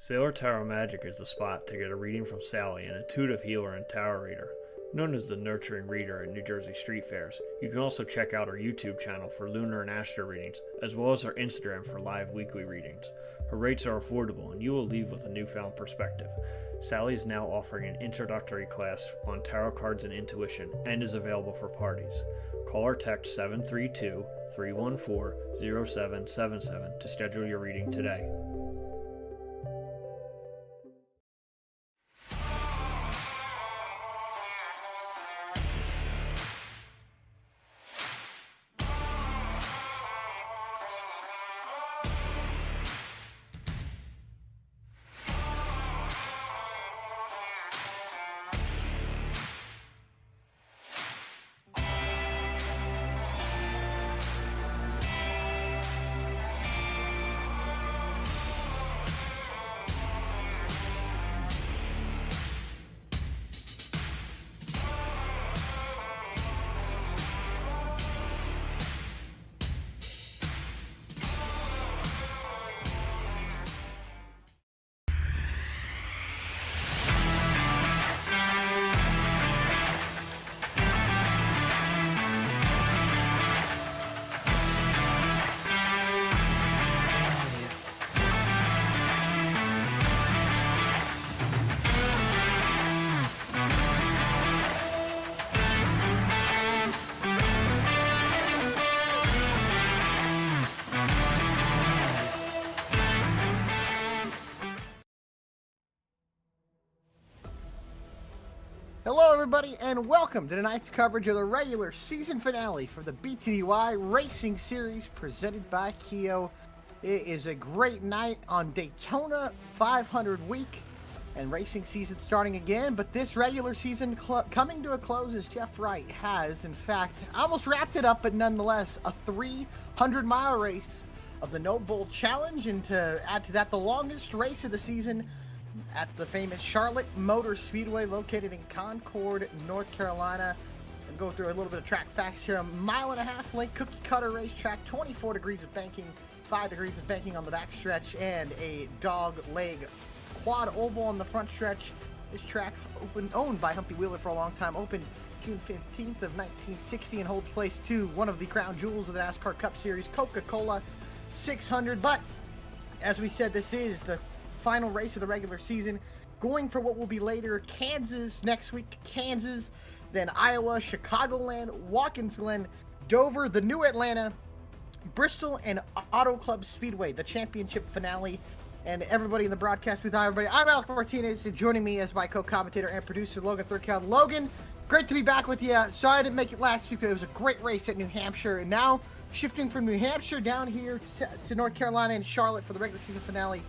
Sailor Tarot Magic is the spot to get a reading from Sally, an intuitive healer and tarot reader. Known as the Nurturing Reader at New Jersey street fairs, you can also check out our YouTube channel for lunar and astro readings, as well as our Instagram for live weekly readings. Her rates are affordable, and you will leave with a newfound perspective. Sally is now offering an introductory class on tarot cards and intuition, and is available for parties. Call or text 732-314-0777 to schedule your reading today. Hello everybody and welcome to tonight's coverage of the regular season finale for the BTDY Racing Series presented by KHIO. It is a great night on Daytona 500 week and racing season starting again, but this regular season coming to a close as Jeff Wright has in fact almost wrapped it up, but nonetheless a 300-mile race of the No Bull Challenge, and to add to that the longest race of the season at the famous Charlotte Motor Speedway located in Concord, North Carolina. And go through a little bit of track facts here. A 1.5 mile length cookie cutter racetrack, 24 degrees of banking, 5 degrees of banking on the back stretch, and a dog leg quad oval on the front stretch. This track owned by Humpty Wheeler for a long time, opened June 15th of 1960 and holds place to one of the crown jewels of the NASCAR Cup Series, Coca-Cola 600. But as we said, this is the final race of the regular season, going for what will be later Kansas next week, Kansas, then Iowa, Chicagoland, Watkins Glen, Dover, the new Atlanta, Bristol, and Auto Club Speedway, the championship finale. And everybody in the broadcast booth, hi everybody, I'm Alex Martinez, and joining me as my co-commentator and producer Logan Thurkel. Logan, great to be back with you. Sorry I didn't make it last week, but it was a great race at New Hampshire, and now shifting from New Hampshire down here to North Carolina and Charlotte for the regular season finale.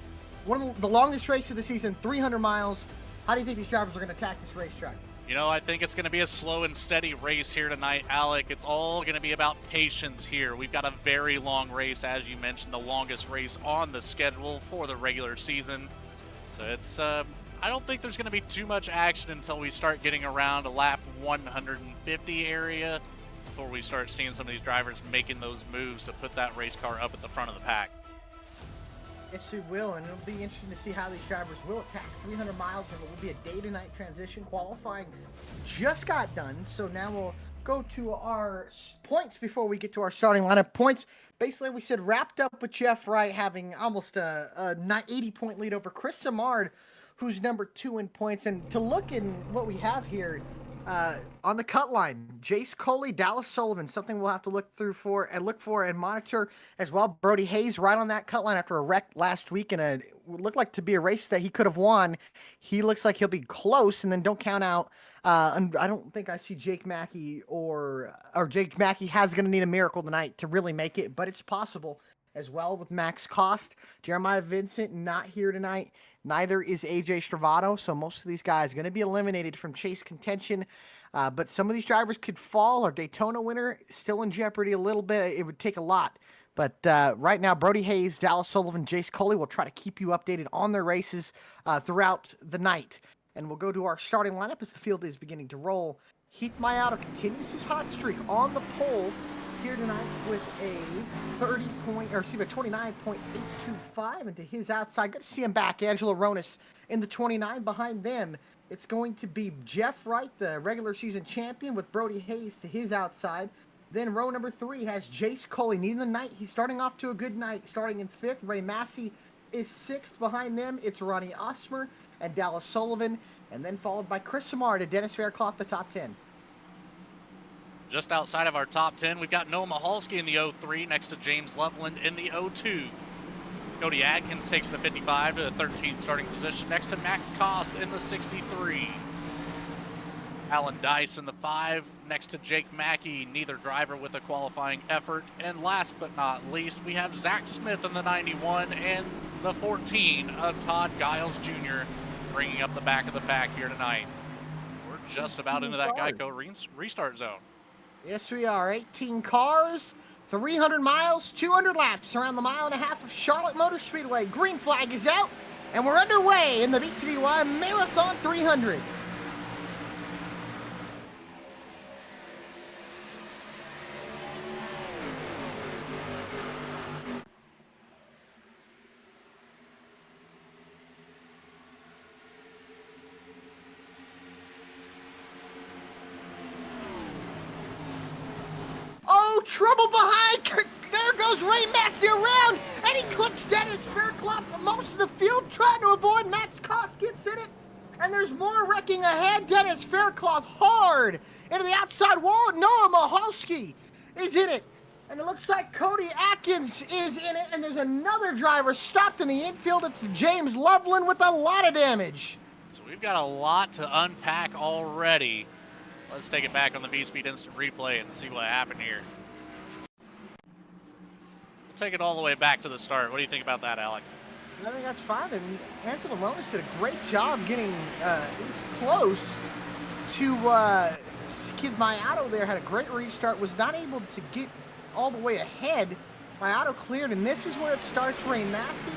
One of the longest race of the season, 300 miles. How do you think these drivers are going to attack this racetrack? You know, I think it's going to be a slow and steady race here tonight, Alec. It's all going to be about patience here. We've got a very long race, as you mentioned, the longest race on the schedule for the regular season. So it's, I don't think there's going to be too much action until we start getting around a lap 150 area before we start seeing some of these drivers making those moves to put that race car up at the front of the pack. Yes, it will, and it'll be interesting to see how these drivers will attack 300 miles, and it will be a day-to-night transition. Qualifying just got done, so now we'll go to our points before we get to our starting lineup. Points, basically, we said, wrapped up with Jeff Wright having almost a 80-point lead over Chris Samard, who's number 2 in points. And to look in what we have here, on the cut line, Jace Coley, Dallas Sullivan, something we'll have to look for and monitor as well. Brody Hayes right on that cut line after a wreck last week and it looked like to be a race that he could have won. He looks like he'll be close, and then don't count out. And I don't think I see Jake Mackey or Jake Mackey has going to need a miracle tonight to really make it, but it's possible. as well with Max Cost. Jeremiah Vincent not here tonight. Neither is AJ Stravato, so most of these guys are going to be eliminated from chase contention. But some of these drivers could fall. Our Daytona winner still in jeopardy a little bit. It would take a lot. But right now, Brody Hayes, Dallas Sullivan, Jace Coley will try to keep you updated on their races throughout the night. And we'll go to our starting lineup as the field is beginning to roll. Heath Mayado continues his hot streak on the pole here tonight with a 29.825 into his outside. Good to see him back. Angelo Ronis in the 29. Behind them, it's going to be Jeff Wright, the regular season champion, with Brody Hayes to his outside. Then row number 3 has Jace Coley leading the night. He's starting off to a good night, starting in 5th. Ray Massey is 6th. Behind them, it's Ronnie Osmer and Dallas Sullivan, and then followed by Chris Samar to Dennis Faircloth, the top 10. Just outside of our top 10, we've got Noah Mahalski in the 03 next to James Loveland in the 02. Cody Adkins takes the 55 to the 13th starting position next to Max Cost in the 63. Alan Dice in the 5 next to Jake Mackey, neither driver with a qualifying effort. And last but not least, we have Zach Smith in the 91 and the 14 of Todd Giles Jr. bringing up the back of the pack here tonight. We're just about into that Geico restart zone. Yes, we are. 18 cars, 300 miles, 200 laps around the mile and a half of Charlotte Motor Speedway. Green flag is out, and we're underway in the BTDY Marathon 300. Trouble behind. There goes Ray Massey around, and he clips Dennis Faircloth. Most of the field trying to avoid. Max Cost gets in it, and there's more wrecking ahead. Dennis Faircloth hard into the outside wall. Noah Mahalski is in it, and it looks like Cody Atkins is in it, and there's another driver stopped in the infield. It's James Loveland with a lot of damage. So we've got a lot to unpack already. Let's take it back on the VSPEED instant replay and see what happened here. Take it all the way back to the start. What do you think about that, Alec? I think that's fine. And Angelo Ronis did a great job getting it was close to Keith Mayado there. Had a great restart. Was not able to get all the way ahead. Mayado cleared, and this is where it starts. Ray Massey,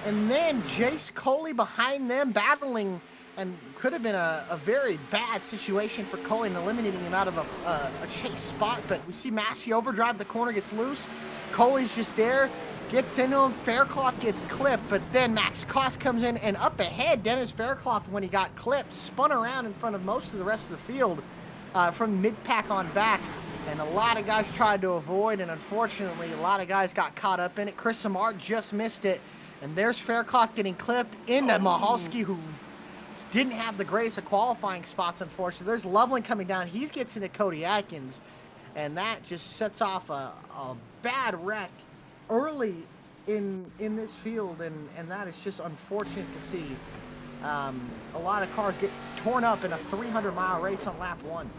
and then Jace Coley behind them battling, and could have been a very bad situation for Coley and eliminating him out of a chase spot. But we see Massey overdrive the corner, gets loose. Coley's just there, gets into him. Faircloth gets clipped, but then Max Cost comes in, and up ahead, Dennis Faircloth, when he got clipped, spun around in front of most of the rest of the field from mid-pack on back. And a lot of guys tried to avoid, and unfortunately, a lot of guys got caught up in it. Chris Samar just missed it, and there's Faircloth getting clipped into Mahalski, who didn't have the greatest of qualifying spots, unfortunately. There's Loveland coming down. He gets into Cody Atkins, and that just sets off a bad wreck early in this field, and that is just unfortunate to see. A lot of cars get torn up in a 300-mile race on lap 1.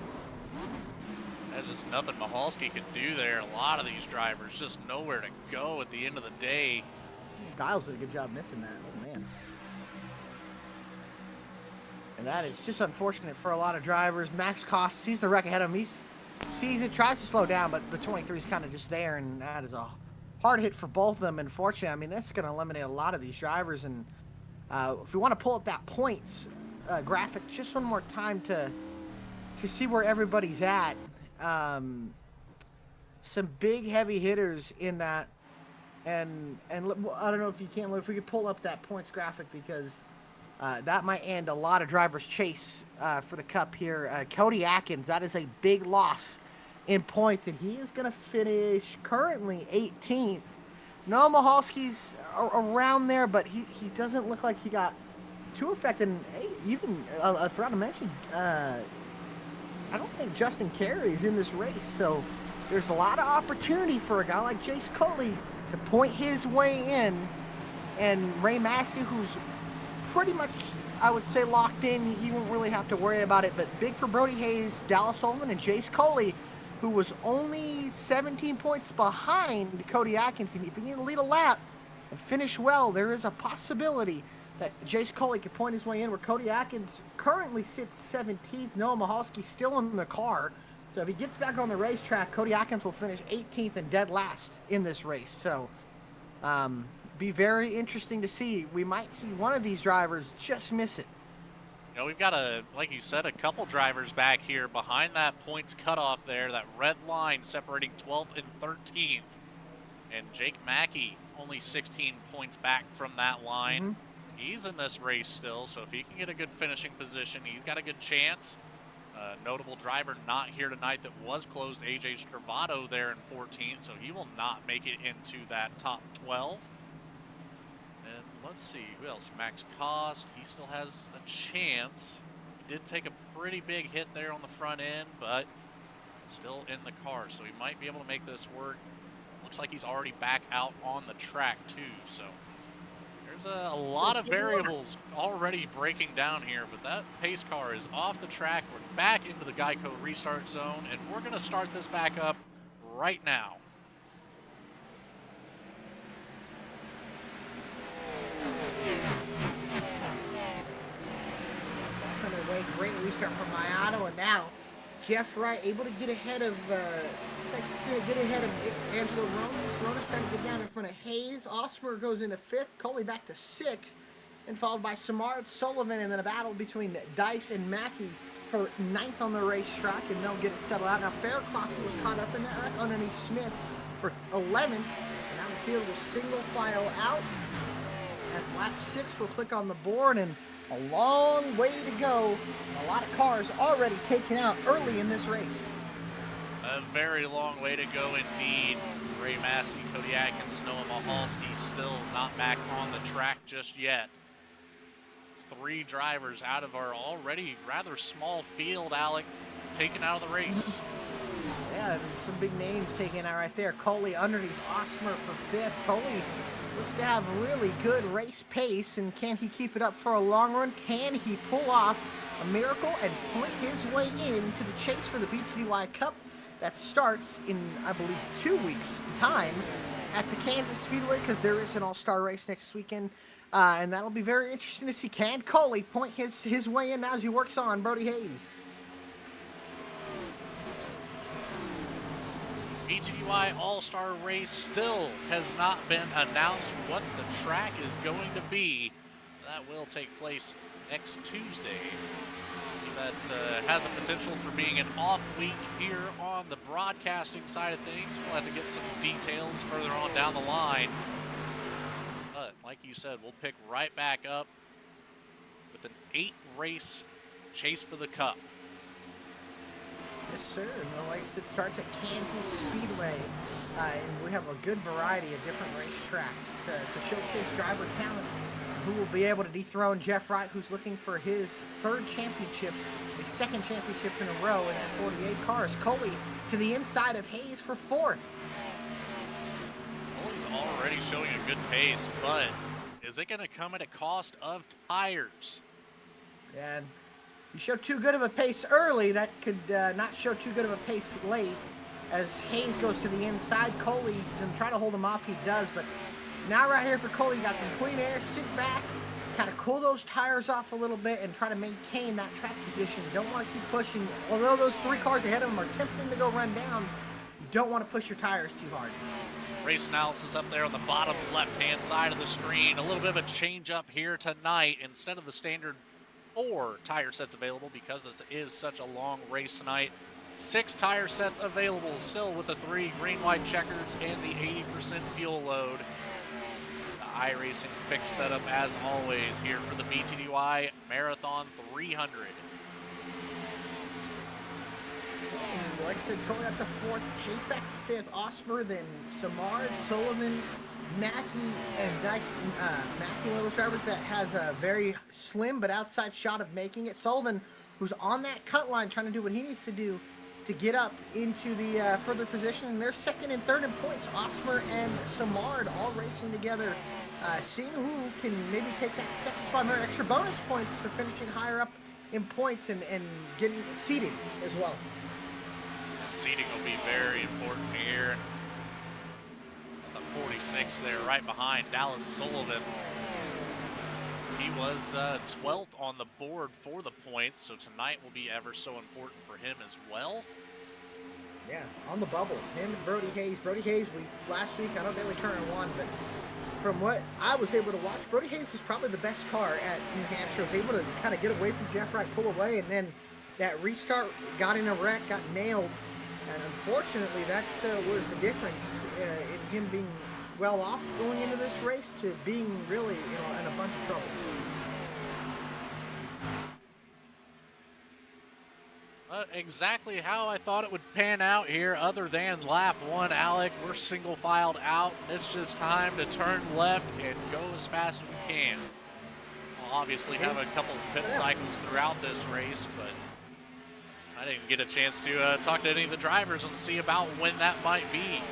There's just nothing Mahalski could do there. A lot of these drivers just nowhere to go at the end of the day. Giles did a good job missing that. Oh, man. And that is just unfortunate for a lot of drivers. Max Cost sees the wreck ahead of him. He sees it, tries to slow down, but the 23 is kind of just there, and that is a hard hit for both of them. Unfortunately, I mean, that's going to eliminate a lot of these drivers. And if we want to pull up that points graphic just one more time to see where everybody's at, some big heavy hitters in that, and I don't know if you can, if we could pull up that points graphic, because that might end a lot of drivers' chase for the Cup here. Cody Atkins, that is a big loss in points, and he is going to finish currently 18th. Noah Mahalski's around there, but he doesn't look like he got too affected. And even, I forgot to mention, I don't think Justin Carey is in this race, so there's a lot of opportunity for a guy like Jace Coley to point his way in, and Ray Massey, who's pretty much, I would say, locked in. He won't really have to worry about it, but big for Brody Hayes, Dallas Sullivan, and Jace Coley who was only 17 points behind Cody Atkinson. If he can lead a lap and finish well, there is a possibility that Jace Coley could point his way in, where Cody Atkins currently sits 17th. Noah Mahalski's still in the car. So if he gets back on the racetrack, Cody Atkins will finish 18th and dead last in this race. So be very interesting to see. We might see one of these drivers just miss it. You know, we've got, like you said, a couple drivers back here behind that points cutoff there, that red line separating 12th and 13th. And Jake Mackey only 16 points back from that line. Mm-hmm. He's in this race still, so if he can get a good finishing position, he's got a good chance. Notable driver not here tonight that was closed, AJ Stravato there in 14th, so he will not make it into that top 12. And let's see, who else? Max Cost, he still has a chance. He did take a pretty big hit there on the front end, but still in the car, so he might be able to make this work. Looks like he's already back out on the track too, so there's a lot of variables already breaking down here, but that pace car is off the track. We're back into the Geico restart zone, and we're going to start this back up right now. Underway, great restart from Mayato, and now Jeff Wright able to get ahead of Angelo Ronas. Ronas trying to get down in front of Hayes. Osmer goes into 5th. Coley back to 6th. And followed by Samard, Sullivan, and then a battle between Dice and Mackey for 9th on the racetrack, and they'll get it settled out. Now Fairclough was caught up in that underneath Smith for 11. And now the field will single file out as lap 6 will click on the board, and a long way to go. A lot of cars already taken out early in this race. A very long way to go indeed. Ray Massey, Cody Atkins, Noah Mahalski still not back on the track just yet. It's 3 drivers out of our already rather small field, Alec, taken out of the race. Yeah, some big names taken out right there. Coley underneath Osmer for 5th. Coley looks to have really good race pace, and can he keep it up for a long run? Can he pull off a miracle and point his way into the chase for the BTDY Cup that starts in, I believe, 2 weeks' time at the Kansas Speedway, because there is an all-star race next weekend, and that'll be very interesting to see. Can Coley point his way in as he works on Brody Hayes? BTDY All-Star Race still has not been announced what the track is going to be. That will take place next Tuesday. That has a potential for being an off week here on the broadcasting side of things. We'll have to get some details further on down the line. But like you said, we'll pick right back up with an 8-race chase for the Cup. Yes, sir. And like I said, it starts at Kansas Speedway, and we have a good variety of different racetracks to showcase driver talent. Who will be able to dethrone Jeff Wright, who's looking for his 3rd championship, his 2nd championship in a row in that 48 cars. Coley to the inside of Hayes for 4th. Coley's already showing a good pace, but is it going to come at a cost of tires? And you show too good of a pace early, that could not show too good of a pace late. As Hayes goes to the inside, Coley can try to hold him off. He does, but now right here for Coley, you got some clean air, sit back, kind of cool those tires off a little bit and try to maintain that track position. You don't want to keep pushing. Although those 3 cars ahead of them are tempting to go run down, you don't want to push your tires too hard. Race analysis up there on the bottom left-hand side of the screen. A little bit of a change up here tonight. Instead of the standard 4 tire sets available, because this is such a long race tonight, 6 tire sets available still with the 3 green, white checkers and the 80% fuel load. iRacing fixed setup as always here for the BTDY Marathon 300. And like I said, Coley up to 4th, Hayes back to 5th, Osmer, then Samard, Sullivan, Mackey, and Dice. Mackey, one of those drivers that has a very slim but outside shot of making it. Sullivan, who's on that cut line trying to do what he needs to do to get up into the further position. And they're 2nd and 3rd in points. Osmer and Samard all racing together. Seeing who can maybe take that 2nd spot and earn extra bonus points for finishing higher up in points and getting seated as well. seating will be very important here. The 46 there right behind Dallas Sullivan. He was 12th on the board for the points, so tonight will be ever so important for him as well. Yeah, on the bubble. Him and Brody Hayes. Brody Hayes, last week, I don't think we turned one, but from what I was able to watch, Brody Hayes is probably the best car at New Hampshire. Was able to kind of get away from Jeff Wright, pull away, and then that restart got in a wreck, got nailed, and unfortunately that was the difference in him being well off going into this race to being really, in a bunch of trouble. Exactly how I thought it would pan out here, other than lap 1, Alec. We're single filed out, and it's just time to turn left and go as fast as we can. We'll obviously have a couple of pit cycles throughout this race, but I didn't get a chance to talk to any of the drivers and see about when that might be.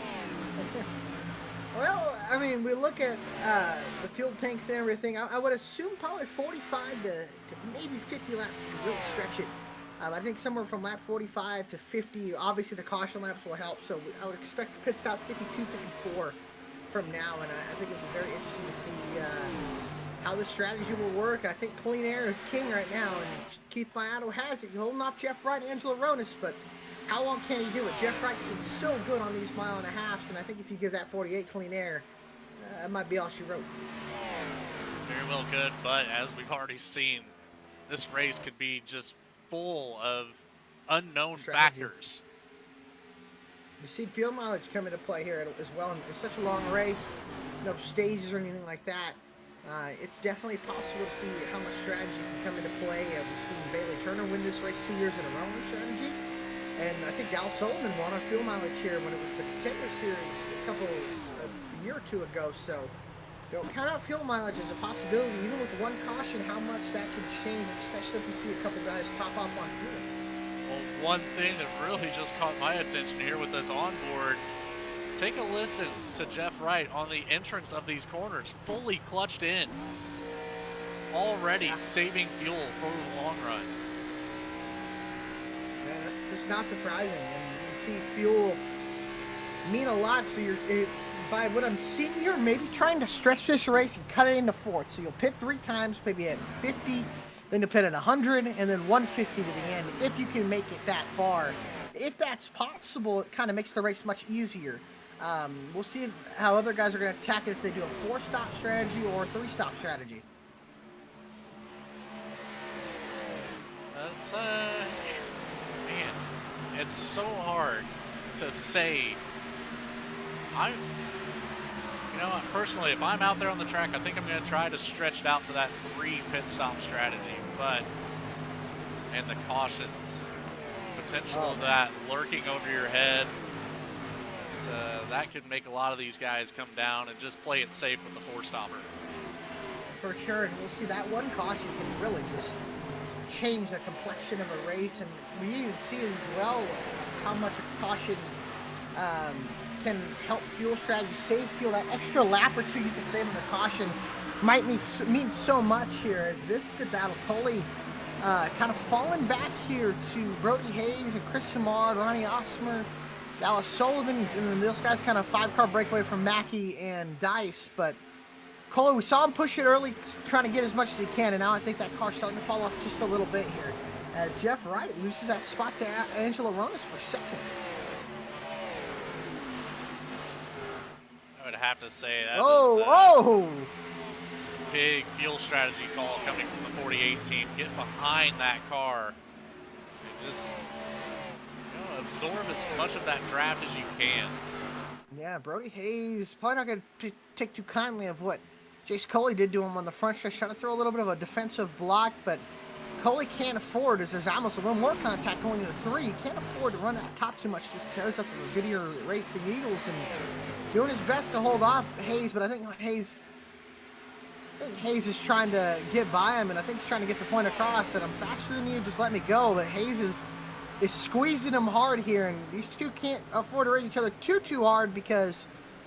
Well, I mean, we look at the fuel tanks and everything. I would assume probably 45 to maybe 50 laps to really stretch it. I think somewhere from lap 45 to 50, obviously the caution laps will help, so I would expect the pit stop 52, 54 from now, and I think it'll be very interesting to see how the strategy will work. I think clean air is king right now, and Keith Mayato has it. He's holding off Jeff Wright and Angelo Ronis, but how long can he do it? Jeff Wright's been so good on these mile and a halves, and I think if you give that 48 clean air, that might be all she wrote. Very well good, but as we've already seen, this race could be just full of unknown factors. You see field mileage come into play here as well. And it's such a long race, no stages or anything like that. It's definitely possible to see how much strategy can come into play. We've seen Bailey Turner win this race 2 years in a row with strategy. And I think Dallas Sullivan won on field mileage here when it was the Contender Series a year or two ago. So don't count out fuel mileage as a possibility. Even with one caution, how much that could change, especially if you see a couple guys top off on fuel. Well, one thing that really just caught my attention here with this onboard, take a listen to Jeff Wright on the entrance of these corners, fully clutched in, already saving fuel for the long run. Yeah, that's just not surprising. And you see fuel mean a lot, so by what I'm seeing here, maybe trying to stretch this race and cut it into fourths. So you'll pit 3 times, maybe at 50, then you'll pit at 100, and then 150 to the end, if you can make it that far. If that's possible, it kind of makes the race much easier. We'll see how other guys are going to attack it, if they do a 4-stop strategy or a 3-stop strategy. That's, man, it's so hard to say. Personally, if I'm out there on the track, I think I'm going to try to stretch it out for that 3 pit stop strategy. And the cautions, potential of that lurking over your head, that could make a lot of these guys come down and just play it safe with the 4-stopper. For sure, and we'll see that one caution can really just change the complexion of a race, and we even see it as well, how much a caution can help fuel strategy, save fuel. That extra lap or 2 you can save on the caution might mean so much here, as this could battle. Coley kind of falling back here to Brody Hayes and Chris Samard, Ronnie Osmer, Dallas Sullivan, and those guys kind of 5-car breakaway from Mackey and Dice. But Coley, we saw him push it early, trying to get as much as he can, and now I think that car's starting to fall off just a little bit here, as Jeff Wright loses that spot to Angelo Ronis for second. I would have to say that was a big fuel strategy call coming from the 48 team. Get behind that car and just absorb as much of that draft as you can. Yeah, Brody Hayes probably not going to take too kindly of what Jace Coley did to him on the front stretch, trying to throw a little bit of a defensive block, but Coley can't afford, as there's almost a little more contact going into 3. He can't afford to run that top too much, just tears up the Goodyear Racing Eagles, and doing his best to hold off Hayes, but I think Hayes is trying to get by him, and I think he's trying to get the point across that I'm faster than you, just let me go. But Hayes is squeezing him hard here, and these two can't afford to race each other too hard, because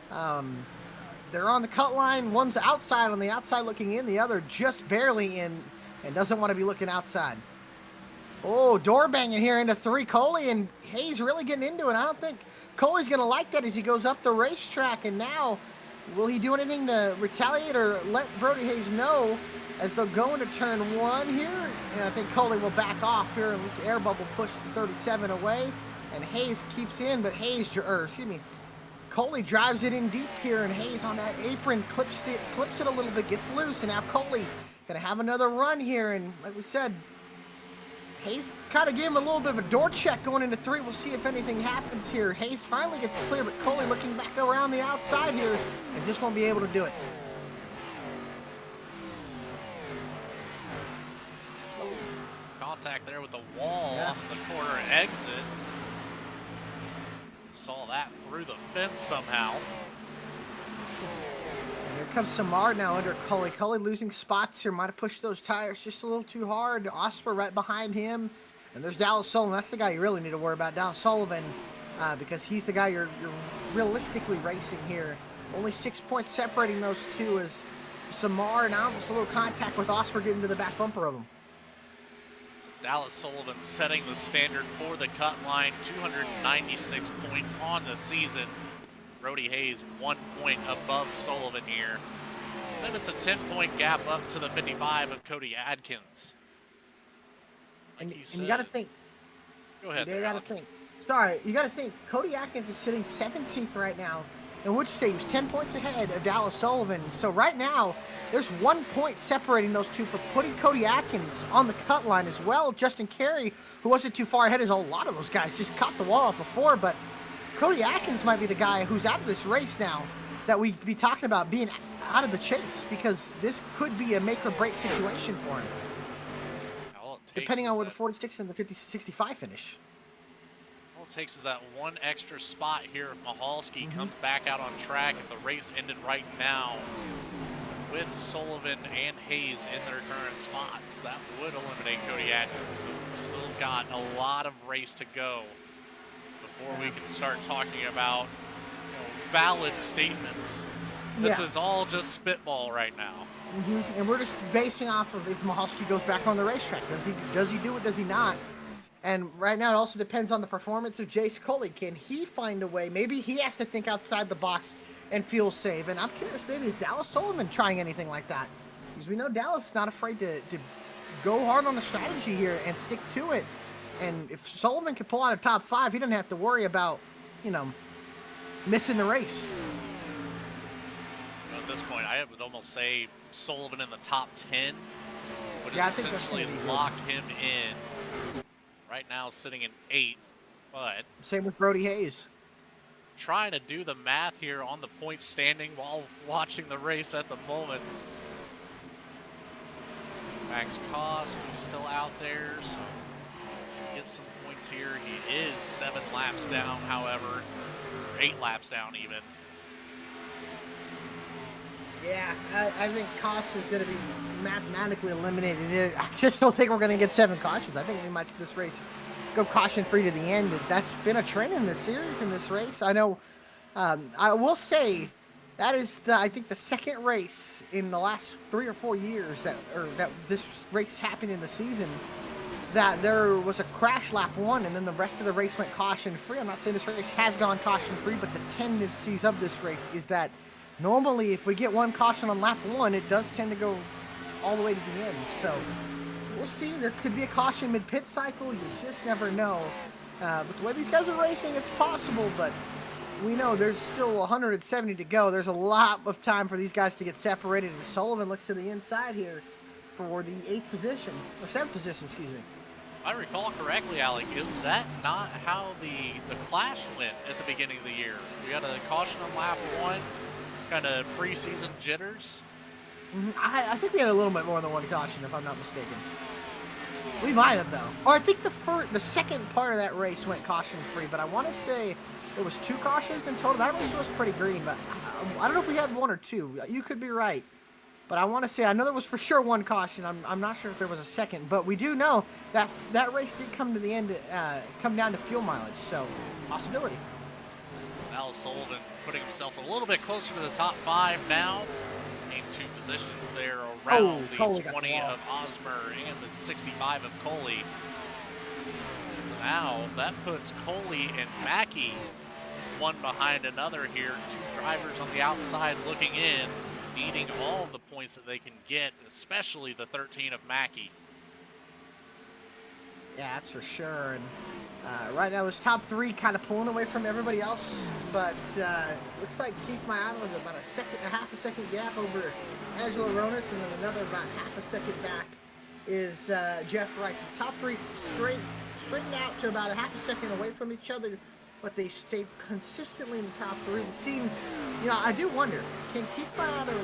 they're on the cut line. One's outside, on the outside looking in, the other just barely in, and doesn't want to be looking outside. Oh, door banging here into 3. Coley and Hayes really getting into it. I don't think Coley's going to like that as he goes up the racetrack. And now, will he do anything to retaliate or let Brody Hayes know as they'll go into turn 1 here? And I think Coley will back off here and this air bubble push the 37 away. And Hayes keeps in, but Coley drives it in deep here, and Hayes on that apron clips it a little bit, gets loose, and now Coley going to have another run here. And like we said, Hayes kind of gave him a little bit of a door check going into 3. We'll see if anything happens here. Hayes finally gets clear, but Coley looking back around the outside here and just won't be able to do it. Contact there with the wall on the corner exit. Saw that through the fence somehow. And here comes Samar now under Coley. Coley losing spots here. Might have pushed those tires just a little too hard. Osper right behind him. And there's Dallas Sullivan. That's the guy you really need to worry about, Dallas Sullivan, because he's the guy you're realistically racing here. Only 6 points separating those two as Samar and almost a little contact with Osper getting to the back bumper of him. Dallas Sullivan setting the standard for the cut line, 296 points on the season. Brody Hayes 1 point above Sullivan here. Then it's a 10-point gap up to the 55 of Cody Adkins. Like and you got to think. Go ahead. You got to think. Sorry, you got to think. Cody Atkins is sitting 17th right now. And would you say he was 10 points ahead of Dallas Sullivan? So right now, there's 1 point separating those two for putting Cody Atkins on the cut line as well. Justin Carey, who wasn't too far ahead, as a lot of those guys just caught the wall off before. But Cody Atkins might be the guy who's out of this race now that we'd be talking about being out of the chase, because this could be a make or break situation for him. Depending on where the 46 and the 65 finish. All it takes is that one extra spot here if Mahalski comes back out on track. If the race ended right now with Sullivan and Hayes in their current spots, that would eliminate Cody Atkins. But we've still got a lot of race to go before we can start talking about valid statements. This is all just spitball right now. And we're just basing off of if Mahalski goes back on the racetrack. Does he do it? Does he not? And right now it also depends on the performance of Jace Coley. Can he find a way? Maybe he has to think outside the box and feel safe. And I'm curious, maybe is Dallas Sullivan trying anything like that? Because we know Dallas is not afraid to go hard on the strategy here and stick to it. And if Sullivan can pull out a top 5, he doesn't have to worry about, missing the race. At this point, I would almost say Sullivan in the top 10 would essentially lock him in. Right now sitting in 8th, but same with Brody Hayes. Trying to do the math here on the point standing while watching the race at the moment. Max Cost is still out there, so get some points here. He is 7 laps down, however, or 8 laps down even. Yeah, I think Cost is going to be mathematically eliminated. I just don't think we're going to get 7 cautions. I think we might see this race go caution-free to the end. That's been a trend in this series, in this race. I know, I will say, that is, I think, the second race in the last 3 or 4 years that this race has happened in the season, that there was a crash lap 1, and then the rest of the race went caution-free. I'm not saying this race has gone caution-free, but the tendencies of this race is that normally, if we get 1 caution on lap 1, it does tend to go all the way to the end. So we'll see. There could be a caution mid-pit cycle. You just never know. But the way these guys are racing, it's possible. But we know there's still 170 to go. There's a lot of time for these guys to get separated. And Sullivan looks to the inside here for the 8th position, or 7th position, excuse me. If I recall correctly, Alec, is that not how the clash went at the beginning of the year? We had a caution on lap 1. Kind of preseason jitters. I think we had a little bit more than 1 caution, if I'm not mistaken. We might have, though. Or I think the second part of that race went caution-free, but I want to say there was 2 cautions in total. That race was pretty green, but I don't know if we had 1 or 2. You could be right. But I want to say, I know there was for sure 1 caution. I'm not sure if there was a second, but we do know that that race did come to the end, come down to fuel mileage, so possibility. Dallas Sullivan putting himself a little bit closer to the top 5 now. Gained 2 positions there around the 20 of Osmer and the 65 of Coley. So now that puts Coley and Mackey one behind another here. Two drivers on the outside looking in, needing all the points that they can get, especially the 13 of Mackey. Yeah, that's for sure. And right now, this top three kind of pulling away from everybody else, but looks like Keith Mayano is about a half a second gap over Angelo Ronas, and then another about half a second back is Jeff Wright. So the top three straightened out to about a half a second away from each other, but they stayed consistently in the top three. We've seen, I do wonder, can Keith Mayano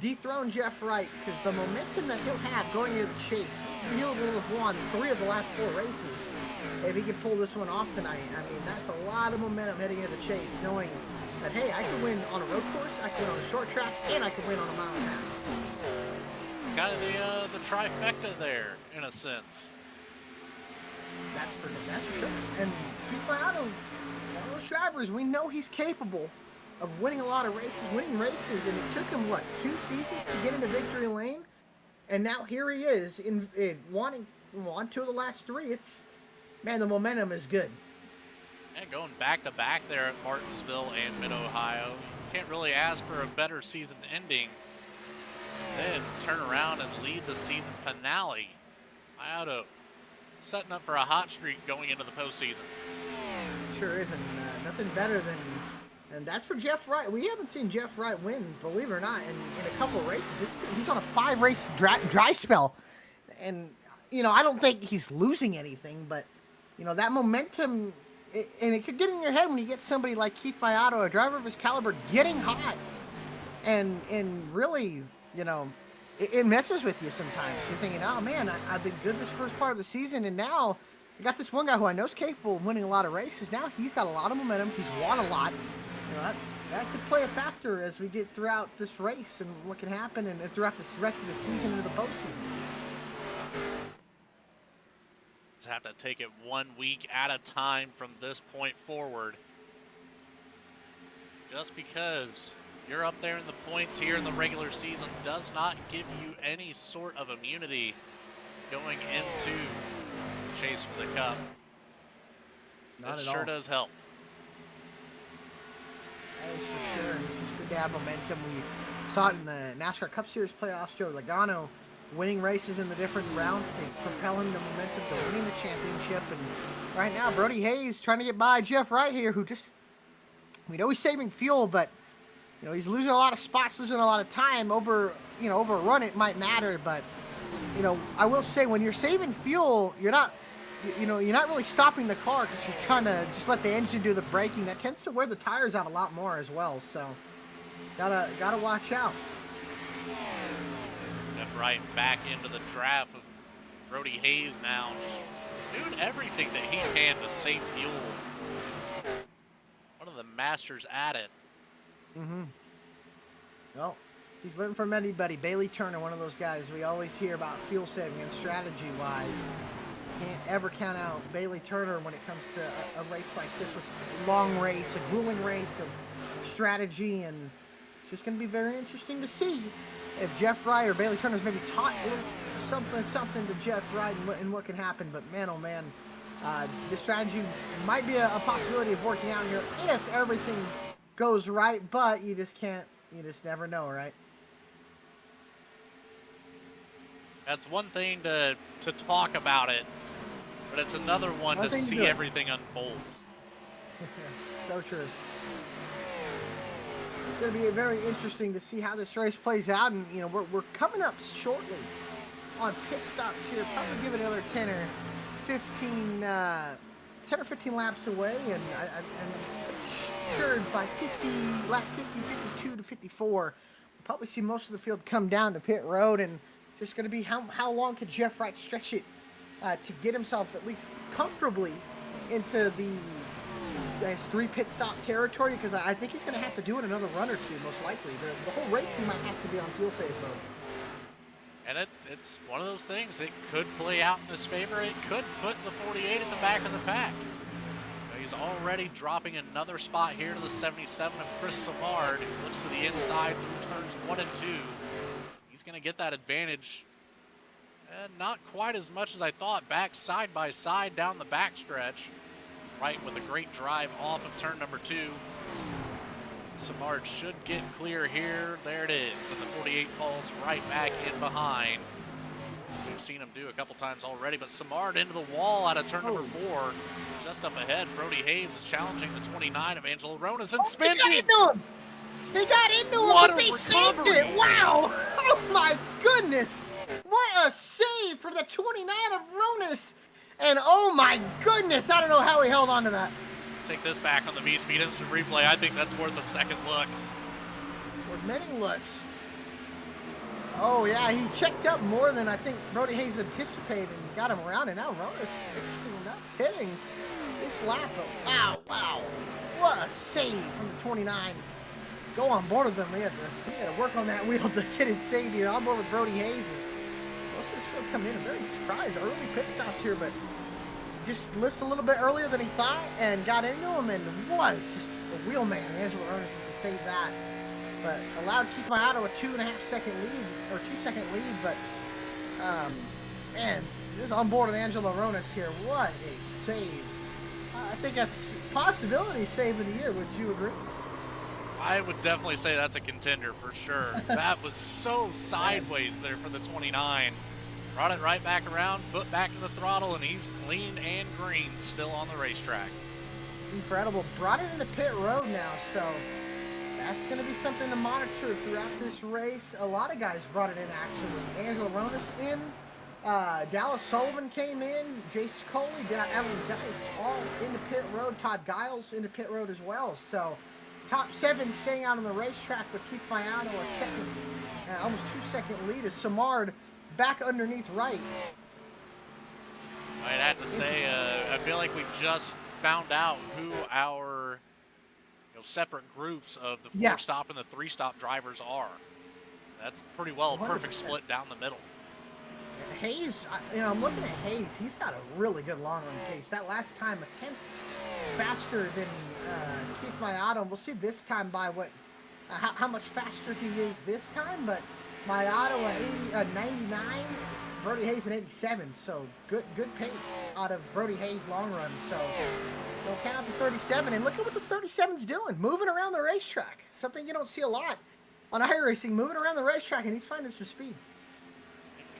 dethrone Jeff Wright? Because the momentum that he'll have going into the chase, he will have won 3 of the last 4 races. If he can pull this one off tonight, I mean, that's a lot of momentum heading into the chase, knowing that, hey, I can win on a road course, I can win on a short track, and I can win on a mile and a half. It's kind of the trifecta there, in a sense. That's for sure. And Keith Mayano, one of those drivers, we know he's capable of winning a lot of races, and it took him, 2 seasons to get into victory lane? And now here he is, in wanting 2 of the last 3. Man, the momentum is good. And going back-to-back there at Martinsville and Mid-Ohio. You can't really ask for a better season ending. Then turn around and lead the season finale. Mayano setting up for a hot streak going into the postseason. Sure is, and nothing better than... And that's for Jeff Wright. We haven't seen Jeff Wright win, believe it or not, in a couple races. He's on a 5-race dry spell. And, I don't think he's losing anything, but... that momentum, and it could get in your head when you get somebody like Keith Mayano, a driver of his caliber, getting hot. And really, it messes with you sometimes. You're thinking, oh, man, I've been good this first part of the season, and now I got this one guy who I know is capable of winning a lot of races. Now he's got a lot of momentum. He's won a lot. That could play a factor as we get throughout this race and what can happen and throughout the rest of the season into the postseason. Just have to take it 1 week at a time from this point forward. Just because you're up there in the points here in the regular season does not give you any sort of immunity going into the chase for the cup. Not it at sure all. Does help. That is for sure. It's just good to have momentum. We saw it in the NASCAR Cup Series playoffs. Joe Logano winning races in the different rounds to propel him the momentum to winning the championship. And right now, Brody Hayes trying to get by Jeff Wright here, who just, we know he's saving fuel, but, he's losing a lot of spots, losing a lot of time over a run. It might matter, but, I will say when you're saving fuel, you're not really stopping the car because you're trying to just let the engine do the braking. That tends to wear the tires out a lot more as well. So gotta watch out. Jeff Wright back into the draft of Brody Hayes now, just doing everything that he can to save fuel. One of the masters at it. Mm-hmm. Well, he's learned from anybody. Bailey Turner, one of those guys we always hear about fuel saving and strategy-wise. Can't ever count out Bailey Turner when it comes to a race like this, with a long race, a grueling race of strategy, and it's just going to be very interesting to see if Jeff Wright or Bailey Turner's maybe taught something to Jeff Wright and what can happen. But man, oh man, this strategy might be a possibility of working out here if everything goes right, but you just never know, right? That's one thing to talk about it, but it's another one to see everything unfold. So true. It's going to be very interesting to see how this race plays out, and we're coming up shortly on pit stops here. Probably give it another 10 or 15 laps away, and I'm sure by lap 52 to 54, we'll probably see most of the field come down to pit road, and just going to be how long could Jeff Wright stretch it to get himself at least comfortably into the 3 pit stop territory, because I think he's going to have to do it another run or two, most likely. The whole race he might have to be on fuel save mode. And it's one of those things. It could play out in his favor. It could put the 48 at the back of the pack. He's already dropping another spot here to the 77 of Chris Savard, who looks to the inside through turns 1 and 2. He's going to get that advantage Not quite as much as I thought. Back side by side down the backstretch. Right with a great drive off of turn number 2. Samard should get clear here. There it is. And the 48 falls right back in behind, as we've seen him do a couple times already. But Samard into the wall out of turn number 4. Just up ahead, Brody Hayes is challenging the 29 of Angelo Ronas and spins him. He got into him, What but a they recovery. saved it. Wow. Oh, my goodness. What a save from the 29 of Ronas. And, oh, my goodness, I don't know how he held on to that. Take this back on the VSPEED instant replay. I think that's worth a second look. With many looks. Oh, yeah, he checked up more than I think Brody Hayes anticipated and got him around. And now Ronas, interestingly enough, hitting this lap. Wow, wow. What a save from the 29. Go on board with them. We had to work on that wheel to get it saved here. On board with Brody Hayes. Most of this field coming in. I'm very surprised. Early pit stops here, but just lifts a little bit earlier than he thought and got into him. And what? It's just a wheel man. Angelo Ronas to save that. But allowed Keith Mayato a 2.5 second lead, or 2 second lead. But, man, this is on board with Angelo Ronas here. What a save. I think that's possibility save of the year. Would you agree? I would definitely say that's a contender for sure. That was so sideways there for the 29. Brought it right back around, foot back in the throttle, and he's clean and green still on the racetrack. Incredible. Brought it into pit road now, so that's going to be something to monitor throughout this race. A lot of guys brought it in, actually. Angelo Ronas in. Dallas Sullivan came in. Jace Coley, Evan Dice, all into pit road. Todd Giles into pit road as well. So top 7 staying out on the racetrack with Keith Mayato a second, almost 2-second lead as Samard back underneath right. I'd have to say, I feel like we just found out who our separate groups of the 4-stop and the 3-stop drivers are. That's pretty well a perfect split down the middle. Hayes, I'm looking at Hayes. He's got a really good long run pace. That last time, a tenth faster than Keith Mayato. We'll see this time by how much faster he is this time. But Mayato at 99, Brody Hayes at 87. So good pace out of Brody Hayes long run. So don't count out the 37. And look at what the 37's doing, moving around the racetrack. Something you don't see a lot on iRacing, moving around the racetrack, and he's finding some speed.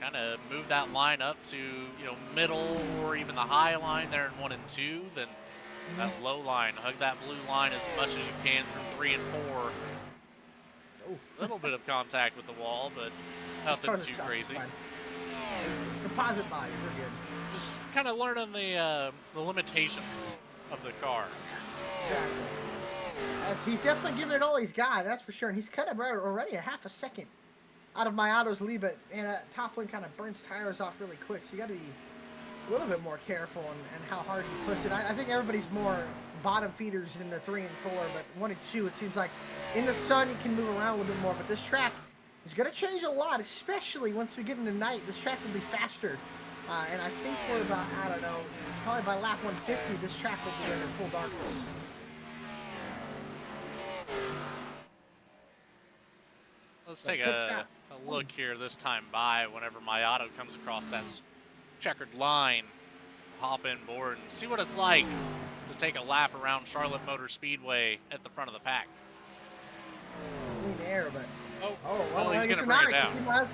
Kind of move that line up to middle or even the high line there in 1 and 2. Then that low line, hug that blue line as much as you can through 3 and 4. A little bit of contact with the wall, but nothing too crazy. Composite bodies are good. Just kind of learning the limitations of the car. Exactly. He's definitely giving it all he's got, that's for sure. And he's cut already a half a second out of Mayato's lead, but top one kind of burns tires off really quick, so you got to be a little bit more careful and how hard you push it. I think everybody's more bottom feeders in the 3 and 4, but 1 and 2, it seems like in the sun you can move around a little bit more. But this track is going to change a lot, especially once we get into night. This track will be faster, and I think we're about, I don't know, probably by lap 150, this track will be under full darkness. Let's take a look here this time by whenever Mayato comes across that checkered line. Hop in board and see what it's like to take a lap around Charlotte Motor Speedway at the front of the pack. Clean air, but well, he's going to bring it down.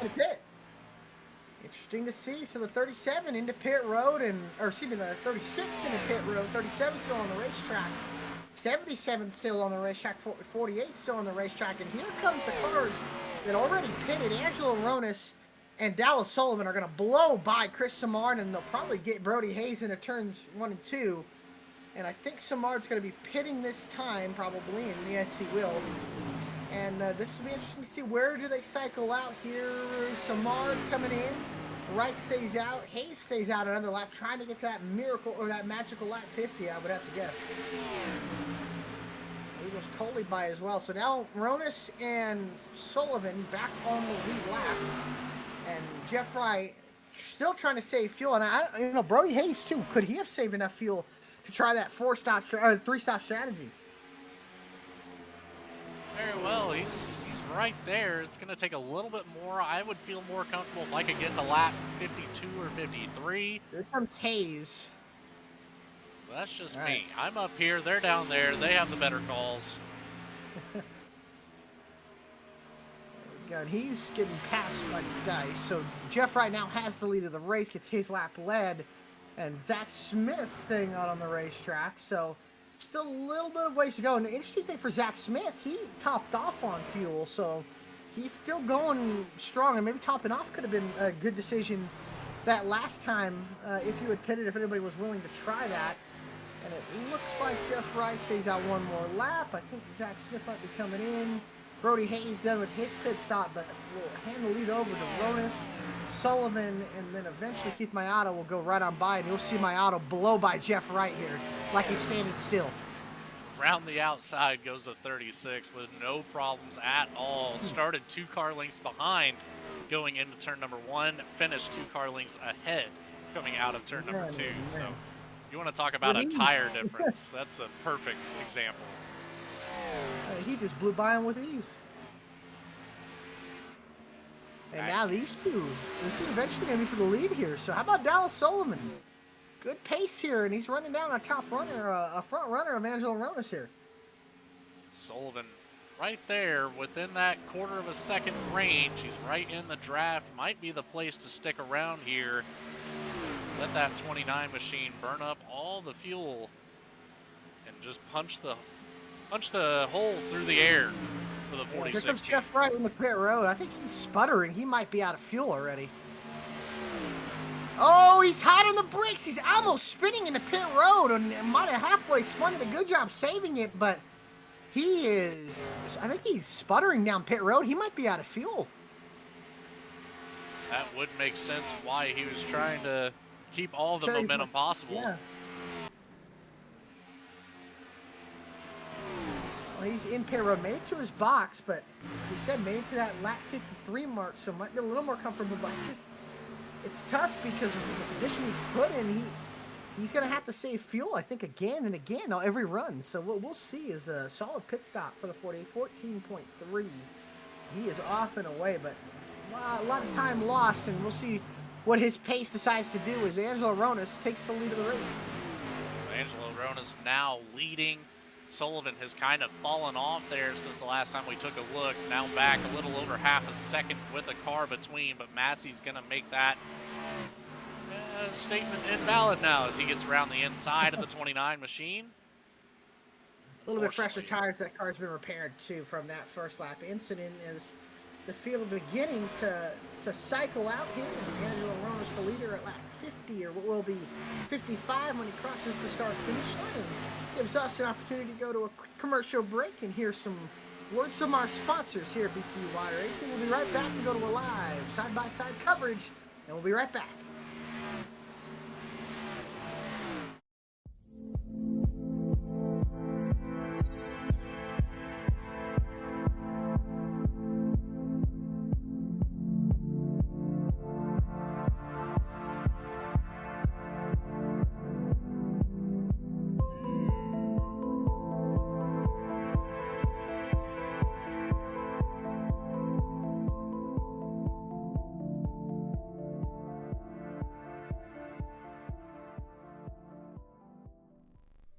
Interesting to see. So the 37 into pit road, or excuse me, the 36 into pit road, 37 still on the racetrack, 77 still on the racetrack, 48 still on the racetrack, and here comes the cars that already pitted. Angelo Ronas and Dallas Sullivan are going to blow by Chris Samard, and they'll probably get Brody Hayes into turns 1 and 2. And I think Samard's going to be pitting this time, probably, and yes, he will. And this will be interesting to see, where do they cycle out here. Samard coming in, Wright stays out, Hayes stays out another lap, trying to get that miracle, or that magical lap 50, I would have to guess. He was Coley by as well. So now Ronas and Sullivan back on the lead lap. And Jeff Wright still trying to save fuel. And Brody Hayes too. Could he have saved enough fuel to try that 3-stop strategy? Very well. He's right there. It's going to take a little bit more. I would feel more comfortable if I could get to lap 52 or 53. Here comes Hayes. That's just All me. right. I'm up here. They're down there. They have the better calls. God, he's getting past my guys. So Jeff right now has the lead of the race, gets his lap led, and Zach Smith staying out on the racetrack. So still a little bit of ways to go. And the interesting thing for Zach Smith, he topped off on fuel, so he's still going strong. And maybe topping off could have been a good decision that last time if you had pitted, if anybody was willing to try that. And it looks like Jeff Wright stays out one more lap. I think Zach Smith might be coming in. Brody Hayes done with his pit stop, but will hand the lead over to Ronas, Sullivan, and then eventually Keith Mayato will go right on by, and you'll see Mayato blow by Jeff Wright here, like he's standing still. Round the outside goes to 36 with no problems at all. Started 2 car lengths behind going into turn number 1, finished 2 car lengths ahead coming out of turn number 2. So you want to talk about a tire difference. That's a perfect example. He just blew by him with ease. And now these two, this is eventually going to be for the lead here. So how about Dallas Sullivan? Good pace here, and he's running down a top runner, a front runner of Angelo Ronas here. Sullivan right there within that quarter of a second range. He's right in the draft. Might be the place to stick around here. Let that 29 machine burn up all the fuel and just punch the hole through the air for the 46. Here comes Jeff Wright in the pit road. I think he's sputtering. He might be out of fuel already. Oh, he's hot on the brakes. He's almost spinning in the pit road and might have halfway spun. Did a good job saving it, but he is, I think he's sputtering down pit road. He might be out of fuel. That would make sense why he was trying to keep all the momentum possible. Yeah. Well, he's in pit road, made it to his box, but he said made it to that lap 53 mark, so might be a little more comfortable, but it's tough because of the position he's put in. He's going to have to save fuel, I think, again and again on every run. So what we'll see is a solid pit stop for the 48, 14.3. He is off and away, but a lot of time lost, and we'll see what his pace decides to do as Angelo Ronas takes the lead of the race. Angelo Ronas now leading. Sullivan has kind of fallen off there since the last time we took a look. Now back a little over half a second with a car between, but Massey's going to make that statement invalid now as he gets around the inside of the 29 machine. A little bit fresher tires. That car's been repaired too from that first lap incident as the field beginning to cycle out here. Angelo Ronas, the leader at lap 50, or what will be 55 when he crosses the start-finish line. Gives us an opportunity to go to a commercial break and hear some words from our sponsors here at BTDY Racing. We'll be right back and go to a live side-by-side coverage, and we'll be right back.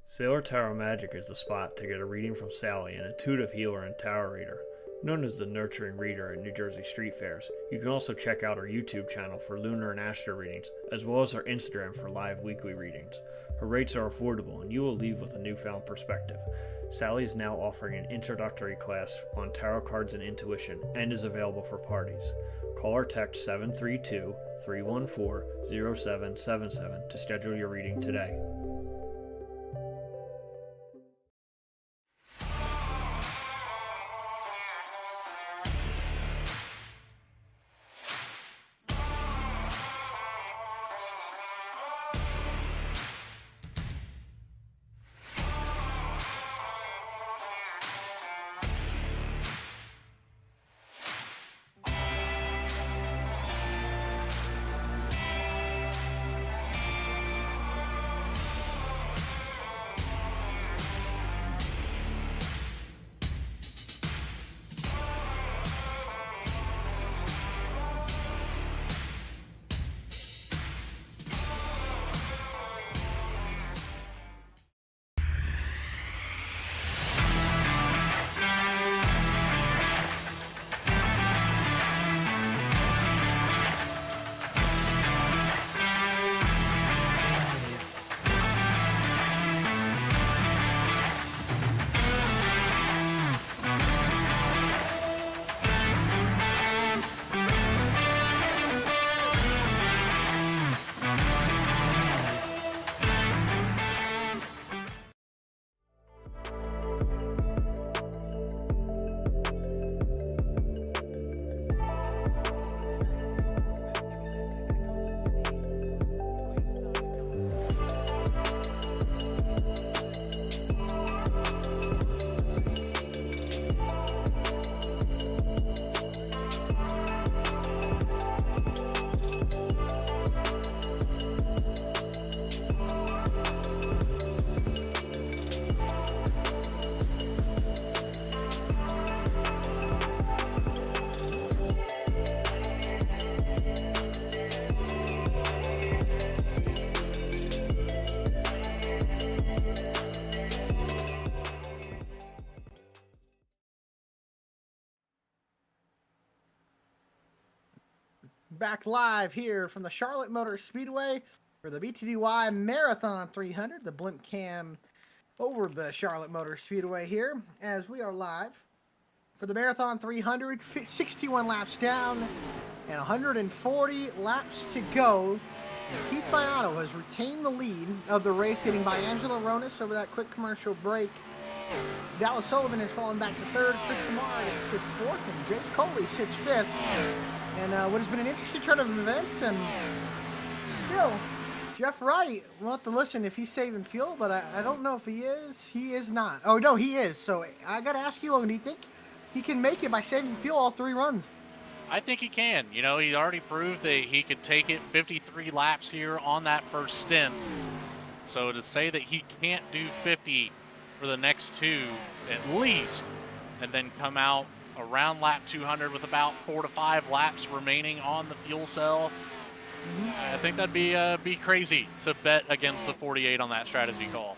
Sailor Tower Magic is the spot to get a reading from Sally, an intuitive healer and tarot reader. Known as the nurturing reader at New Jersey street fairs, you can also check out our YouTube channel for lunar and astro readings, as well as our Instagram for live weekly readings. Her rates are affordable, and you will leave with a newfound perspective. Sally is now offering an introductory class on tarot cards and intuition, and is available for parties. Call or text 732-314-0777 to schedule your reading today. Back live here from the Charlotte Motor Speedway for the BTDY Marathon 300, the blimp cam over the Charlotte Motor Speedway here, as we are live for the Marathon 300, 61 laps down and 140 laps to go. Keith Miato has retained the lead of the race, getting by Angelo Ronis over that quick commercial break. Dallas Sullivan has fallen back to third. Chris Samard sits fourth, and Jace Coley sits fifth. And what has been an interesting turn of events, and still, Jeff Wright, we'll have to listen if he's saving fuel, but I don't know if he is. He is not. Oh, no, he is. So I got to ask you, Logan, do you think he can make it by saving fuel all 3 runs? I think he can. You know, he already proved that he could take it 53 laps here on that first stint. So to say that he can't do 50 for the next 2 at least, and then come out around lap 200 with about 4 to 5 laps remaining on the fuel cell, I think that'd be crazy to bet against the 48 on that strategy call.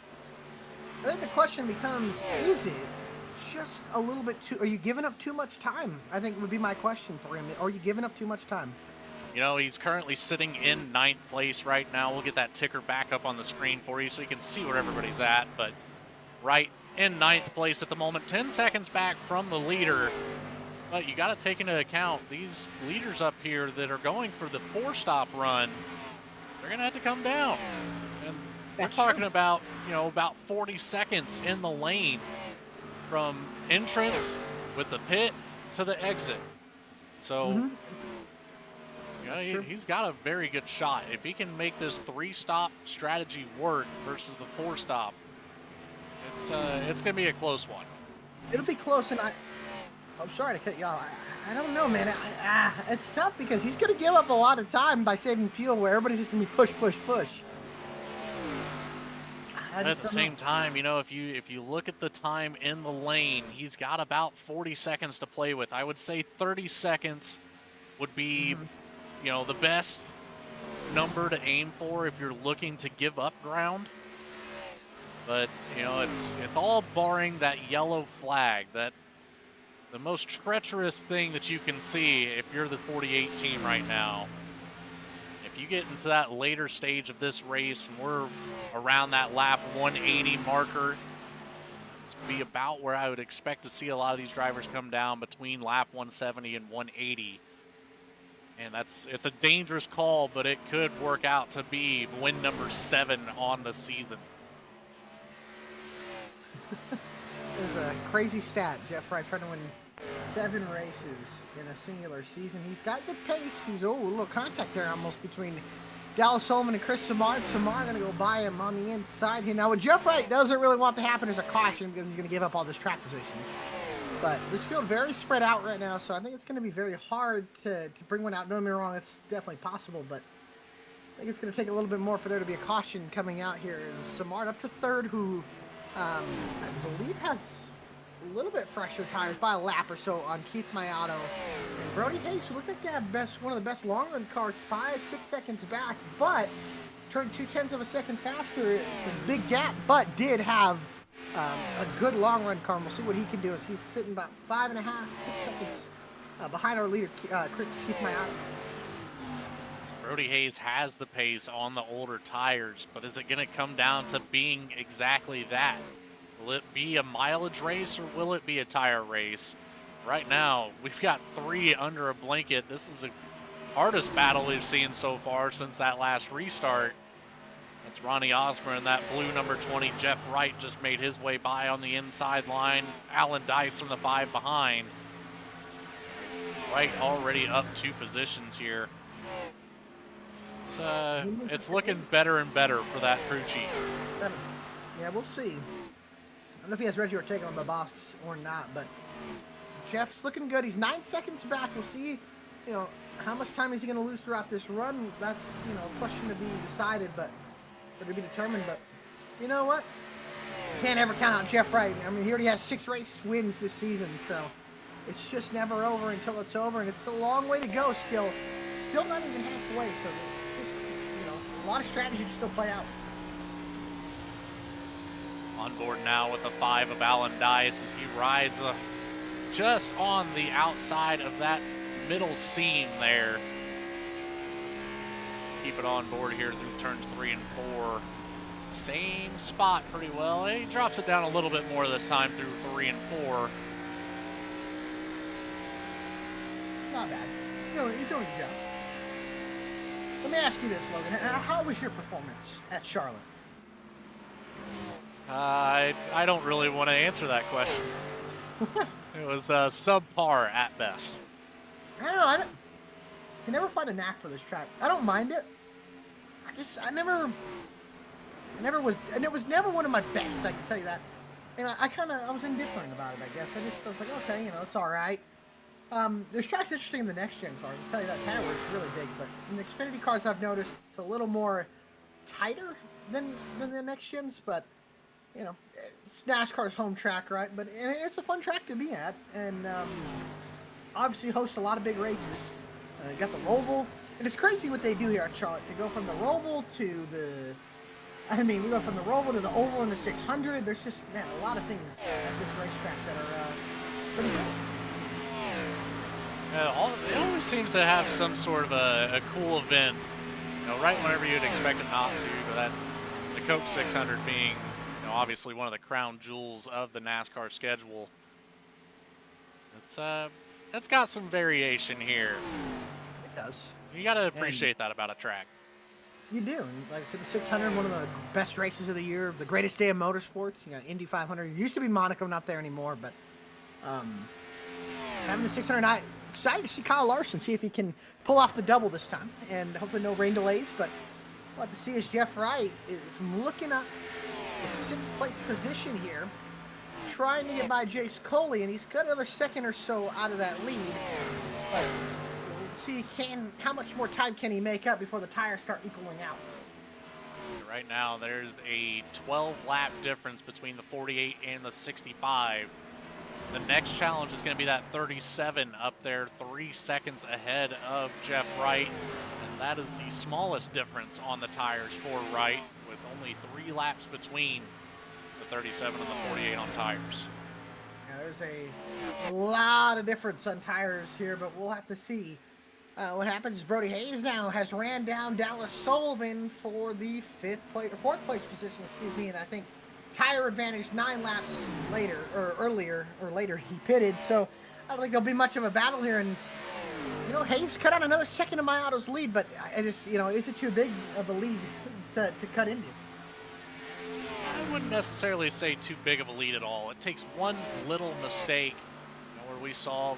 I think the question becomes, is it just a little bit too, are you giving up too much time? I think would be my question for him. Are you giving up too much time? You know, he's currently sitting in 9th place right now. We'll get that ticker back up on the screen for you so you can see where everybody's at. But right in 9th place at the moment, 10 seconds back from the leader. But you got to take into account these leaders up here that are going for the 4-stop run. They're going to have to come down. And we're talking about, you know, about 40 seconds in the lane from entrance with the pit to the exit. So, you know, he's got a very good shot. If he can make this 3-stop strategy work versus the 4-stop, it's going to be a close one. It'll be close, and I'm sorry to cut you off. I don't know, man. It's tough because he's going to give up a lot of time by saving fuel where everybody's just going to be push, push, push. At the same time, you know, if you look at the time in the lane, he's got about 40 seconds to play with. I would say 30 seconds would be, you know, the best number to aim for if you're looking to give up ground. But, you know, it's all barring that yellow flag, that the most treacherous thing that you can see if you're the 48 team right now. If you get into that later stage of this race, and we're around that lap 180 marker, it's be about where I would expect to see a lot of these drivers come down, between lap 170 and 180. And it's a dangerous call, but it could work out to be win number 7 on the season. It's a crazy stat. Jeff Wright trying to win 7 races in a singular season. He's got good pace. He's a little contact there almost between Dallas Sullivan and Chris Samard. Samard going to go by him on the inside here. Now, what Jeff Wright doesn't really want to happen is a caution, because he's going to give up all this track position. But this field very spread out right now, so I think it's going to be very hard to bring one out. Don't get me wrong, it's definitely possible, but I think it's going to take a little bit more for there to be a caution coming out here. Is Samard up to third, who I believe has a little bit fresher tires by a lap or so on Keith Miato. And Brody Hayes, who looked like they had one of the best long run cars, 5-6 seconds back, but turned 0.2 of a second faster. It's a big gap, but did have a good long run car. And we'll see what he can do, as he's sitting about 5.5, 6 seconds behind our leader, Keith Miato. Brody Hayes has the pace on the older tires, but is it going to come down to being exactly that? Will it be a mileage race, or will it be a tire race? Right now, we've got 3 under a blanket. This is the hardest battle we've seen so far since that last restart. That's Ronnie Osborne, and that blue number 20, Jeff Wright, just made his way by on the inside line. Alan Dice from the 5 behind. Wright already up 2 positions here. It's looking better and better for that crew chief. Yeah, we'll see. I don't know if he has Reggie Ortega on the box or not, but Jeff's looking good. He's 9 seconds back. We'll see, you know, how much time is he going to lose throughout this run. That's, you know, a question to be decided, or to be determined. But you know what? Can't ever count out Jeff Wright. I mean, he already has 6 race wins this season, so it's just never over until it's over, and it's a long way to go still. Still not even halfway, so just, you know, a lot of strategy to still play out. On board now with the 5 of Alan Dice as he rides just on the outside of that middle seam there. keep it on board here through turns 3 and 4. Same spot pretty well. He drops it down a little bit more this time through 3 and 4. Not bad. You're doing a good job. Let me ask you this, Logan. How was your performance at Charlotte? I don't really want to answer that question. It was subpar at best. I don't know. I never find a knack for this track. I don't mind it. I never was, and it was never one of my best. I can tell you that. And I was indifferent about it. I guess I was like, okay, it's all right. There's tracks interesting in the next gen cars. I'll tell you that Tower is really big, but in the Xfinity cars, I've noticed it's a little more tighter than the next gens. But it's NASCAR's home track, right? But it's a fun track to be at, and obviously hosts a lot of big races. Got the Roval, and it's crazy what they do here at Charlotte to go from the Roval to the. We go from the Roval to the Oval and the 600. There's just a lot of things at this racetrack that are pretty good. It always seems to have some sort of a cool event, right whenever you'd expect it not to. But the Coke 600 being, obviously one of the crown jewels of the NASCAR schedule. It's got some variation here. It does. You got to appreciate that about a track. You do. And like I said, the 600, one of the best races of the year, the greatest day of motorsports. You got Indy 500. It used to be Monaco, not there anymore, but having the 600, I'm excited to see Kyle Larson, see if he can pull off the double this time, and hopefully no rain delays. But what to see is Jeff Wright is looking up the 6th place position here, trying to get by Jace Coley, and he's got another second or so out of that lead. But let's see how much more time can he make up before the tires start equaling out. Right now, there's a 12-lap difference between the 48 and the 65. The next challenge is going to be that 37 up there, 3 seconds ahead of Jeff Wright. And that is the smallest difference on the tires for Wright, with only 3 laps between the 37 and the 48 on tires. Yeah, there's a lot of difference on tires here, but we'll have to see. What happens is Brody Hayes now has ran down Dallas Sullivan for the 4th place position, and I think tire advantage 9 laps later, or later he pitted, so I don't think there'll be much of a battle here. And Hayes cut out another second of Mayato's lead, but I just is it too big of a lead to cut into? I wouldn't necessarily say too big of a lead at all. It takes one little mistake, where we saw,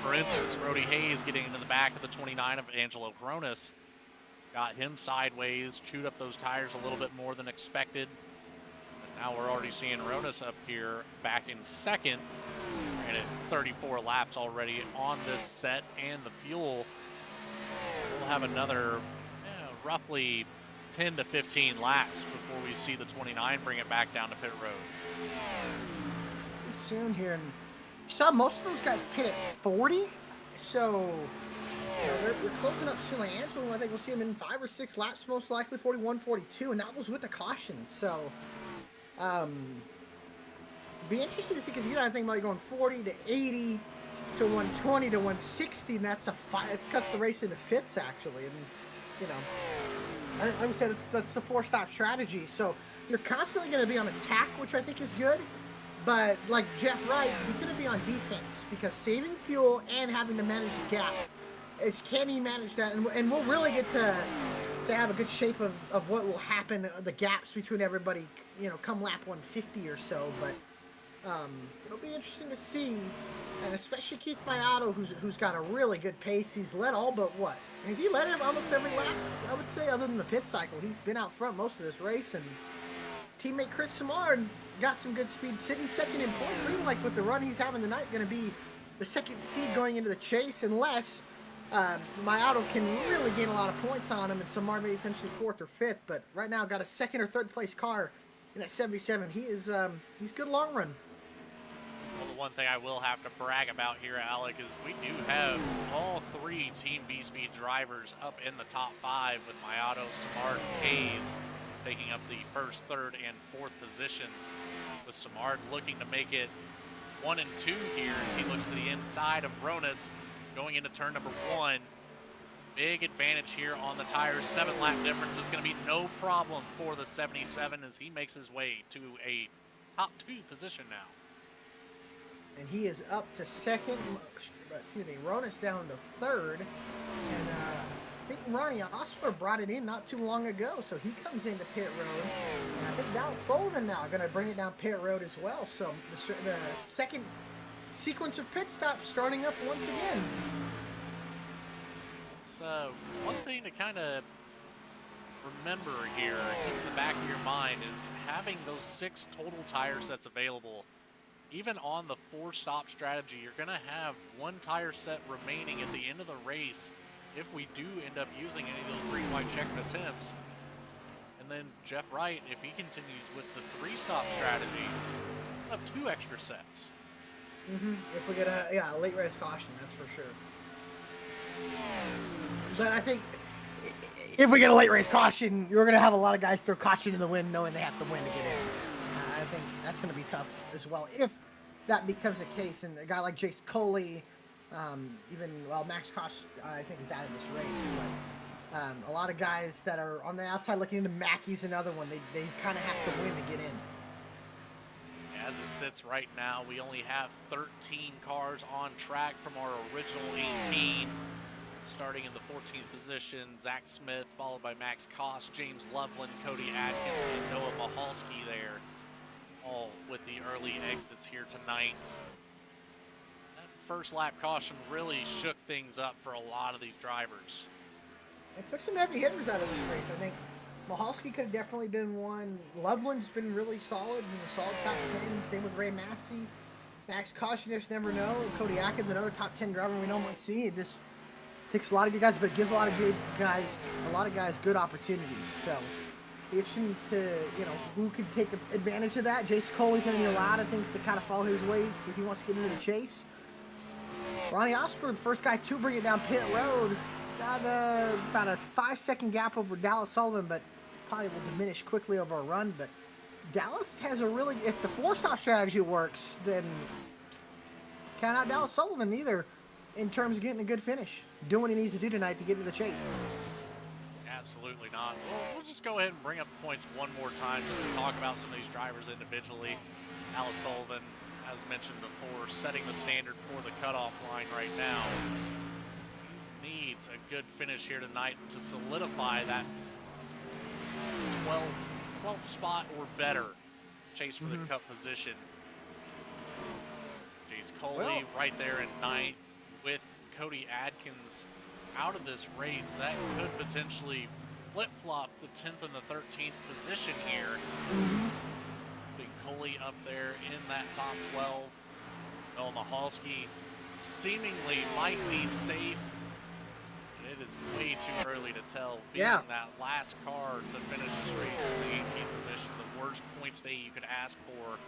for instance, Brody Hayes getting into the back of the 29 of Angelo Coronas, got him sideways, chewed up those tires a little bit more than expected. Now we're already seeing Ronas up here back in 2nd, and at 34 laps already on this set and the fuel. We'll have another roughly 10 to 15 laps before we see the 29 bring it back down to pit road. Soon here, and you saw most of those guys pit at 40, so they're closing up soon. Like Angelo, I think we'll see him in 5 or 6 laps, most likely 41, 42, and that was with the caution. So. Be interesting to see, because I think about going 40 to 80 to 120 to 160, and that's it cuts the race into fifths actually. And I would say that's the 4-stop strategy. So you're constantly going to be on attack, which I think is good. But like Jeff Wright, he's going to be on defense, because saving fuel and having to manage the gap can he manage that? And we'll really get to have a good shape of what will happen, the gaps between everybody, come lap 150 or so. But it'll be interesting to see, and especially Keith Mayato, who's got a really good pace. He's led all but what? Has he led him almost every lap? I would say, other than the pit cycle. He's been out front most of this race, and teammate Chris Simard got some good speed, sitting 2nd in points. Even like with the run he's having tonight, going to be the 2nd seed going into the chase, unless Mayato can really gain a lot of points on him, and Samar maybe finishes 4th or 5th. But right now, got a 2nd or 3rd place car in that 77. He is he's good long run. Well, the one thing I will have to brag about here, Alec, is we do have all 3 Team VSPEED drivers up in the top 5, with Mayato, Samard, and Hayes taking up the 1st, 3rd, and 4th positions, with Samard looking to make it 1 and 2 here as he looks to the inside of Ronas going into turn number 1. big advantage here on the tires. 7-lap difference is going to be no problem for the 77 as he makes his way to a top 2 position now. And he is up to second. Excuse me, Rona's down to third. And I think Ronnie Osler brought it in not too long ago, so he comes into pit road. And I think Dallas Sullivan now going to bring it down pit road as well. So the second sequence of pit stops starting up once again. It's one thing to kind of remember here, keep in the back of your mind, is having those 6 total tire sets available. Even on the 4-stop strategy, you're going to have 1 tire set remaining at the end of the race if we do end up using any of those green, white checkered attempts. And then Jeff Wright, if he continues with the 3-stop strategy, we'll have 2 extra sets. If we get a late race caution, that's for sure. But I think if we get a late race caution, you're going to have a lot of guys throw caution in the wind knowing they have to win to get in. I think that's going to be tough as well if that becomes the case. And a guy like Jace Coley, Max Kosh, I think, is out of this race. But a lot of guys that are on the outside looking into Mackey's another one. They kind of have to win to get in. As it sits right now, we only have 13 cars on track from our original 18. Starting in the 14th position, Zach Smith, followed by Max Koss, James Loveland, Cody Atkins, and Noah Mahalski there. All with the early exits here tonight. That first lap caution really shook things up for a lot of these drivers. It took some heavy hitters out of this race. I think Mahalski could have definitely been one. Loveland's been really solid, solid top 10. Same with Ray Massey. Max Koss, you just never know. Cody Atkins, another top 10 driver we normally see. It just takes a lot of good guys, but it gives a lot of guys good opportunities. So interesting to, who could take advantage of that. Jace Coley's going to need a lot of things to kind of follow his way if he wants to get into the chase. Ronnie Osborne, first guy to bring it down pit road. Got about a 5-second gap over Dallas Sullivan, but probably will diminish quickly over a run. But Dallas has if the 4-stop strategy works, then count out Dallas Sullivan either in terms of getting a good finish. Doing what he needs to do tonight to get into the chase. Absolutely not. We'll just go ahead and bring up the points one more time just to talk about some of these drivers individually. Dallas Sullivan, as mentioned before, setting the standard for the cutoff line right now. He needs a good finish here tonight to solidify that 12th spot or better chase for the cup position. Jace Coley right there in 9th with Cody Atkins out of this race. That could potentially flip-flop the 10th and the 13th position here. Big Coley up there in that top 12. Noah Mahalski seemingly might be safe. But it is way too early to tell. Being that last car to finish this race in the 18th position, the worst points day you could ask for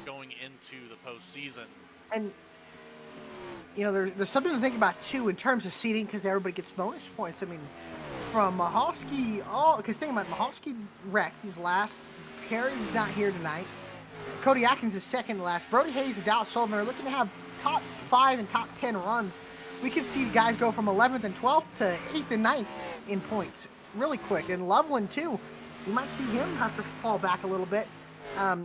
going into the postseason. And there's something to think about too in terms of seeding, because everybody gets bonus points. I mean, from Mahalski, because think about it, Mahalski's wrecked. He's last. Perry's not here tonight. Cody Atkins is second to last. Brody Hayes and Dallas Sullivan are looking to have top 5 and top 10 runs. We could see guys go from 11th and 12th to 8th and 9th in points really quick. And Loveland too. You might see him have to fall back a little bit.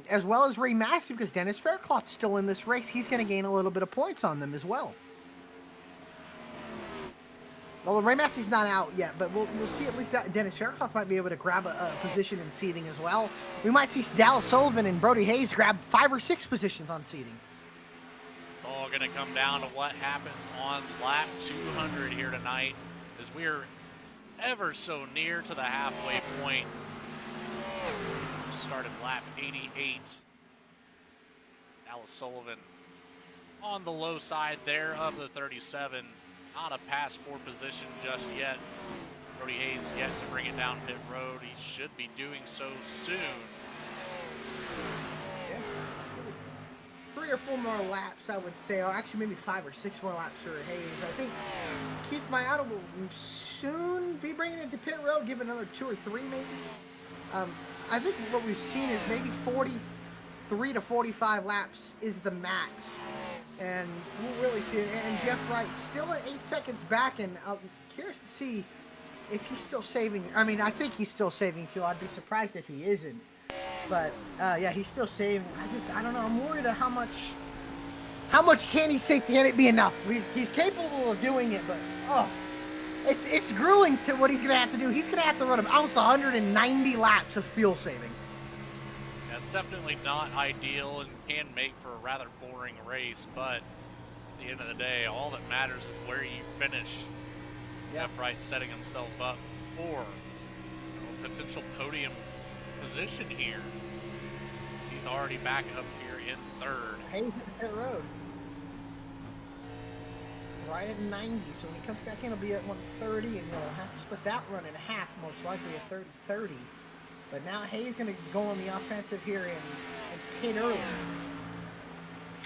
As well as Ray Massey, because Dennis Faircloth's still in this race. He's going to gain a little bit of points on them as well. Well, Ray Massey's not out yet, but we'll see. At least Dennis Faircloth might be able to grab a position in seeding as well. We might see Dallas Sullivan and Brody Hayes grab 5 or 6 positions on seeding. It's all going to come down to what happens on lap 200 here tonight, as we're ever so near to the halfway point. Started lap 88. Dallas Sullivan on the low side there of the 37. Not a pass for position just yet. Brody Hayes yet to bring it down pit road. He should be doing so soon. Yeah. 3 or 4 more laps, I would say. Or actually, maybe 5 or 6 more laps for Hayes. I think Keith Mayata will soon be bringing it to pit road. Give another 2 or 3 maybe. I think what we've seen is maybe 43 to 45 laps is the max. And we'll really see it. And Jeff Wright still at 8 seconds back, and curious to see if he's still saving. I mean, I think he's still saving fuel. I'd be surprised if he isn't. But yeah, he's still saving. I don't know. I'm worried about how much can he save? Can it be enough? He's capable of doing it, but it's grueling to what he's gonna have to do. He's gonna have to run almost 190 laps of fuel saving. Yeah, it's definitely not ideal and can make for a rather boring race, but at the end of the day, all that matters is where you finish. Jeff Wright setting himself up for potential podium position here. He's already back up here in third. Hayes at pit road. Right at 90, so when he comes back in, he'll be at 130, and he'll have to split that run in half, most likely at 30-30. But now Hayes going to go on the offensive here and pit early.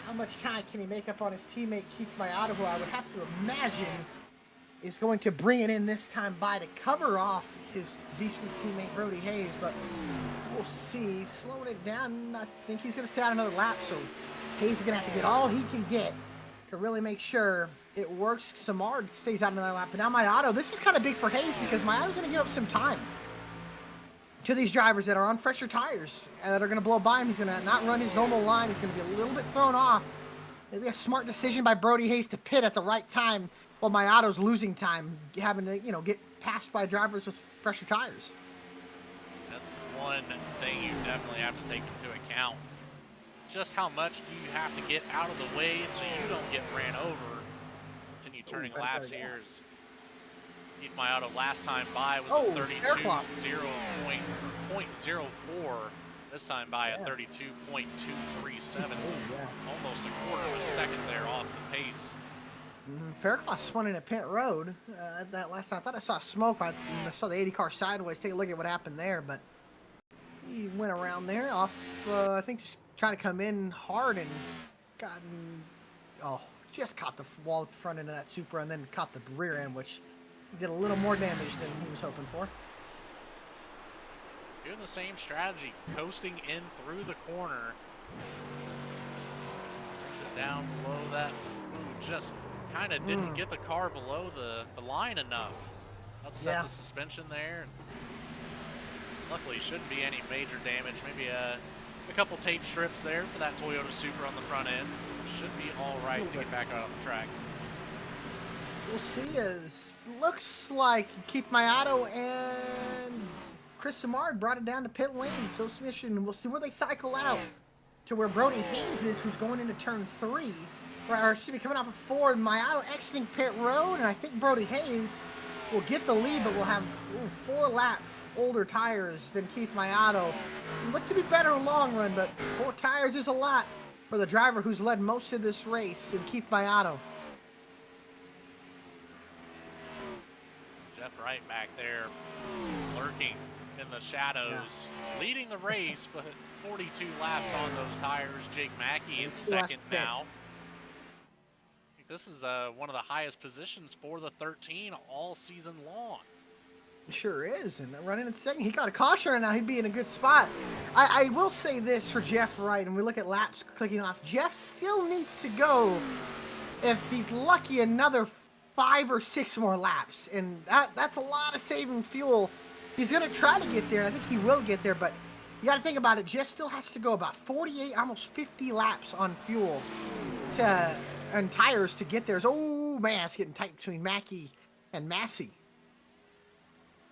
How much time can he make up on his teammate Keith Mayato, who I would have to imagine is going to bring it in this time by to cover off his VSPEED teammate Brody Hayes, but we'll see. Slowing it down, I think he's going to stay out another lap, so Hayes is going to have to get all he can get to really make sure it works. Samard stays out another lap, but now Mayato, this is kind of big for Hayes because Mayato's going to give up some time to these drivers that are on fresher tires and that are going to blow by him. He's going to not run his normal line. He's going to be a little bit thrown off. Maybe a smart decision by Brody Hayes to pit at the right time while Mayato's losing time, having to, get passed by drivers with fresher tires. That's one thing you definitely have to take into account. Just how much do you have to get out of the way so you don't get ran over? Continue turning laps here. Keith Mayato last time by was a 32.04. This time by a 32.237. So almost a quarter of a second there off the pace. Fairclough spun in a pit road. That last time, I thought I saw smoke. I saw the 80 car sideways. Take a look at what happened there, but he went around there off. I think just trying to come in hard and just caught the wall front end of that Supra and then caught the rear end, which did a little more damage than he was hoping for. Doing the same strategy, coasting in through the corner. Brings it down below that. Ooh, just kind of didn't get the car below the line enough. Upset the suspension there. Luckily, shouldn't be any major damage. Maybe a couple tape strips there for that Toyota Supra on the front end. Should be all right to get back out on the track. We'll see. Looks like Keith Mayato and Chris Samard brought it down to pit lane. So submission. We'll see where they cycle out to where Brody Hayes is, who's going into turn 3. Or excuse me, coming off of 4. Mayato exiting pit road, and I think Brody Hayes will get the lead, but will have 4 lap older tires than Keith Mayato. Look to be better in long run, but 4 tires is a lot for the driver who's led most of this race, and Keith Mayato. Jeff Wright back there, lurking in the shadows, leading the race, but 42 laps on those tires. Jake Mackey in second now. I think this is one of the highest positions for the 13 all season long. Sure is, and running in second. He got a caution right now. He'd be in a good spot. I will say this for Jeff Wright, and we look at laps clicking off. Jeff still needs to go, if he's lucky, another 5 or 6 more laps, and that's a lot of saving fuel. He's going to try to get there, and I think he will get there, but you got to think about it. Jeff still has to go about 48, almost 50 laps on fuel and tires to get there. Oh, man, it's getting tight between Mackey and Massey.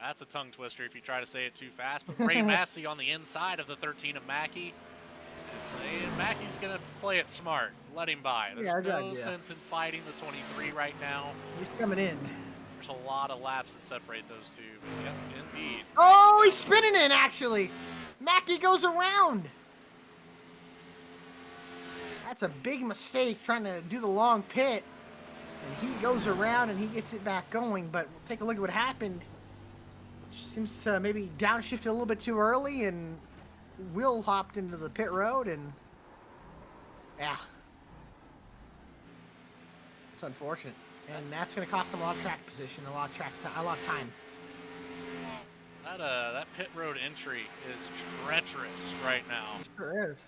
That's a tongue twister if you try to say it too fast. But Ray Massey on the inside of the 13 of Mackey. And Mackey's going to play it smart. Let him by. There's no sense in fighting the 23 right now. He's coming in. There's a lot of laps that separate those two. But yep, indeed. Oh, he's spinning in, actually. Mackey goes around. That's a big mistake trying to do the long pit. And he goes around and he gets it back going. But we'll take a look at what happened. Seems to maybe downshift a little bit too early, and Will hopped into the pit road, and yeah, it's unfortunate, and that's going to cost him a lot of track position, a lot of time. That pit road entry is treacherous right now. It sure is.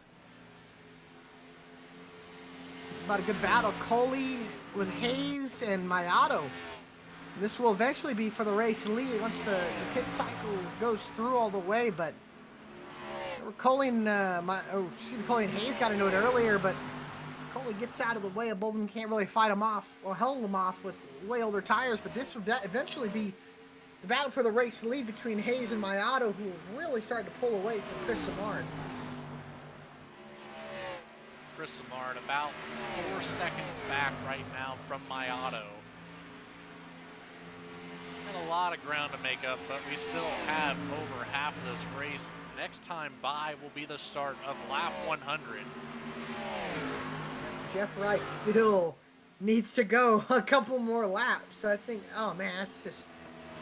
About a good battle. Coley with Hayes and Mayato This will eventually be for the race lead once the pit cycle goes through all the way, but Colin Hayes got into it earlier, but Coley gets out of the way. Bolden can't really fight him off or hold him off with way older tires, but this will eventually be the battle for the race lead between Hayes and Mayato, who have really started to pull away from Chris Samard. Chris Samard about 4 seconds back right now from Mayato. Got a lot of ground to make up, but we still have over half of this race. Next time by will be the start of lap 100. Jeff Wright still needs to go a couple more laps. I think, oh man, that's just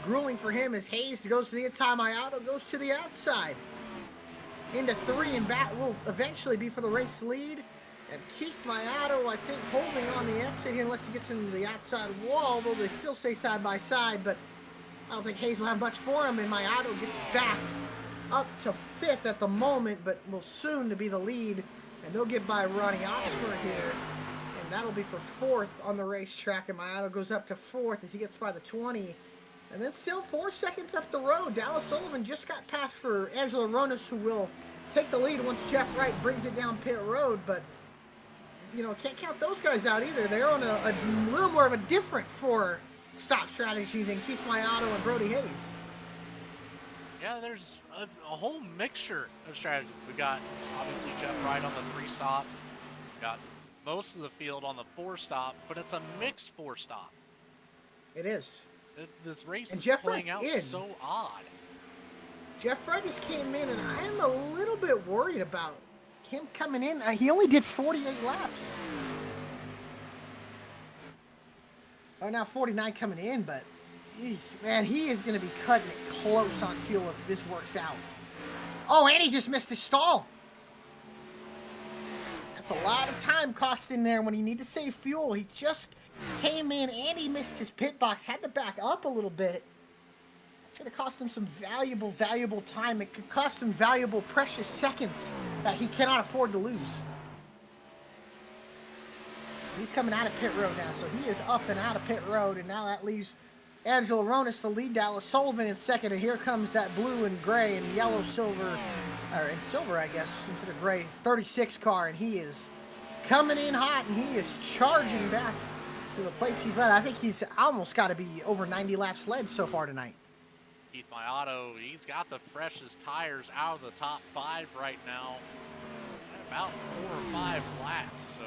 grueling for him as Hayes goes to the inside, Mayato goes to the outside. Into 3 and bat will eventually be for the race lead. And Keith Mayato, I think, holding on the exit here unless he gets into the outside wall, though they still stay side by side, but I don't think Hayes will have much for him, and Mayato gets back up to 5th at the moment, but will soon to be the lead, and they'll get by Ronnie Osmer here, and that'll be for 4th on the racetrack, and Mayato goes up to 4th as he gets by the 20, and then still 4 seconds up the road. Dallas Sullivan just got past for Angela Ronas, who will take the lead once Jeff Wright brings it down pit road, but you know, can't count those guys out either. They're on a little more of a different four-stop strategy than Keith Mayato and Brody Hayes. Yeah, there's a whole mixture of strategies. We got obviously Jeff Wright on the 3-stop. We got most of the field on the 4-stop, but it's a mixed 4-stop. It is. This race and is Jeff playing Wright out so odd. Jeff Wright just came in, and I am a little bit worried about him coming in. He only did 48 laps. Oh, now 49 coming in, but man, he is going to be cutting it close on fuel if this works out. Oh, and he just missed his stall. That's a lot of time cost in there when you need to save fuel. He just came in and he missed his pit box, had to back up a little bit. It's going to cost him some valuable time. It could cost him valuable, precious seconds that he cannot afford to lose. He's coming out of pit road now, so he is up and out of pit road, and now that leaves Angela Ronas, the lead, Dallas Sullivan in second, and here comes that blue and gray and yellow, silver, or in silver, I guess, instead of gray, 36 car, and he is coming in hot, and he is charging back to the place he's led. I think he's almost got to be over 90 laps led so far tonight. Keith Mayato, he's got the freshest tires out of the top 5 right now. About 4 or 5 laps, so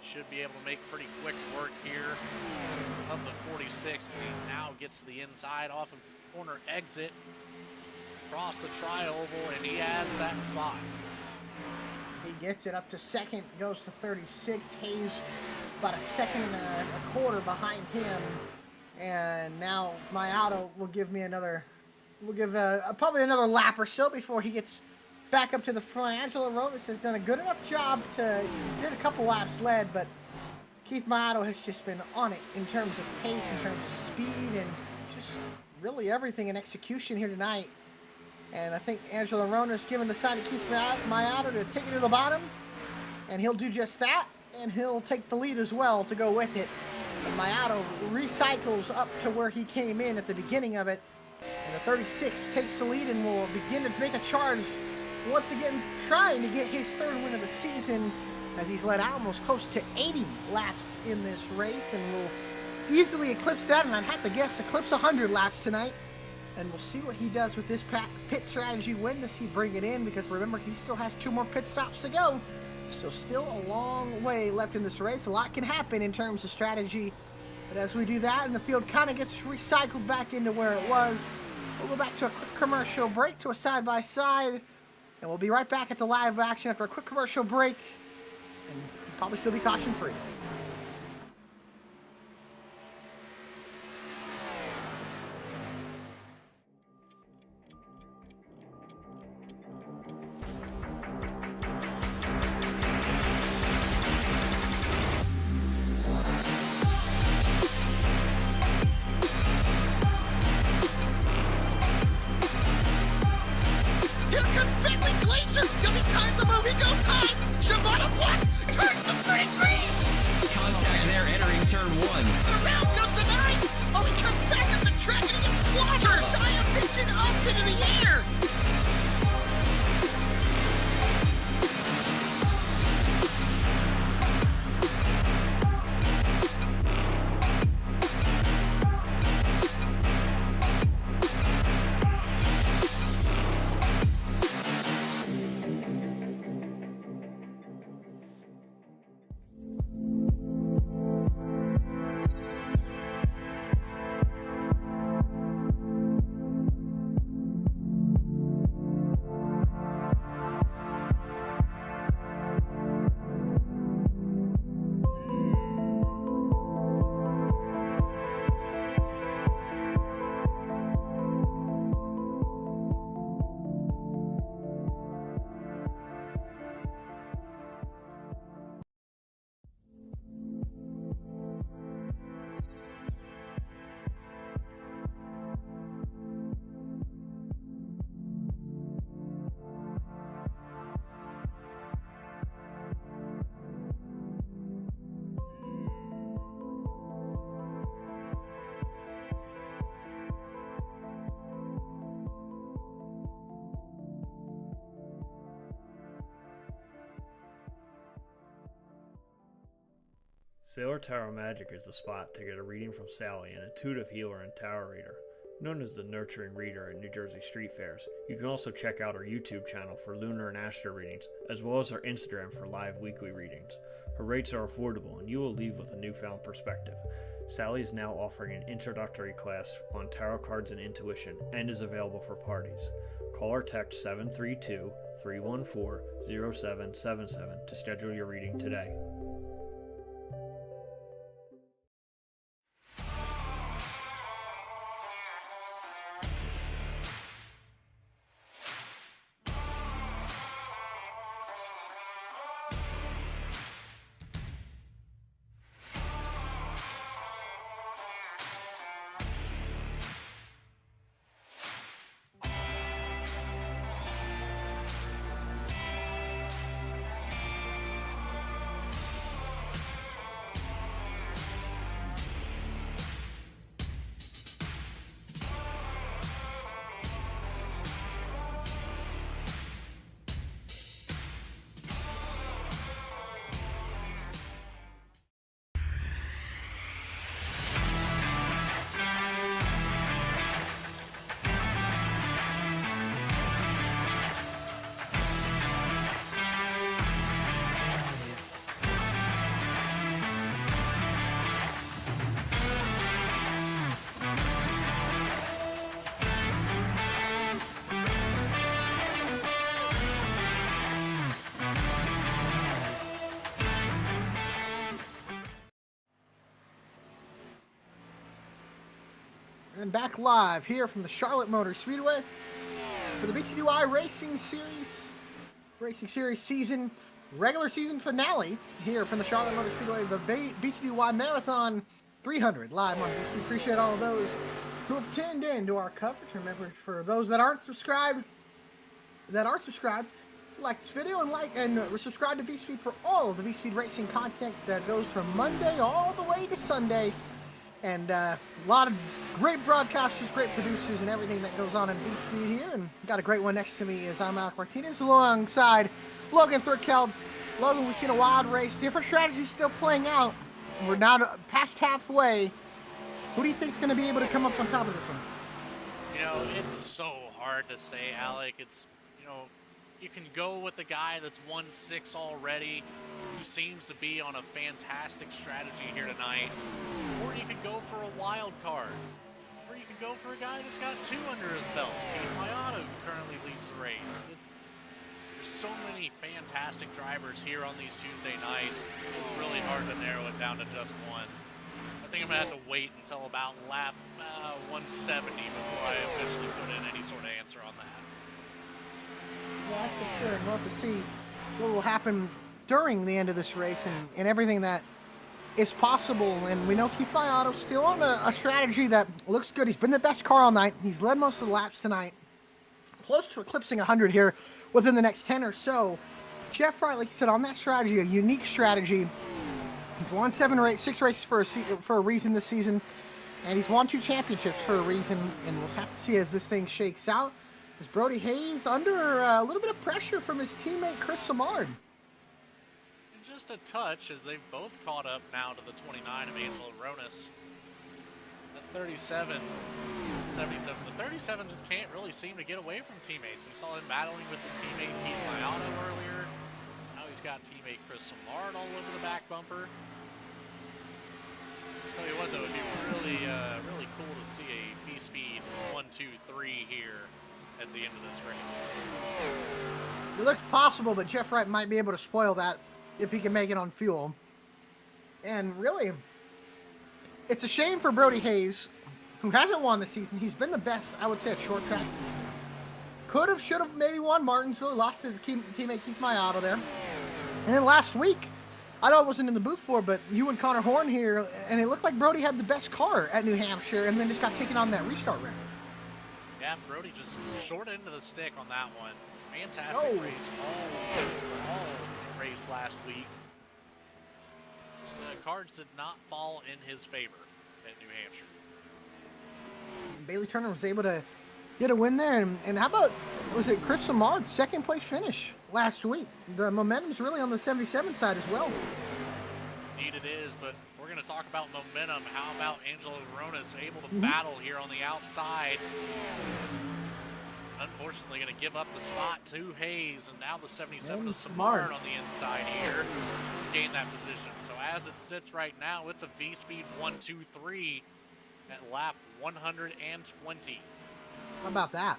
should be able to make pretty quick work here of the 46 as he now gets to the inside off of corner exit, across the tri-oval, and he has that spot. He gets it up to second, goes to 36. Hayes about a second and a quarter behind him. And now Mayato will give me another, probably another lap or so before he gets back up to the front. Angela Ronas has done a good enough job to get a couple laps led, but Keith Mayato has just been on it in terms of pace, in terms of speed, and just really everything in execution here tonight. And I think Angela Ronas giving the sign to Keith Mayato to take it to the bottom, and he'll do just that, and he'll take the lead as well to go with it. And Mayato recycles up to where he came in at the beginning of it. And the 36 takes the lead and will begin to make a charge, once again trying to get his 3rd win of the season, as he's led almost close to 80 laps in this race and will easily eclipse that, and I'd have to guess eclipse 100 laps tonight. And we'll see what he does with this pit strategy. When does he bring it in? Because remember, he still has 2 more pit stops to go. So still a long way left in this race. A lot can happen in terms of strategy. But as we do that, and the field kind of gets recycled back into where it was, we'll go back to a quick commercial break, to a side-by-side. And we'll be right back at the live action after a quick commercial break. And probably still be caution-free. Does he time the move? He goes high. Shimano blocks. Turns the 33. Sailor Tower Magic is the spot to get a reading from Sally, an intuitive healer and tarot reader. Known as the nurturing reader at New Jersey street fairs, you can also check out our YouTube channel for lunar and astro readings, as well as our Instagram for live weekly readings. Her rates are affordable, and you will leave with a newfound perspective. Sally is now offering an introductory class on tarot cards and intuition, and is available for parties. Call or text 732-314-0777 to schedule your reading today. And back live here from the Charlotte Motor Speedway for the BTDY Racing Series season, regular season finale here from the Charlotte Motor Speedway, the BTDY Marathon 300 live on VSPEED. Appreciate all of those who have tuned in to our coverage. Remember, for those that aren't subscribed, like this video and subscribe to VSPEED for all of the VSPEED racing content that goes from Monday all the way to Sunday. And a lot of great broadcasters, great producers, and everything that goes on in VSPEED here. And got a great one next to me as I'm Alec Martinez alongside Logan Thurkeld. Logan, we've seen a wild race. Different strategies still playing out. We're now past halfway. Who do you think is going to be able to come up on top of this one? You know, it's so hard to say, Alec. It's, you can go with the guy that's 1-6 already, who seems to be on a fantastic strategy here tonight. Or you could go for a wild card. Or you could go for a guy that's got 2 under his belt. KHIO currently leads the race. There's so many fantastic drivers here on these Tuesday nights. It's really hard to narrow it down to just one. I think I'm going to have to wait until about lap 170 before I officially put in any sort of answer on that. Yeah, for sure. And we'll have to see what will happen during the end of this race and everything that is possible. And we know KHIO still on a strategy that looks good. He's been the best car all night. He's led most of the laps tonight. Close to eclipsing 100 here within the next 10 or so. Jeff Wright, like you said, on that strategy, a unique strategy. He's won 6 races for a reason this season. And he's won 2 championships for a reason. And we'll have to see as this thing shakes out. Is Brody Hayes under a little bit of pressure from his teammate Chris Samard? Just a touch, as they've both caught up now to the 29 of Angelo Ronis. At 37, 77. The 37 just can't really seem to get away from teammates. We saw him battling with his teammate KHIO earlier. Now he's got teammate Chris Samard all over the back bumper. Tell you what, though, it'd be really, really cool to see a VSPEED 1, 2, 3 here at the end of this race. It looks possible, but Jeff Wright might be able to spoil that if he can make it on fuel. And really, it's a shame for Brody Hayes, who hasn't won this season. He's been the best, I would say, at short tracks. Could have, should have maybe won Martinsville. Lost to teammate KHIO there. And then last week, I know I wasn't in the booth for, but you and Connor Horn here, and it looked like Brody had the best car at New Hampshire, and then just got taken on that restart round. Yeah, Brody just short end of the stick on that one. Fantastic race all race last week. The cards did not fall in his favor at New Hampshire. And Bailey Turner was able to get a win there. And how about, was it Chris Samard's second place finish last week? The momentum's really on the 77 side as well. He indeed it is, but if we're going to talk about momentum, how about Angelo Veronis able to battle here on the outside? Unfortunately, going to give up the spot to Hayes, and now the 77 is Samard on the inside here to gain that position. So as it sits right now, it's a VSPEED 1-2-3 at lap 120. How about that?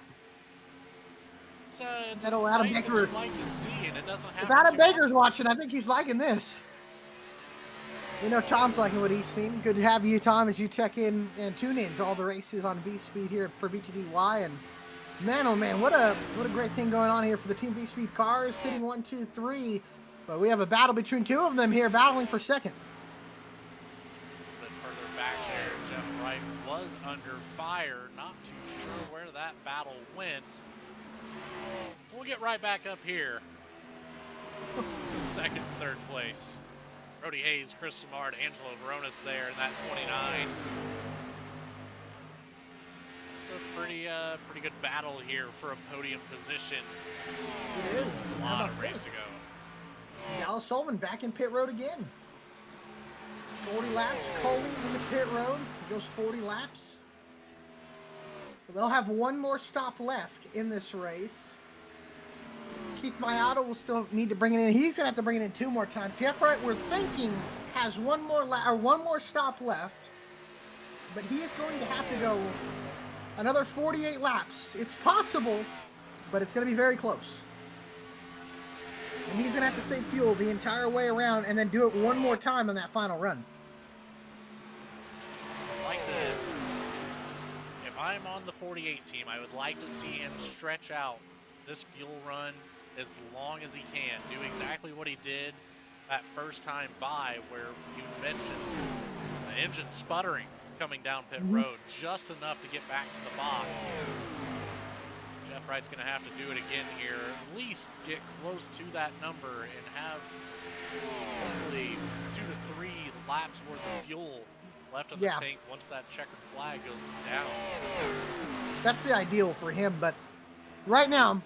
It's a sight that you'd like to see, and it doesn't have if Adam Baker's watching, I think he's liking this. You know, Tom's liking what he's seen. Good to have you, Tom, as you check in and tune in to all the races on VSPEED here for BTDY. And man, oh man, what a great thing going on here for the Team VSPEED cars, sitting 1, 2, 3. But we have a battle between two of them here, battling for second. A bit further back there, Jeff Wright was under fire. Not too sure where that battle went. So we'll get right back up here to second and third place. Brody Hayes, Chris Samard, Angelo Veronis there in that 29. It's a pretty good battle here for a podium position. It is. A lot of race to go. Dallas Sullivan back in pit road again. 40 laps. Coley in the pit road. He goes 40 laps. They'll have one more stop left in this race. Keith Mayato will still need to bring it in. He's going to have to bring it in 2 more times. Jeff Wright, we're thinking, has one more stop left, but he is going to have to go another 48 laps. It's possible, but it's going to be very close. And he's going to have to save fuel the entire way around and then do it one more time on that final run. If I'm on the 48 team, I would like to see him stretch out this fuel run as long as he can. Do exactly what he did that first time by, where you mentioned the engine sputtering coming down pit road, just enough to get back to the box. Jeff Wright's going to have to do it again here, at least get close to that number and have hopefully 2 to 3 laps worth of fuel left on the tank once that checkered flag goes down. That's the ideal for him, but right now,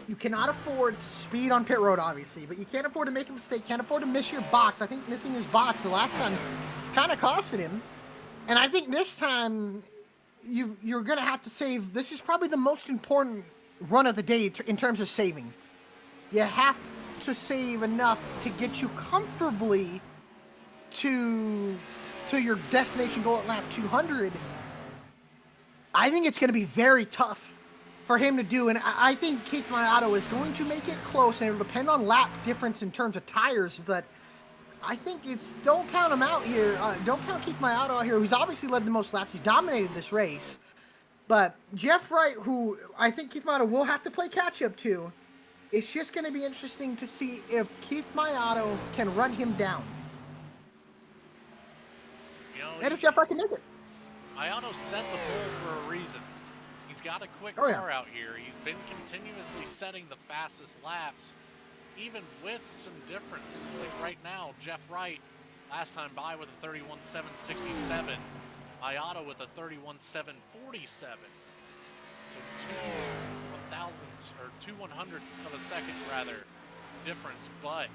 you cannot afford to speed on pit road, obviously, but you can't afford to make a mistake, can't afford to miss your box. I think missing his box the last time kind of costed him. And I think this time, you're going to have to save. This is probably the most important run of the day in terms of saving. You have to save enough to get you comfortably to your destination goal at lap 200. I think it's going to be very tough for him to do, and I think Keith Mayato is going to make it close, and it'll depend on lap difference in terms of tires, but I think don't count him out here. Don't count Keith Mayato out here, who's obviously led the most laps. He's dominated this race. But Jeff Wright, who I think Keith Mayato will have to play catch-up to, it's just going to be interesting to see if Keith Mayato can run him down. You know, and if Jeff Wright can make it. Mayato set the pole for a reason. He's got a quick car out here. He's been continuously setting the fastest laps, even with some difference. Like right now, Jeff Wright, last time by with a 31.767. Mayato with a 31.747. So 2/100ths of a second rather difference, but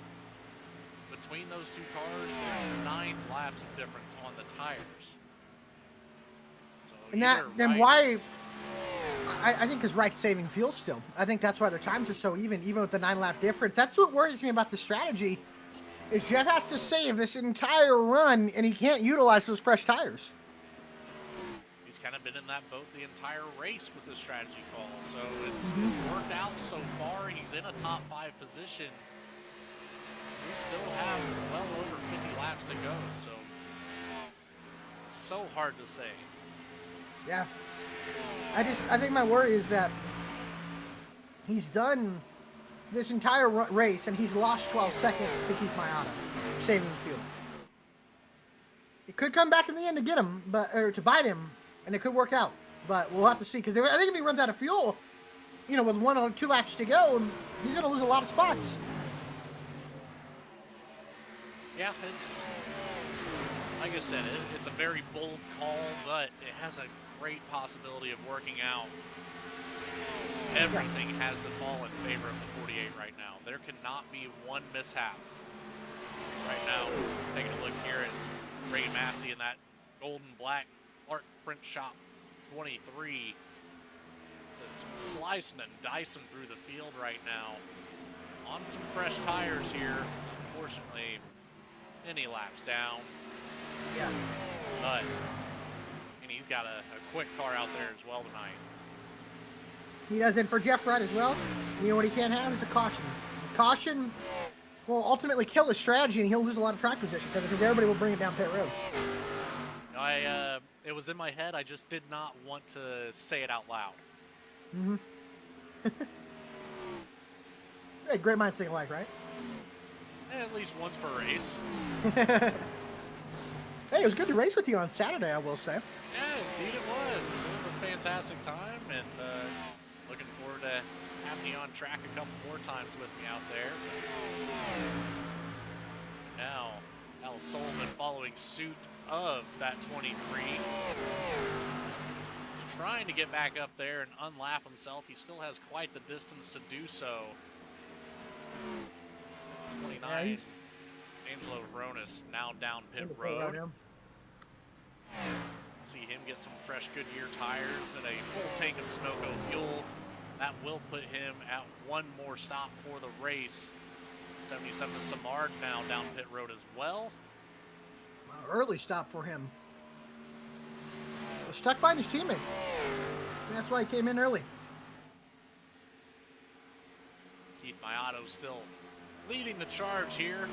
between those two cars, there's 9 laps of difference on the tires. So then why? I think because Wright's saving fuel still. I think that's why their times are so even with the 9-lap difference. That's what worries me about the strategy, is Jeff has to save this entire run, and he can't utilize those fresh tires. He's kind of been in that boat the entire race with this strategy call, so it's worked out so far. He's in a top 5 position. We still have well over 50 laps to go, so it's so hard to say. Yeah. I think my worry is that he's done this entire race and he's lost 12 seconds to Keith Mayato saving fuel. It could come back in the end to get him, or to bite him, and it could work out. But we'll have to see, because I think if he runs out of fuel, with 1 or 2 laps to go, he's going to lose a lot of spots. Yeah, it's like I said, it's a very bold call, but it has a great possibility of working out. So everything has to fall in favor of the 48 right now. There cannot be one mishap. right now. Taking a look here at Ray Massey in that golden black Clark Print Shop 23. Just slicing and dicing through the field right now. On some fresh tires here. Unfortunately, many laps down. Yeah. And he's got a quick car out there as well tonight. He does it for Jeff Wright as well. You know what he can't have is a caution. Caution will ultimately kill his strategy, and he'll lose a lot of track position because everybody will bring it down pit road. It was in my head. I just did not want to say it out loud. Mm-hmm. Hey, great minds think alike, right? At least once per race. Hey, it was good to race with you on Saturday, I will say. Yeah, indeed it was. It was a fantastic time, and looking forward to having you on track a couple more times with me out there. Now, Al Sullivan following suit of that 23. Trying to get back up there and unlap himself. He still has quite the distance to do so. 29. Yeah, Angelo Ronis now down pit road. See him get some fresh Goodyear tires and a full tank of Sunoco fuel. That will put him at one more stop for the race. 77 Samard now down pit road as well. Early stop for him. Was stuck by his teammate. That's why he came in early. Keith Mayato still leading the charge here.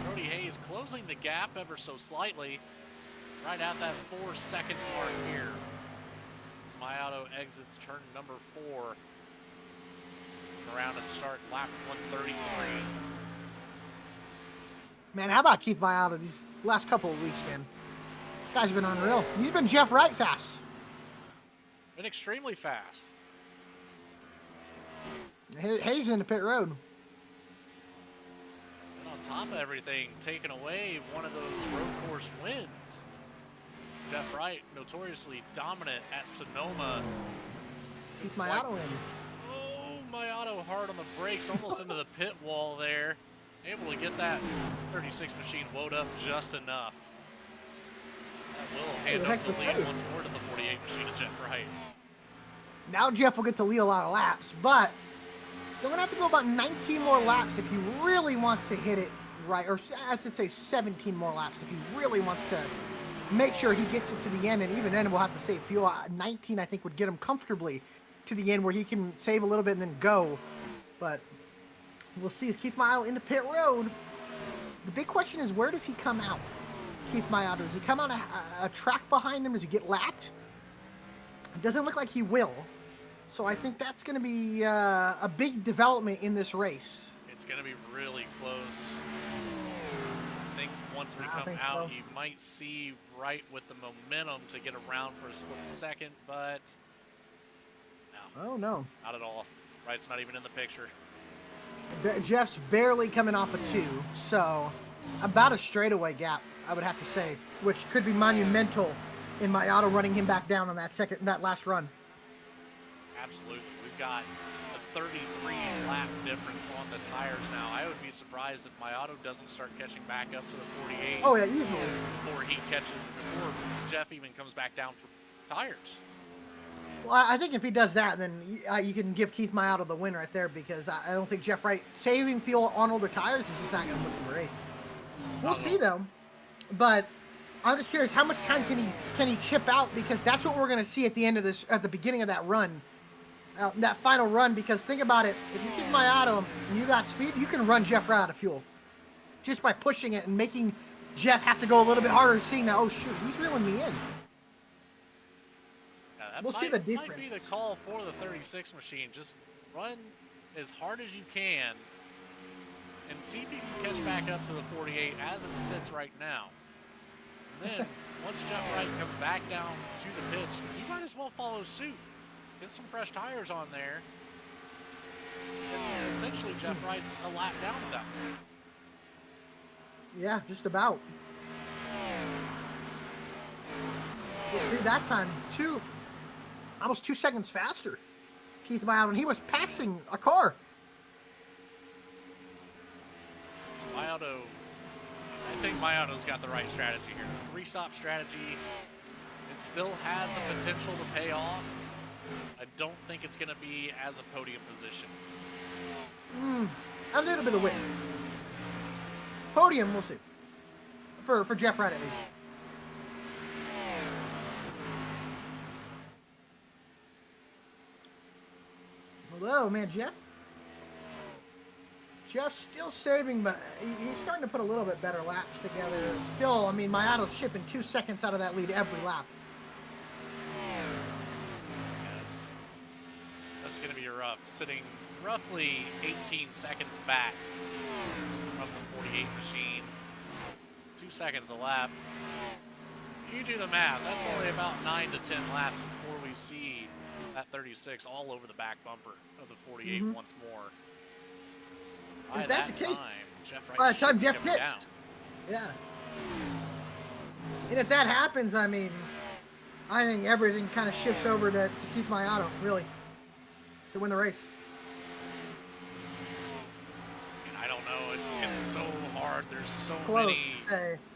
Brody Hayes closing the gap ever so slightly. Right at that 4-second mark here. As Mayato exits turn number 4. Around and start lap 133. Man, how about Keith Mayato these last couple of weeks, man? Guy's been unreal. He's been Jeff Wright fast. Been extremely fast. Hayes in the pit road. And on top of everything, taking away one of those road course wins. Jeff Wright, notoriously dominant at Sonoma. Keith Mayato in. Oh, Mayato hard on the brakes, almost into the pit wall there. Able to get that 36 machine woed up just enough. That will hand up the lead once more to the 48 machine of Jeff Wright. Now Jeff will get to lead a lot of laps, but still gonna have to go about 19 more laps if he really wants to hit it right, or I should say 17 more laps if he really wants to make sure he gets it to the end, and even then we'll have to save fuel. 19 I think would get him comfortably to the end where he can save a little bit and then go, but we'll see. As Keith Mayato in the pit road, the big question is, where does he come out? Keith Mayato, does he come out a track behind him? Does he get lapped? It doesn't look like he will. So I think that's going to be a big development in this race. It's going to be really close. I think once we come out, you might see Wright with the momentum to get around for a split second, but no. Oh, no. Not at all. Wright's not even in the picture. Jeff's barely coming off a 2, so about a straightaway gap, I would have to say, which could be monumental in Mayato running him back down on that last run. Absolutely. We've got a 33 lap difference on the tires now. I would be surprised if Mayato doesn't start catching back up to the 48. Oh yeah, easily. Before Jeff even comes back down for tires. Well, I think if he does that, then you can give Keith Mayato the win right there, because I don't think Jeff Wright saving fuel on older tires is just not going to win the race. We'll see though, but I'm just curious, how much time can he chip out, because that's what we're going to see at the end of this, at the beginning of that run, that final run. Because think about it, if you keep Mayato and you got speed, you can run Jeff Wright out of fuel just by pushing it and making Jeff have to go a little bit harder, seeing that, oh shoot, he's reeling me in. We'll see the difference. Might be the call for the 36 machine. Just run as hard as you can and see if you can catch back up to the 48 as it sits right now. And then once Jeff Wright comes back down to the pits, you might as well follow suit. Get some fresh tires on there. And essentially Jeff Wright's a lap down at that point. Yeah, just about. We'll see that time too. Almost 2 seconds faster. Keith Mayato, and he was passing a car. So Mayato I think Mayano's got the right strategy here. The three-stop strategy, it still has a potential to pay off. I don't think it's going to be as a podium position. A little bit of win. Podium, we'll see. For Jeff Wright, at least. Hello, man, Jeff. Jeff's still saving, but he's starting to put a little bit better laps together. Still, I mean, Mayano's shipping 2 seconds out of that lead every lap. Yeah, that's going to be rough. Sitting roughly 18 seconds back from the 48 machine. 2 seconds a lap. You do the math. That's only about 9 to 10 laps before we see that 36 all over the back bumper of the 48 once more. By if that's that the case, time, Jeff Wright by the time should be Jeff coming pits, down. yeah. And if that happens, I mean, I think everything kind of shifts over to Keith Mayano, really, to win the race. And I don't know. It's so hard. There's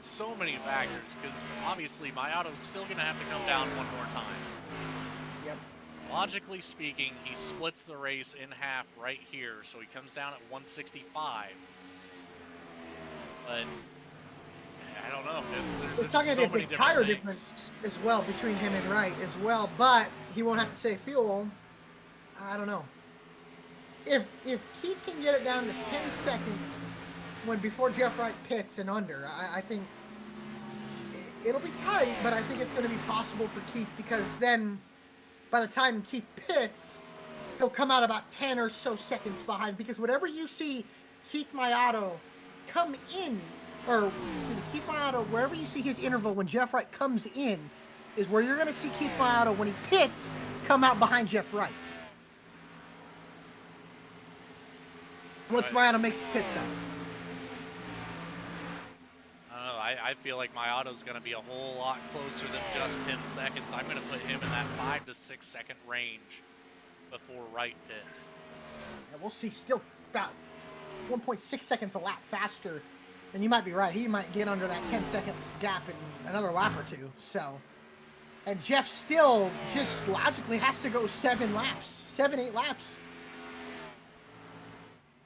so many factors because obviously Mayano's still going to have to come down one more time. Yep. Logically speaking, he splits the race in half right here, so he comes down at 165. But I don't know. It's not going to so be a many big tire things. difference as well between him and Wright as well, but he won't have to save fuel. I don't know. If Keith can get it down to 10 seconds before Jeff Wright pits and under, I think it'll be tight, but I think it's going to be possible for Keith because then by the time Keith pits, he'll come out about 10 or so seconds behind because whatever you see Keith Mayano come in, or Keith Mayano, wherever you see his interval when Jeff Wright comes in, is where you're going to see Keith Mayano when he pits come out behind Jeff Wright. Once Mayano makes the pit stop. I feel like Mayano's going to be a whole lot closer than just 10 seconds. I'm going to put him in that 5 to 6 second range before Wright pits. And we'll see still about 1.6 seconds a lap faster. And you might be right. He might get under that 10-second gap in another lap or two. So, and Jeff still just logically has to go 7 laps, 7-8 laps.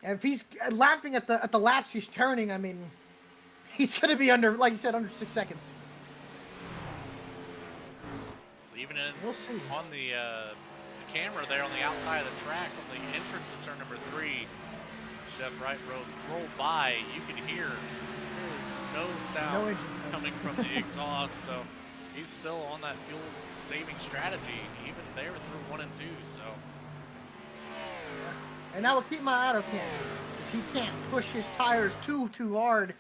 And if he's lapping at the laps he's turning, I mean, he's going to be under, like you said, under 6 seconds. So even we'll see. On the camera there on the outside of the track, on the entrance of turn number 3, Jeff Wright rolled by. You can hear there is no sound coming from the exhaust, so he's still on that fuel-saving strategy, even there through 1 and 2. So. And that will keep Mayano can't. He can't push his tires too hard,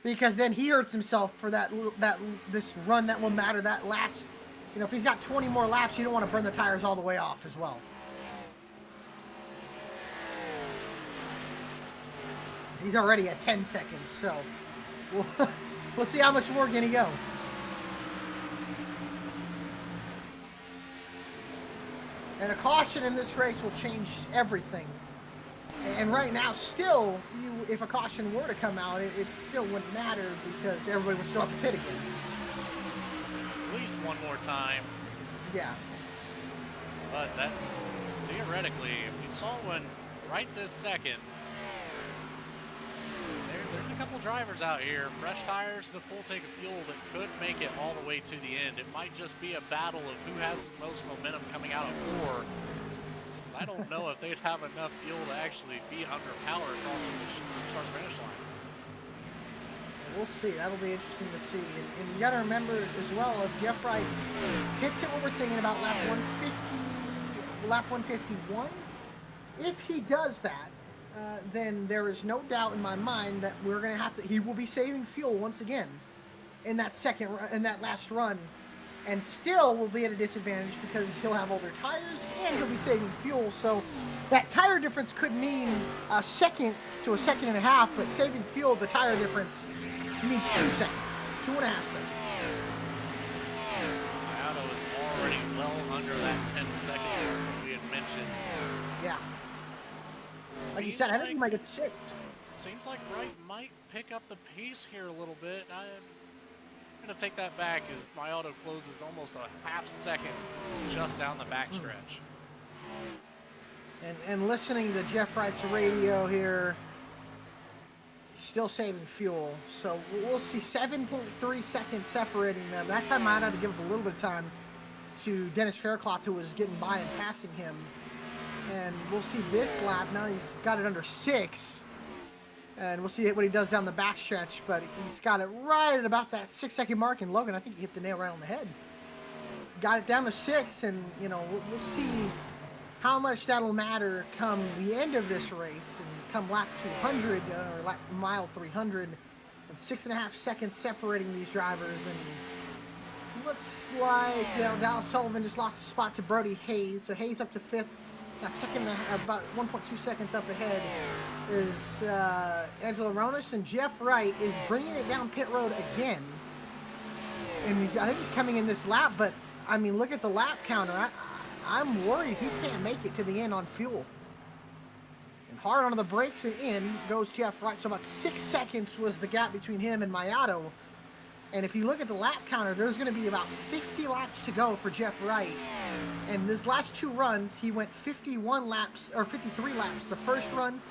because then he hurts himself for this run that will matter. That last, if he's got 20 more laps, you don't want to burn the tires all the way off as well. He's already at 10 seconds, so we'll see how much more can he go. And a caution in this race will change everything. And right now, still, if a caution were to come out, it still wouldn't matter because everybody would still have to pit again. At least one more time. Yeah. But that, theoretically, if we saw one right this second, there's a couple drivers out here, fresh tires to the full tank of fuel that could make it all the way to the end. It might just be a battle of who has the most momentum coming out of 4. I don't know if they'd have enough fuel to actually be under power crossing the start-finish line. We'll see. That'll be interesting to see. And you got to remember as well, if Jeff Wright hits it, what we're thinking about lap 151, if he does that, then there is no doubt in my mind that we're going to have to. He will be saving fuel once again in that last run. And still will be at a disadvantage because he'll have older tires and he'll be saving fuel. So that tire difference could mean a second to a second and a half, but saving fuel, the tire difference means 2 seconds, 2.5 seconds. Mayano is already well under that 10-second mark we had mentioned. Yeah. Like you said, I think he might get 6. Seems like Wright might pick up the pace here a little bit. I'm going to take that back as my auto closes almost a half second just down the backstretch. And listening to Jeff Wright's radio here, he's still saving fuel. So we'll see 7.3 seconds separating them. That time I had to give up a little bit of time to Dennis Faircloth, who was getting by and passing him. And we'll see this lap. Now he's got it under 6. And we'll see what he does down the backstretch. But he's got it right at about that 6-second mark. And Logan, I think he hit the nail right on the head. Got it down to 6. And, you know, we'll see how much that'll matter come the end of this race. And come lap 200 or lap mile 300. And 6.5 seconds separating these drivers. And looks like, you know, Dallas Sullivan just lost a spot to Brody Hayes. So Hayes up to 5th. Second, about 1.2 seconds up ahead is Angelo Ronas, and Jeff Wright is bringing it down pit road again. And I think he's coming in this lap, but I mean, look at the lap counter. I'm worried he can't make it to the end on fuel. And hard onto the brakes and in goes Jeff Wright. So about 6 seconds was the gap between him and Mayato. And if you look at the lap counter, there's going to be about 50 laps to go for Jeff Wright. And his last 2 runs, he went 51 laps, or 53 laps the first run.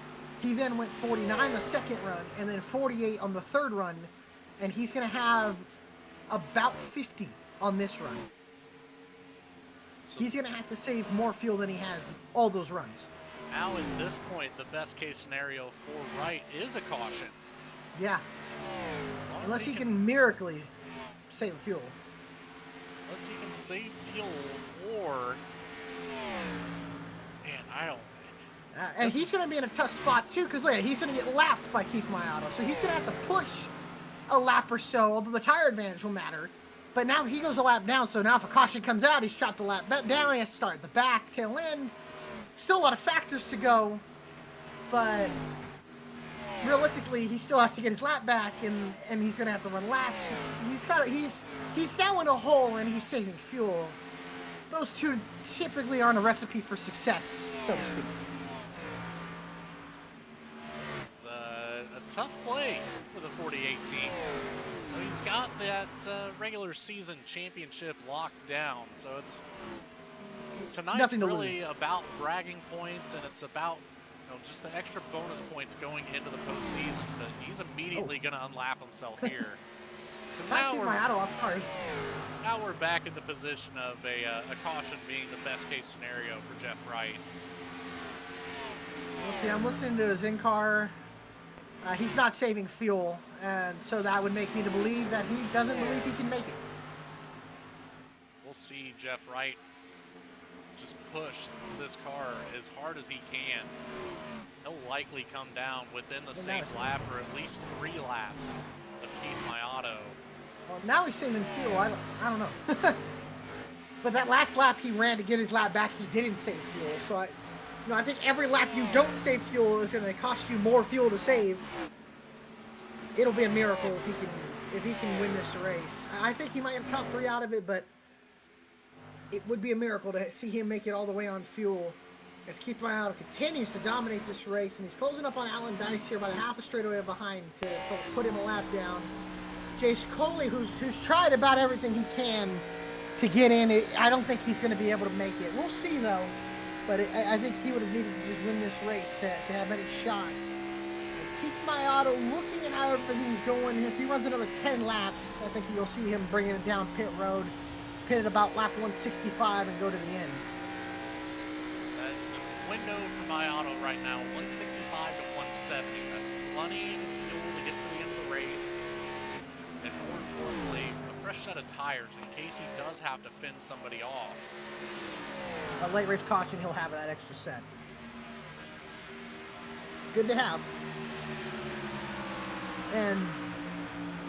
He then went 49 the second run, and then 48 on the third run. And he's going to have about 50 on this run. So he's going to have to save more fuel than he has all those runs. Now at this point, the best case scenario for Wright is a caution. Yeah. Unless he can miraculously save fuel. Unless he can save fuel, or man, I don't. And he's going to be in a tough spot too, because he's going to get lapped by Keith Mayato, so he's going to have to push a lap or so. Although the tire advantage will matter, but now he goes a lap down. So now if a caution comes out, he's chopped a lap down. He has to start at the back, tail end. Still a lot of factors to go, but realistically, he still has to get his lap back, and he's going to have to run laps. He's now in a hole, and he's saving fuel. Those two typically aren't a recipe for success, so to speak. This is a tough play for the 4018. Well, he's got that regular season championship locked down, so tonight's really about bragging points, and it's about just the extra bonus points going into the postseason, but he's immediately going to unlap himself here. So now we're back in the position of a caution being the best case scenario for Jeff Wright. We'll see. I'm listening to his in-car. He's not saving fuel, and so that would make me to believe that he doesn't believe he can make it. We'll see Jeff Wright just push this car as hard as he can. He'll likely come down within the same lap, or at least 3 laps of Keith Mayato. Well, now he's saving fuel. I don't know. But that last lap he ran to get his lap back, he didn't save fuel. So I think every lap you don't save fuel is going to cost you more fuel to save. It'll be a miracle if he can win this race. I think he might have top 3 out of it, but it would be a miracle to see him make it all the way on fuel as Keith Mayato continues to dominate this race, and he's closing up on Alan Dice here about a half a straightaway behind to put him a lap down. Jace Coley, who's tried about everything he can to get in, I don't think he's going to be able to make it. We'll see, though, but I think he would have needed to win this race to have any shot. And Keith Mayato, looking at how everything's going, if he runs another 10 laps, I think you'll see him bringing it down pit road, pit at about lap 165 and go to the end. The window for Mayato right now, 165 to 170. That's plenty of fuel to get to the end of the race. And more importantly, a fresh set of tires in case he does have to fend somebody off. A late race caution, he'll have that extra set. Good to have. And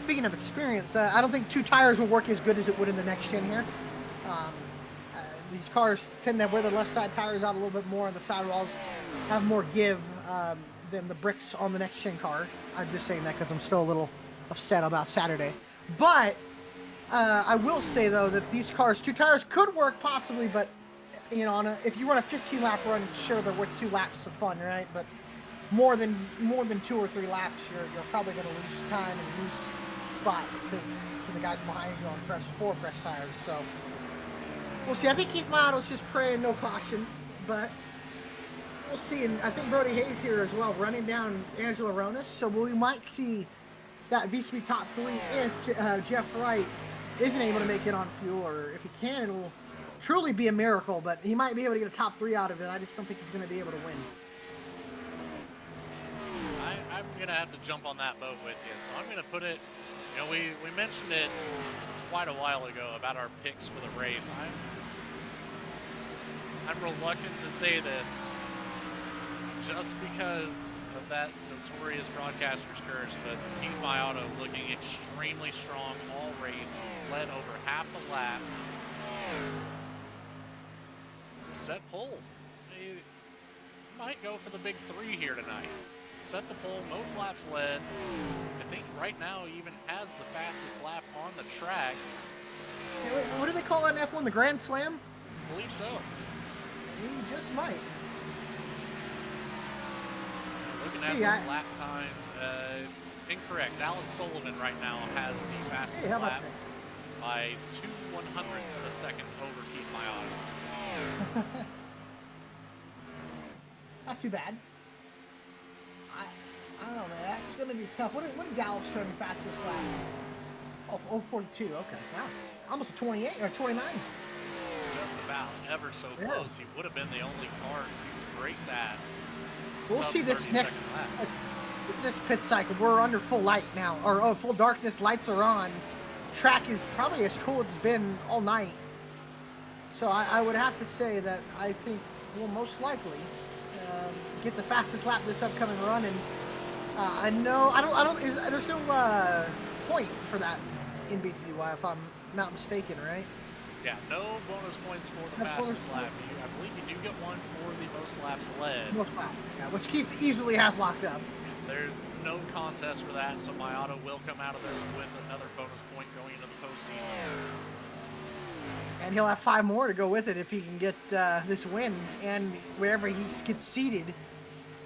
speaking of experience, I don't think 2 tires will work as good as it would in the next gen here. These cars tend to wear the left side tires out a little bit more, and the sidewalls have more give than the bricks on the next gen car. I'm just saying that because I'm still a little upset about Saturday. But I will say, though, that these cars, 2 tires could work possibly, but if you run a 15 lap run, sure, they're worth 2 laps of fun, right? But more than 2 or 3 laps, you're probably going to lose time and lose spots to the guys behind you on four fresh tires. So we'll see. I think Keith Miato's just praying no caution, but we'll see. And I think Brody Hayes here as well, running down Angelo Ronas. So we might see that VSPEED top 3 if Jeff Wright isn't able to make it on fuel, or if he can, it'll truly be a miracle. But he might be able to get a top 3 out of it. I just don't think he's going to be able to win. I'm going to have to jump on that boat with you. So I'm going to put it, you know, we mentioned it quite a while ago about our picks for the race. I'm reluctant to say this just because of that notorious broadcaster's curse, but Keith Miato looking extremely strong all race. He's led over half the laps. Set pole. He might go for the big 3 here tonight. Set the pole, most laps led. I think right now he even has the fastest lap on the track. What do they call that in F1? The Grand Slam? I believe so. He just might. Looking at the lap times, incorrect. Dallas Sullivan right now has the fastest lap by 2/100ths of a second over Keith Miato. Not too bad. I don't know, man. That's going to be tough. What did Dallas turn the fastest lap? Oh, 42. Okay. Wow. Almost a 28 or 29. Just about. Ever so close. He would have been the only car to break that. We'll see this next pit cycle. We're under full light now, or full darkness. Lights are on. Track is probably as cool as it's been all night. So I would have to say that I think we'll most likely get the fastest lap this upcoming run. And there's no point for that in BTDY if I'm not mistaken, right? Yeah, no bonus points for the fastest lap. I believe you do get one for the most laps led. Most lap, yeah, which Keith easily has locked up. There's no contest for that, so Miato will come out of this with another bonus point going into the postseason. And he'll have 5 more to go with it if he can get this win, and wherever he gets seated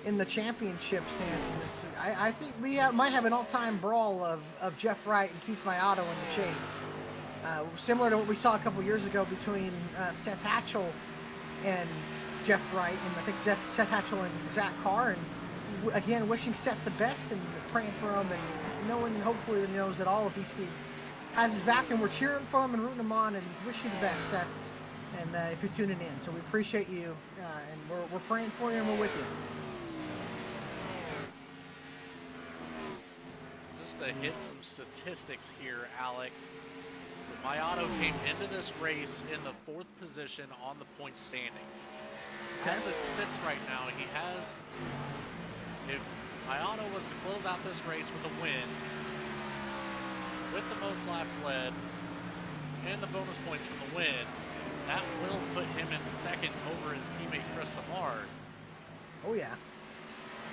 in the championship standings. I think we might have an all-time brawl of Jeff Wright and Keith Miato in the chase. Similar to what we saw a couple years ago between Seth Hatchell and Jeff Wright, and I think Seth Hatchell and Zach Carr, and again, wishing Seth the best and praying for him, and no one hopefully knows that all of VSPEED has his back, and we're cheering for him and rooting him on and wishing you the best, Seth, and if you're tuning in. So we appreciate you, and we're praying for you, and we're with you. Just to hit some statistics here, Alec. So Miato came into this race in the 4th position on the point standing. As it sits right now, he has, if Miato was to close out this race with a win, with the most laps led, and the bonus points from the win, that will put him in 2nd over his teammate Chris Samard. Oh yeah.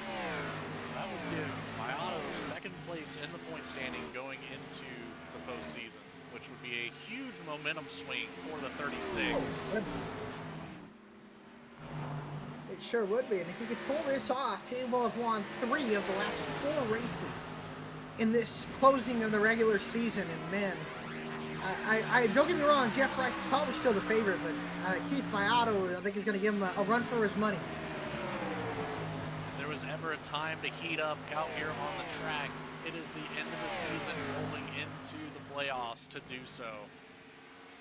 So that would give Miato 2nd place in the point standing going into the postseason, which would be a huge momentum swing for the 36. It sure would be, and if he could pull this off, he will have won 3 of the last 4 races in this closing of the regular season. And man, I don't get me wrong, Jeff Wright's probably still the favorite, but Keith Miato, I think, is going to give him a run for his money. If there was ever a time to heat up out here on the track, it is the end of the season, rolling into the playoffs to do so.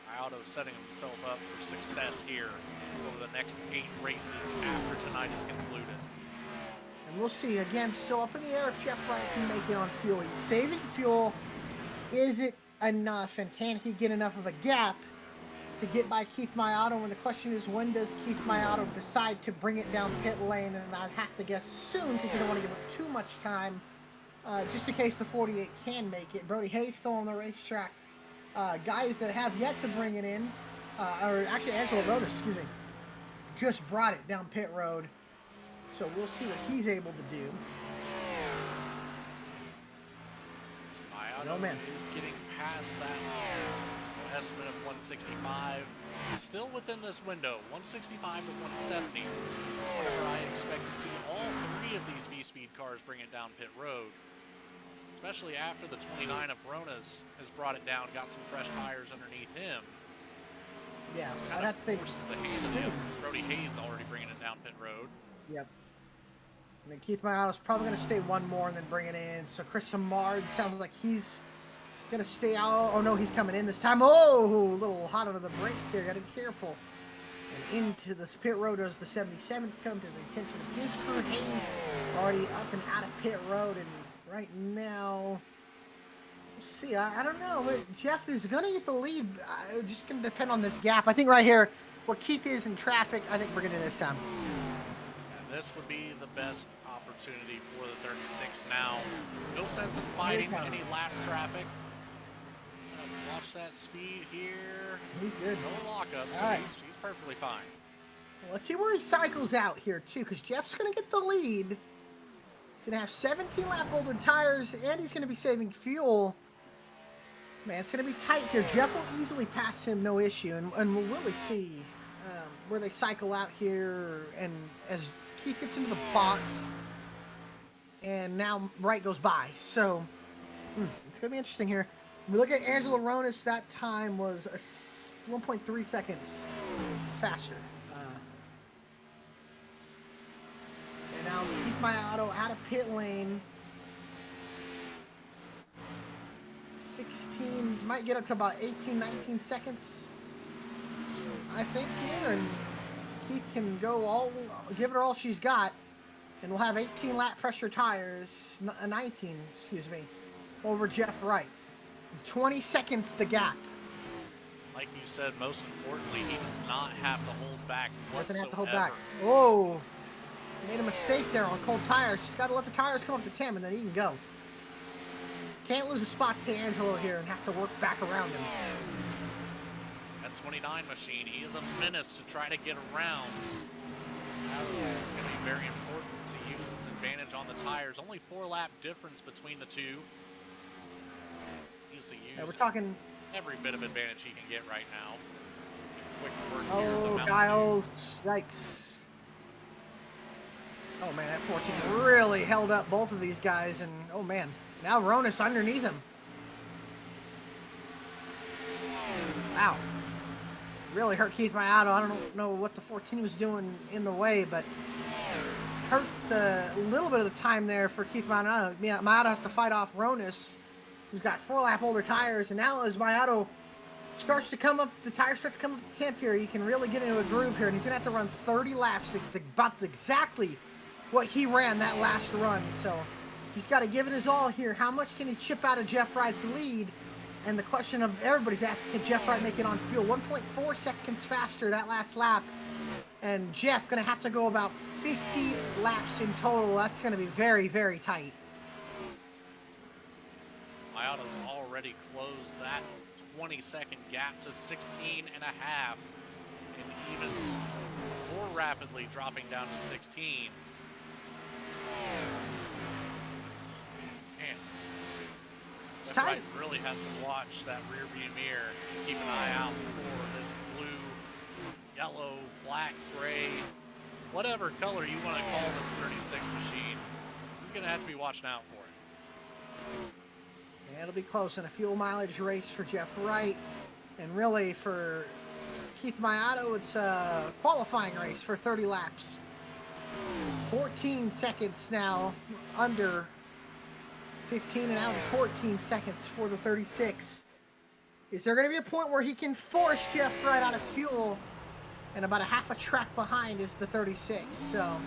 Miato setting himself up for success here over the next 8 races after tonight is concluded. And we'll see. Again, still up in the air if Jeff Wright can make it on fuel. He's saving fuel. Is it enough? And can he get enough of a gap to get by Keith Miato? And the question is, when does Keith Miato decide to bring it down pit lane? And I'd have to guess soon, because you don't want to give him too much time, just in case the 48 can make it. Brody Hayes still on the racetrack. Guys that have yet to bring it in, or actually Angelo Rodas, excuse me, just brought it down pit road. So we'll see what he's able to do. Miato is getting past that estimate of 165. He's still within this window, 165 to 170. Whatever I expect to see all 3 3 of these VSPEED cars bring it down pit road. Especially after the 29 of Ronas has brought it down, got some fresh tires underneath him. Yeah, Kind I'd of have to think. forces the Hayes down. Brody Hayes already bringing it down pit road. Yep. And then Keith Mayato's probably going to stay one more and then bring it in. So Chris Samard sounds like he's going to stay out. Oh, no, he's coming in this time. Oh, a little hot under the brakes there. Got to be careful. And into the pit road as the 77 come to the attention of his crew. Hayes already up and out of pit road. And right now, we'll see. I don't know. Jeff is going to get the lead. Just going to depend on this gap. I think right here, where Keith is in traffic, I think we're going to this time. And this would be the best opportunity for the 36 now. No sense in fighting any lap traffic. Watch that speed here. He's good. No lockup, so Right. he's perfectly fine. Let's see where he cycles out here, too, because Jeff's going to get the lead. He's going to have 17 lap older tires, and he's going to be saving fuel. Man, it's going to be tight here. Jeff will easily pass him, no issue, and we'll really see where they cycle out here. And as Keith gets into the box, and now Wright goes by. So, it's going to be interesting here. We look at Angelo Ronas, that time was 1.3 seconds faster. And now Keith Mayato out of pit lane. 16, might get up to about 18, 19 seconds, I think, here. And Keith can go give her all she's got. And we'll have 18 lap pressure tires, 19, excuse me, over Jeff Wright. 20 seconds the gap. Like you said, most importantly, he does not have to hold back whatsoever. Doesn't have to hold back. Oh, made a mistake there on cold tires. Just got to let the tires come up to 10 and then he can go. Can't lose a spot to Angelo here and have to work back around him. That 29 machine, he is a menace to try to get around. It's going to be very important to use his advantage on the tires. Only 4 lap difference between the two. Needs to use We're talking every bit of advantage he can get right now. Quick work here. Oh, Kyle, yikes. Oh, man, that 14 really held up both of these guys. And, oh, man, now Ronas underneath him. Wow. Really hurt Keith Mayato. I don't know what the 14 was doing in the way, but hurt a little bit of the time there for Keith Mayato. Mayato has to fight off Ronas, who's got 4 lap older tires, and now as Mayato starts to come up, the tires start to come up to temp here, he can really get into a groove here, and he's going to have to run 30 laps to about exactly what he ran that last run. So he's got to give it his all here. How much can he chip out of Jeff Wright's lead? And the question of everybody's asking, can Jeff Wright make it on fuel? 1.4 seconds faster that last lap. And Jeff going to have to go about 50 laps in total. That's going to be very, very tight. Mayato's already closed that 20-second gap to 16 and a half. And even more rapidly dropping down to 16. Man. Jeff Wright really has to watch that rear view mirror and keep an eye out for this blue, yellow, black, gray, whatever color you want to call this 36 machine. He's going to have to be watching out for it. Yeah, it'll be close in a fuel mileage race for Jeff Wright. And really for Keith Mayato, it's a qualifying race for 30 laps. 14 seconds now under 15 and out of 14 seconds for the 36. Is there going to be a point where he can force Jeff Wright out of fuel? And about a half a track behind is the 36. So,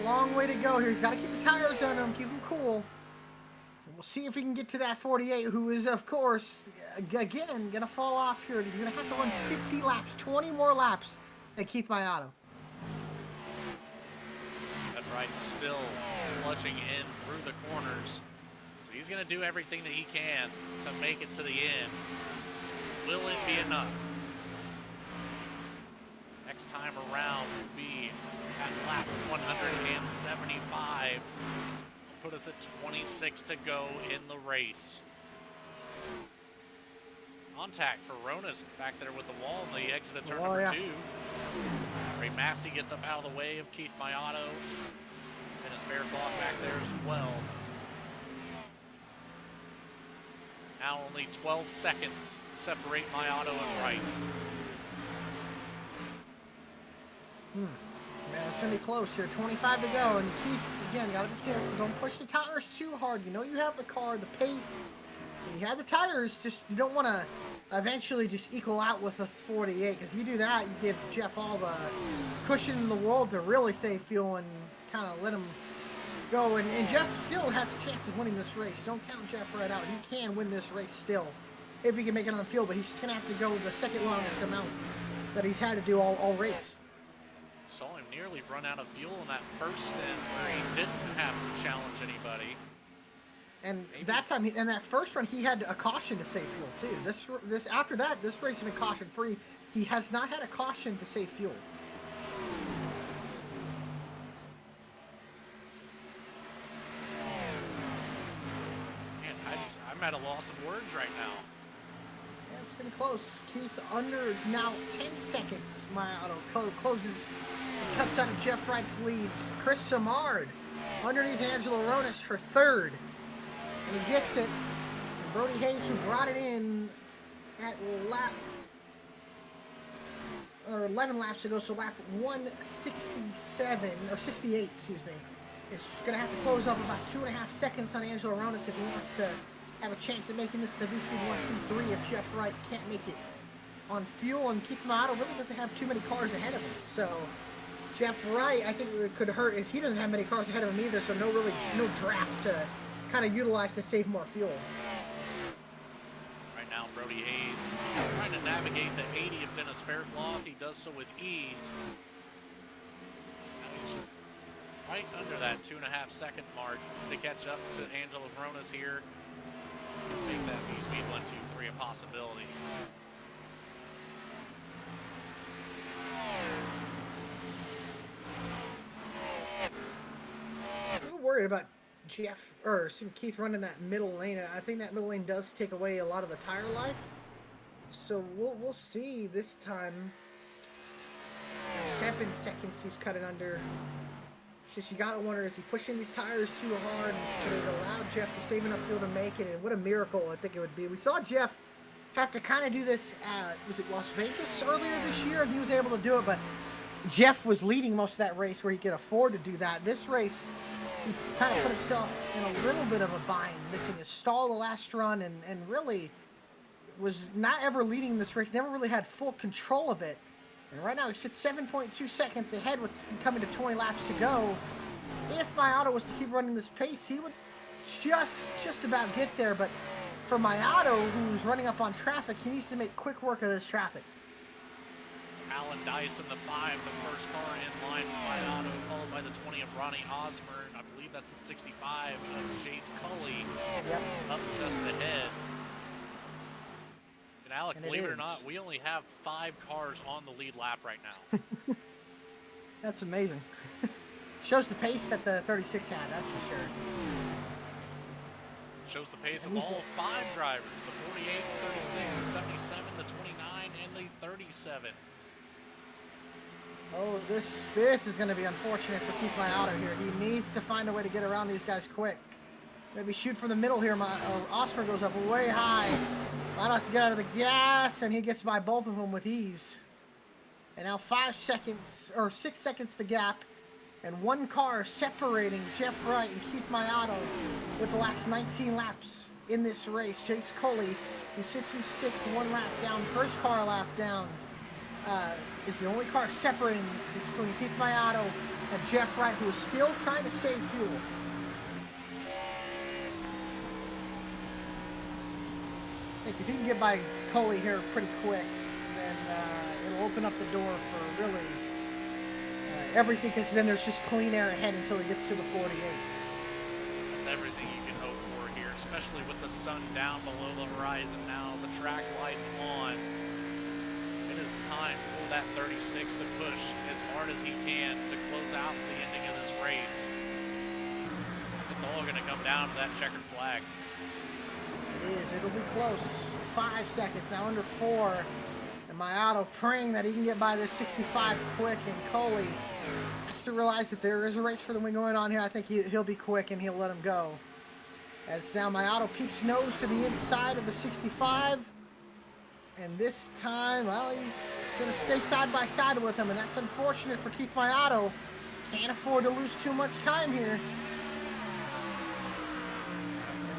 long way to go here. He's got to keep the tires on him, keep him cool. And we'll see if he can get to that 48, who is, of course, again, going to fall off here. He's going to have to run 50 laps, 20 more laps than Keith Mayato. Wright's still clutching in through the corners. So he's going to do everything that he can to make it to the end. Will it be enough? Next time around will be at lap 175. Put us at 26 to go in the race. Contact for Ronas back there with the wall in the exit of turn number 2. Ray Massey gets up out of the way of Keith Mayato. Dennis Faircloth back there as well. Now only 12 seconds separate Mayato and Wright. Man, it's going to be close here. 25 to go. And Keith, again, got to be careful. Don't push the tires too hard. You know you have the car, the pace. When you have the tires, just you don't want to eventually just equal out with a 48. Because you do that, you give Jeff all the cushion in the world to really save fuel and kind of let him go. And Jeff still has a chance of winning this race. Don't count Jeff right out. He can win this race still if he can make it on the field. But he's just going to have to go the second longest amount that he's had to do all race. Saw him nearly run out of fuel in that first stint where he didn't have to challenge anybody. And that time, in that first run, he had a caution to save fuel too. This after that, this race has been caution free. He has not had a caution to save fuel. Man, I'm at a loss of words right now. Yeah, it's getting close. Keith under now 10 seconds. Mayato closes. Cuts out of Jeff Wright's leads. Chris Samard underneath Angelo Ronis for third. And he gets it. And Brody Hayes, who brought it in at 11 laps ago, so lap 167, or 68, excuse me, is going to have to close up about 2.5 seconds on Angelo Ronis if he wants to have a chance at making this to VSPEED 1, 2, 3 if Jeff Wright can't make it on fuel. And Keith Mayato really doesn't have too many cars ahead of him, so Jeff Wright, I think it could hurt is he doesn't have many cars ahead of him either, so no draft to kind of utilize to save more fuel. Right now, Brody Hayes trying to navigate the 80 of Dennis Faircloth. He does so with ease. Now he's just right under that 2.5 second mark to catch up to Angelo Ronis here. Make that VSPEED 1, 2, 3 a possibility. I'm a little worried about Keith running that middle lane. I think that middle lane does take away a lot of the tire life. So we'll see this time. 7 seconds he's cut it under. It's just you gotta wonder, is he pushing these tires too hard? Could it allow Jeff to save enough fuel to make it? And what a miracle I think it would be. We saw Jeff have to kind of do this at, was it Las Vegas earlier this year? And he was able to do it, but Jeff was leading most of that race where he could afford to do that. This race, he kind of put himself in a little bit of a bind, missing his stall the last run, and really was not ever leading this race, never really had full control of it. And right now he sits 7.2 seconds ahead with coming to 20 laps to go. If Mayato was to keep running this pace, he would just about get there. But for Mayato, who's running up on traffic, he needs to make quick work of this traffic. Alan Dice in the 5, the first car in line for Mayato, followed by the 20 of Ronnie Osmer. I believe that's the 65 of Chase Cully. Yep. Up just ahead. And Alec, And believe it or not, we only have 5 cars on the lead lap right now. That's amazing. Shows the pace that the 36 had, that's for sure. Shows the pace of all 5 drivers, the 48, the 36, the 77, the 29, and the 37. Oh, this is going to be unfortunate for Keith Mayato here. He needs to find a way to get around these guys quick. Maybe shoot from the middle here. Osmer goes up way high. Mayato has to get out of the gas, and he gets by both of them with ease. And now 5 seconds, or 6 seconds to gap, and 1 car separating Jeff Wright and Keith Mayato with the last 19 laps in this race. Chase Coley, who sits in 6th, 1 lap down, first car lap down, is the only car separating between Keith Mayato and Jeff Wright, who is still trying to save fuel. I think if he can get by Coley here pretty quick, then it'll open up the door for really everything, because then there's just clean air ahead until he gets to the 48. That's everything you can hope for here, especially with the sun down below the horizon now, the track lights on. It is time for that 36 to push as hard as he can to close out the ending of this race. It's all going to come down to that checkered flag. It is. It'll be close. 5 seconds now, under 4. And Mayato praying that he can get by this 65 quick. And Coley has to realize that there is a race for the win going on here. I think he'll be quick and he'll let him go. As now my auto peeks nose to the inside of the 65. And this time, well, he's going to stay side by side with him, and that's unfortunate for Keith Maiato. Can't afford to lose too much time here.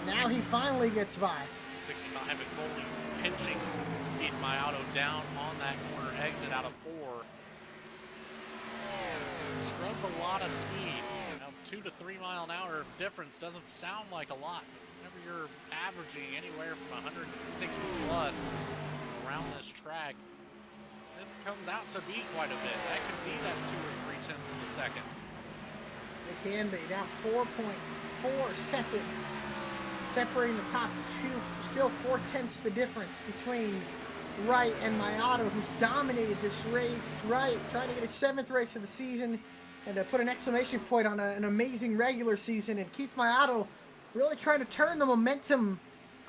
And now he finally gets by. 65 and Coley pinching Keith Maiato down on that corner exit out of 4. Scrubs a lot of speed. Now 2 to 3 mile an hour difference doesn't sound like a lot. Whenever you're averaging anywhere from 160 plus around this track, it comes out to be quite a bit. That could be that 2 or 3 tenths of a second. It can be. Now 4.4 seconds separating the top two. Still 4 tenths the difference between Wright and Maiato, who's dominated this race. Wright trying to get his 7th race of the season and to put an exclamation point on an amazing regular season. And Keith Maiato really trying to turn the momentum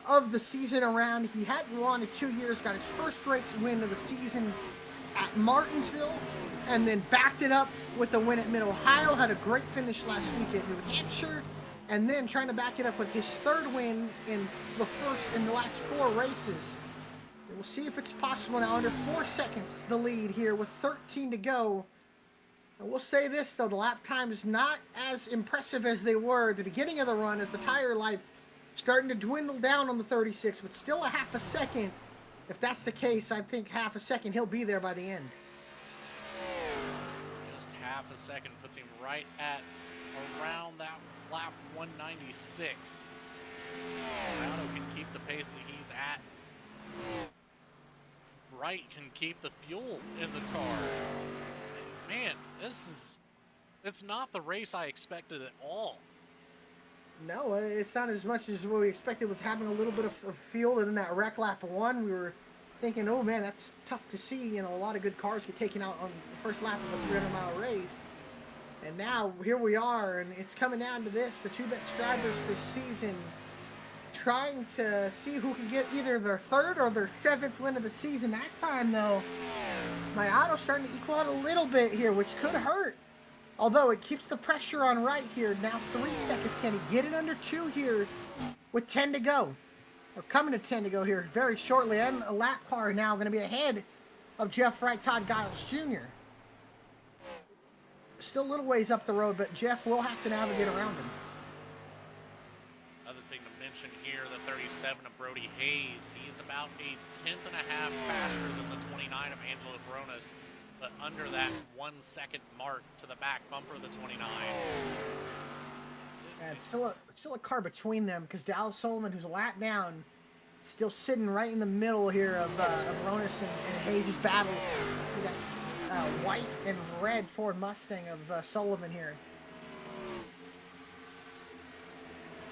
of the season around. He hadn't won in 2 years, got his first race win of the season at Martinsville, and then backed it up with the win at Mid-Ohio. Had a great finish last week at New Hampshire, and then trying to back it up with his 3rd win in the last 4 races. And we'll see if it's possible now. Under 4 seconds the lead here with 13 to go. And we'll say this though, the lap time is not as impressive as they were at the beginning of the run, as the tire life starting to dwindle down on the 36, but still a half a second. If that's the case, I think half a second he'll be there by the end. Just half a second puts him right at around that lap 196. Maiato can keep the pace that he's at. Wright can keep the fuel in the car. Man, it's not the race I expected at all. No, it's not as much as what we expected with having a little bit of fuel in that wreck lap 1. We were thinking, oh man, that's tough to see. You know, a lot of good cars get taken out on the first lap of a 300-mile race. And now here we are, and it's coming down to this. The 2 best drivers this season trying to see who can get either their 3rd or their 7th win of the season. That time, though, Maiato's starting to equal out a little bit here, which could hurt. Although it keeps the pressure on Wright here. Now 3 seconds. Can he get it under 2 here with 10 to go? Or coming to 10 to go here very shortly. And a lap car now going to be ahead of Jeff Wright, Todd Giles Jr. Still a little ways up the road, but Jeff will have to navigate around him. Another thing to mention here, the 37 of Brody Hayes. He's about a 1/10 and a half faster than the 29 of Angelo Barones, but under that 1 second mark to the back bumper of the 29. Yeah, it's still a car between them, because Dallas Sullivan, who's a lap down, still sitting right in the middle here of Barones and Hayes' battle. We got white and red Ford Mustang of Sullivan here.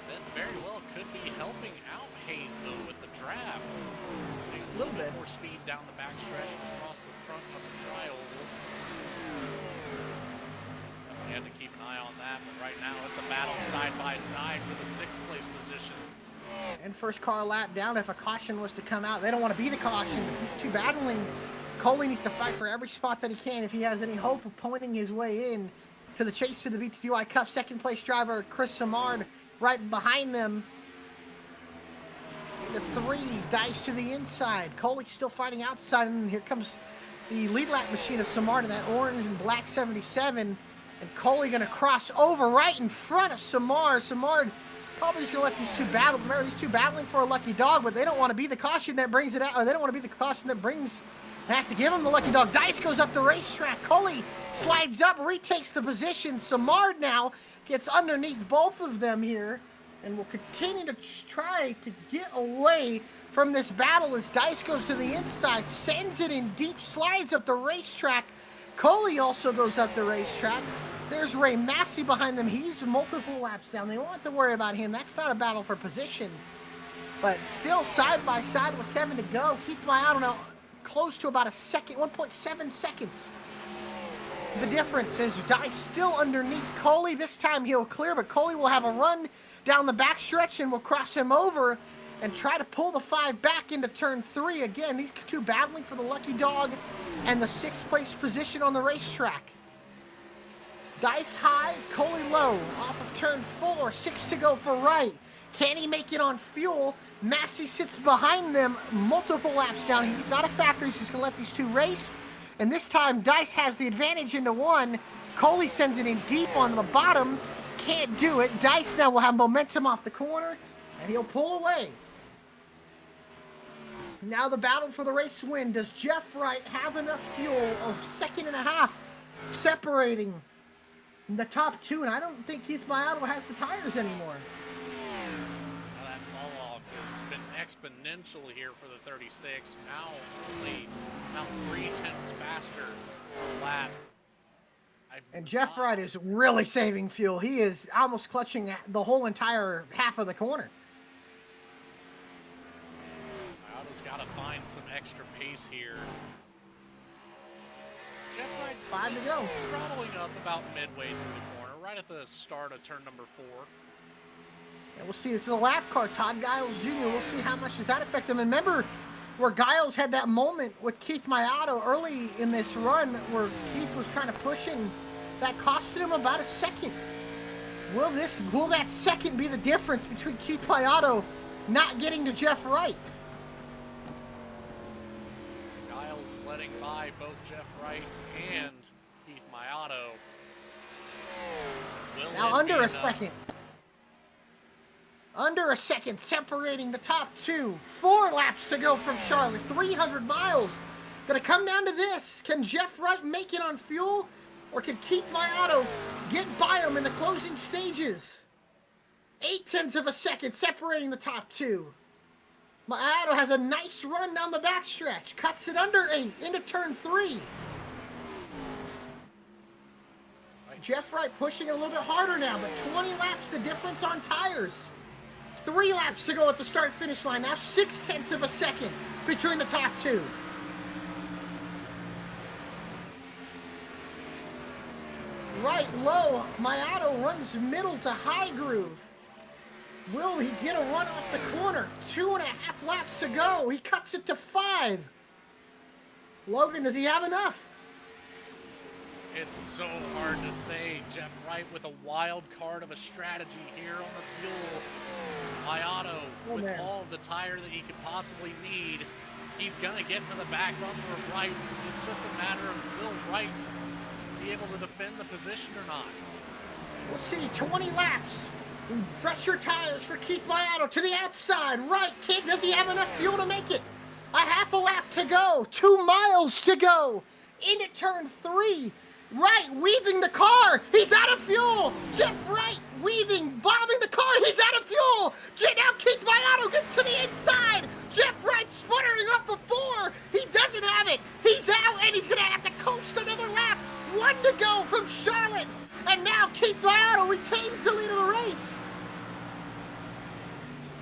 That very well could be helping out Hayes, though, with the draft. A little bit more speed down the backstretch and across the front of the tri-oval. You had to keep an eye on that, but right now it's a battle side by side for the 6th place position. And first car lap down. If a caution was to come out, they don't want to be the caution, but these two battling. Coley needs to fight for every spot that he can if he has any hope of pointing his way in to the chase to the BTDY Cup. 2nd place driver Chris Simard right behind them. The 3 dice to the inside. Coley still fighting outside, and here comes the lead lap machine of Simard in that orange and black 77. And Coley going to cross over right in front of Simard. Simard probably just going to let these two battle. Remember, these two battling for a lucky dog, but they don't want to be the caution that brings it out. Or they don't want to be the caution that has to give him the lucky dog. Dice goes up the racetrack. Coley slides up, retakes the position. Simard now gets underneath both of them here, and will continue to try to get away from this battle as Dice goes to the inside, sends it in deep, slides up the racetrack. Coley also goes up the racetrack. There's Ray Massey behind them. He's multiple laps down. They won't have to worry about him. That's not a battle for position. But still side by side with 7 to go. Keith Maiato now close to about a second, 1.7 seconds. The difference is Dice still underneath Coley. This time he'll clear, but Coley will have a run down the backstretch and will cross him over and try to pull the 5 back into turn 3. Again, these two battling for the lucky dog and the 6th place position on the racetrack. Dice high, Coley low, off of turn 4, 6 to go for Wright. Can he make it on fuel? Massey sits behind them, multiple laps down. He's not a factor, he's just gonna let these two race. And this time, Dice has the advantage into one. Coley sends it in deep onto the bottom, can't do it. Dice now will have momentum off the corner, and he'll pull away. Now the battle for the race win. Does Jeff Wright have enough fuel? A second and a half separating the top two, and I don't think Keith Mayato has the tires anymore. Now that fall off has been exponential here for the 36. Now only about 3/10 faster per lap. And Jeff Wright is really saving fuel. He is almost clutching the whole entire half of the corner. Mayato's got to find some extra pace here. Jeff Wright 5 to go. throttling up about midway through the corner, right at the start of turn number 4. And we'll see, this is a lap car, Todd Giles Jr. We'll see how much does that affect him. And remember where Giles had that moment with Keith Mayato early in this run where Keith was trying to push in, that costed him about a second. Will that second be the difference between Keith Mayato not getting to Jeff Wright? Giles letting by both Jeff Wright and Keith Mayato. Now under a second. Under a second, separating the top two. 4 laps to go from Charlotte. 300 miles. Gonna come down to this. Can Jeff Wright make it on fuel? Or can Keith Mayato get by him in the closing stages? 0.8 of a second separating the top two. Mayato has a nice run down the backstretch. Cuts it under 8 into turn 3. Nice. Jeff Wright pushing it a little bit harder now, but 20 laps the difference on tires. 3 laps to go at the start-finish line. Now 0.6 of a second between the top two. Right low, Mayato runs middle to high groove. Will he get a run off the corner? 2.5 laps to go. He cuts it to 5. Logan, does he have enough? It's so hard to say. Jeff Wright with a wild card of a strategy here on the fuel. Mayato with all the tire that he could possibly need. He's going to get to the back bumper of Wright. It's just a matter of will Wright be able to defend the position or not. We'll see. 20 laps. Fresher tires for Keith Mayato to the outside. Right, kid, does he have enough fuel to make it? A half a lap to go. 2 miles to go. Into turn 3. Wright weaving the car. He's out of fuel. Jeff Wright weaving, bombing the car. He's out of fuel. Now Keith Mayato gets to the inside. Jeff Wright sputtering off the 4. He doesn't have it. He's out, and he's going to have to coast another lap. 1 to go from Charlotte. And now Keith Mayato retains the lead of the race.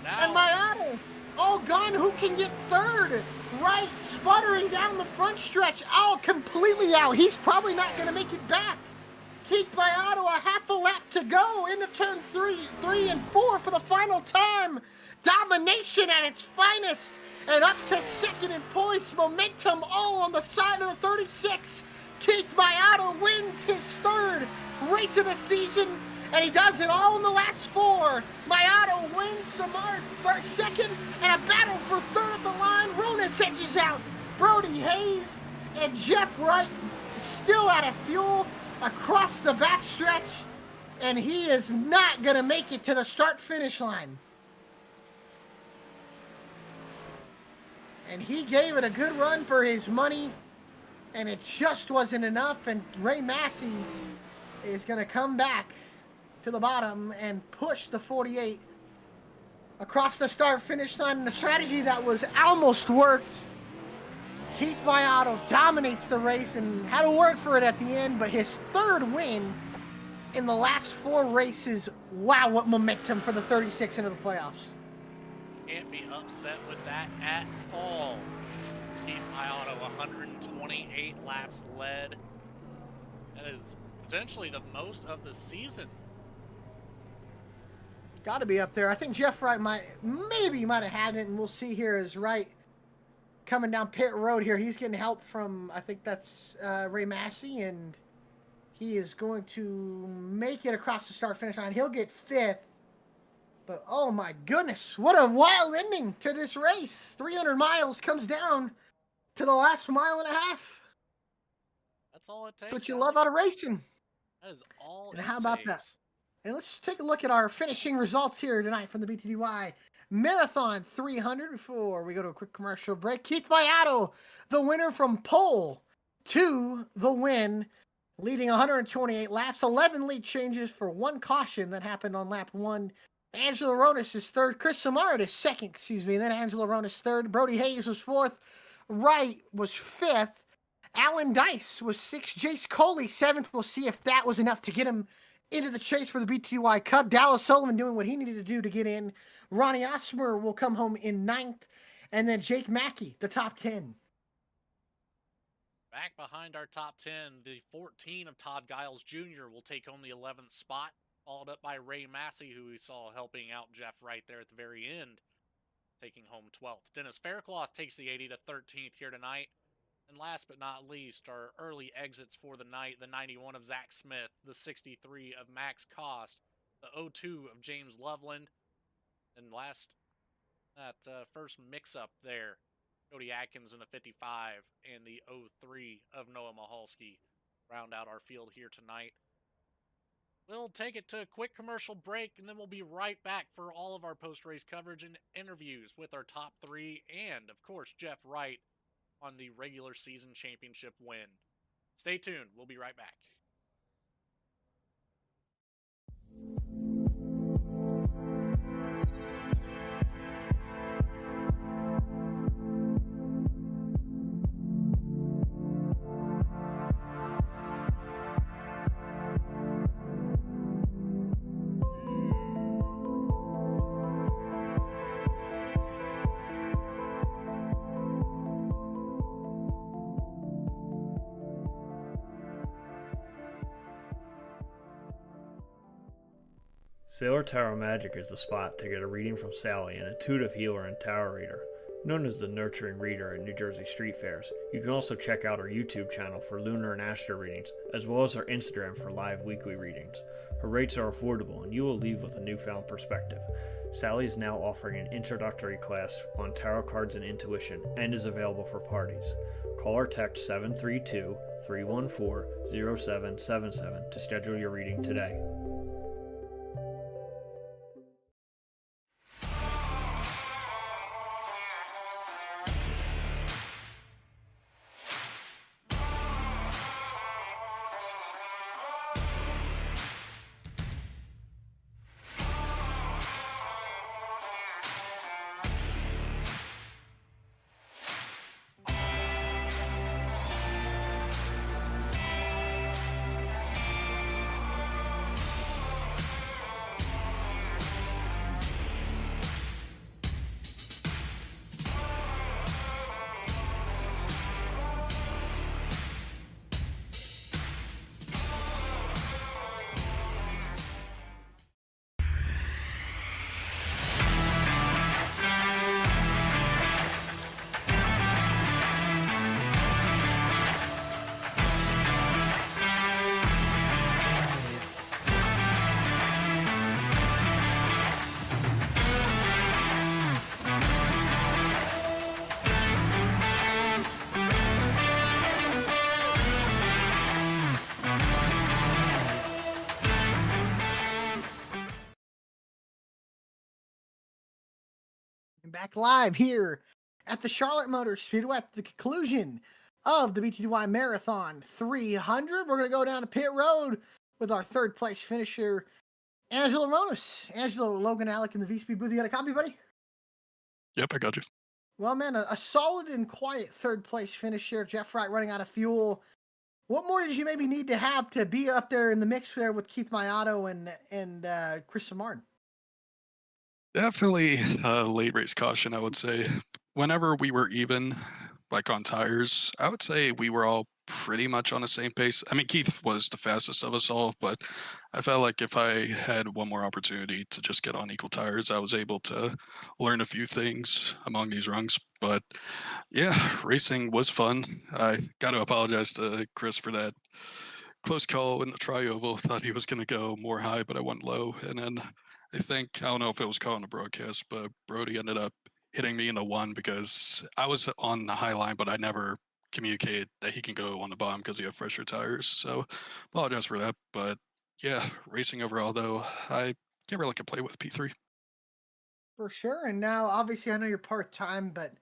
And Mayato all gone. Who can get third? Wright sputtering down the front stretch. Oh, completely out. He's probably not going to make it back. Keith Mayato a half a lap to go into turn 3 and 4 for the final time. Domination at its finest. And up to second in points. Momentum all on the side of the 36. Keith Mayato wins his 3rd race of the season. And he does it all in the last 4. Mayato wins Samar for 2nd, and a battle for 3rd at the line. Ronas edges out Brody Hayes, and Jeff Wright still out of fuel across the backstretch, and he is not going to make it to the start-finish line. And he gave it a good run for his money, and it just wasn't enough, and Ray Massey is going to come back to the bottom and push the 48 across the start-finish line. And a strategy that was almost worked. Keith Mayato dominates the race and had to work for it at the end, but his 3rd win in the last 4 races. Wow, what momentum for the 36 into the playoffs. Can't be upset with that at all. Keith Mayato, 128 laps led. That is potentially the most of the season. Got to be up there. I think Jeff Wright might have had it, and we'll see here as Wright coming down pit road here. He's getting help from, I think that's Ray Massey, and He is going to make it across the start finish line. He'll get 5th. But oh my goodness, what a wild ending to this race. 300 miles comes down to the last mile and a half. That's all it takes. That's what you love out of racing. That is all And it how about takes. that? And let's take a look at our finishing results here tonight from the BTDY Marathon 300 before we go to a quick commercial break. Keith Mayato, the winner from pole to the win, leading 128 laps, 11 lead changes for 1 caution that happened on lap 1. Angelo Ronis is 3rd. Chris Samard is 2nd, and then Angelo Ronis 3rd. Brody Hayes was 4th. Wright was 5th. Alan Dice was 6th. Jace Coley 7th. We'll see if that was enough to get him into the chase for the BTY Cup. Dallas Sullivan doing what he needed to do to get in. Ronnie Osmer will come home in 9th. And then Jake Mackey, the top 10. Back behind our top 10, the 14 of Todd Giles Jr. will take home the 11th spot, followed up by Ray Massey, who we saw helping out Jeff right there at the very end, taking home 12th. Dennis Faircloth takes the 80 to 13th here tonight. And last but not least, our early exits for the night, the 91 of Zach Smith, the 63 of Max Cost, the 02 of James Loveland, and last, that first mix-up there, Cody Atkins in the 55 and the 03 of Noah Mahalski round out our field here tonight. We'll take it to a quick commercial break, and then we'll be right back for all of our post-race coverage and interviews with our top 3 and, of course, Jeff Wright on the regular season championship win. Stay tuned. We'll be right back. Sailor Tarot Magic is the spot to get a reading from Sally, an intuitive healer and tarot reader. Known as the Nurturing Reader at New Jersey Street Fairs, you can also check out our YouTube channel for lunar and astro readings, as well as our Instagram for live weekly readings. Her rates are affordable, and you will leave with a newfound perspective. Sally is now offering an introductory class on tarot cards and intuition, and is available for parties. Call or text 732-314-0777 to schedule your reading today. Back live here at the Charlotte Motor Speedway at the conclusion of the BTDY Marathon 300. We're going to go down to pit road with our 3rd place finisher, Angelo Ronis. Angelo, Logan, Alec in the VSPEED booth. You got a copy, buddy? Yep, I got you. Well, man, a solid and quiet 3rd place finisher. Jeff Wright running out of fuel. What more did you maybe need to have to be up there in the mix there with Keith Mayato and Chris Samard? Definitely late race caution, I would say. Whenever we were even, like on tires, I would say we were all pretty much on the same pace. I mean, Keith was the fastest of us all, but I felt like if I had one more opportunity to just get on equal tires, I was able to learn a few things among these rungs. But yeah, racing was fun. I got to apologize to Chris for that close call in the tri-oval. Thought he was going to go more high, but I went low. And then I don't know if it was caught on the broadcast, but Brody ended up hitting me in the one because I was on the high line, but I never communicated that he can go on the bottom because he had fresher tires. So apologize for that. But yeah, racing overall, though, I can't really complain with P3. For sure. And now, obviously, I know you're part time, but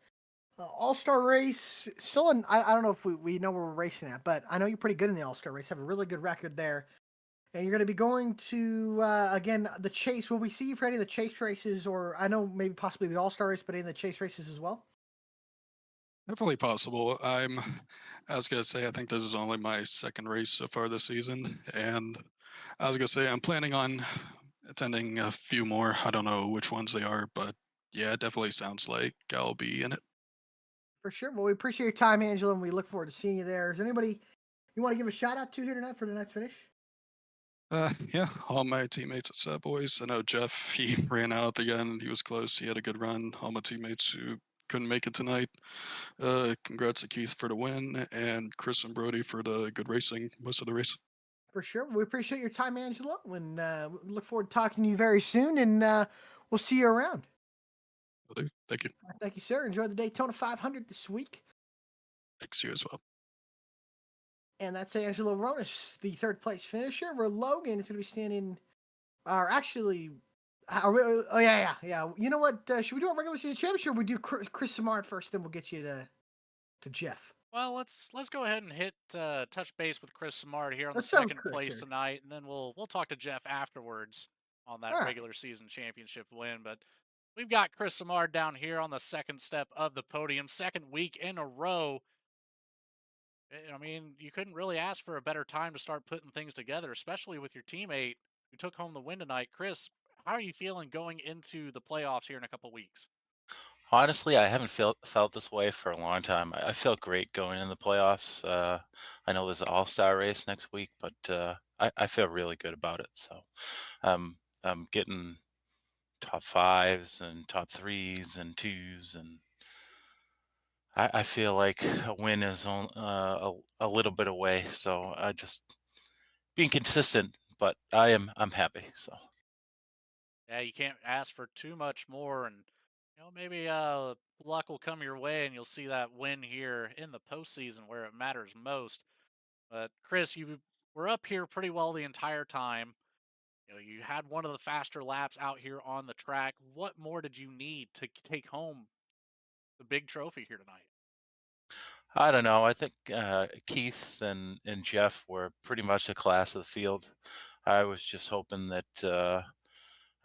All Star race still in. I don't know if we know where we're racing at, but I know you're pretty good in the All Star race. Have a really good record there. And you're going to be going to, again, the Chase. Will we see you for any of the Chase races, or I know maybe possibly the All Star race, but any of the Chase races as well? Definitely possible. I was gonna say, I think this is only my second race so far this season, and I was gonna say I'm planning on attending a few more. I don't know which ones they are, but yeah, it definitely sounds like I'll be in it. For sure. Well, we appreciate your time, Angela, and we look forward to seeing you there. Is there anybody you want to give a shout out to here tonight for tonight's finish? Yeah, all my teammates at Sad Boys. I know Jeff, he ran out at the end. He was close. He had a good run. All my teammates who couldn't make it tonight. Congrats to Keith for the win and Chris and Brody for the good racing most of the race. For sure. We appreciate your time, Angela, and we look forward to talking to you very soon, and we'll see you around. Will do. Thank you. Thank you, sir. Enjoy the Daytona 500 this week. Thanks, you as well. And that's Angelo Ronis, the third place finisher, where Logan is going to be standing, or actually, oh, yeah. You know what? Should we do a regular season championship, or we do Chris Samard first, then we'll get you to Jeff? Well, let's go ahead and hit touch base with Chris Smart here on the That sounds second good, place sir. tonight, and then we'll talk to Jeff afterwards on that All right. regular season championship win. But we've got Chris Samard down here on the second step of the podium, second week in a row. I mean, you couldn't really ask for a better time to start putting things together, especially with your teammate who took home the win tonight. Chris, how are you feeling going into the playoffs here in a couple weeks? Honestly, I haven't felt this way for a long time. I feel great going in the playoffs. I know there's an all-star race next week, but I feel really good about it. So I'm getting top fives and top threes and twos, and I feel like a win is a little bit away. So I just being consistent, but I'm happy. So. Yeah, you can't ask for too much more, and maybe luck will come your way, and you'll see that win here in the postseason where it matters most. But Chris, you were up here pretty well the entire time. You had one of the faster laps out here on the track. What more did you need to take home the big trophy here tonight? I don't know. I think Keith and Jeff were pretty much the class of the field. I was just hoping that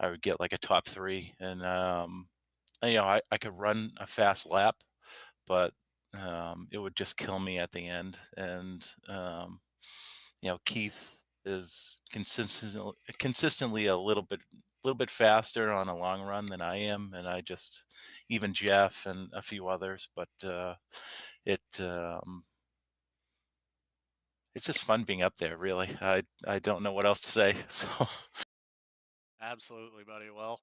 I would get like a top three, and I could run a fast lap, but it would just kill me at the end. And Keith is consistently a little bit faster on a long run than I am, and even Jeff and a few others, but it it's just fun being up there, really. I don't know what else to say. So Absolutely, buddy. Well,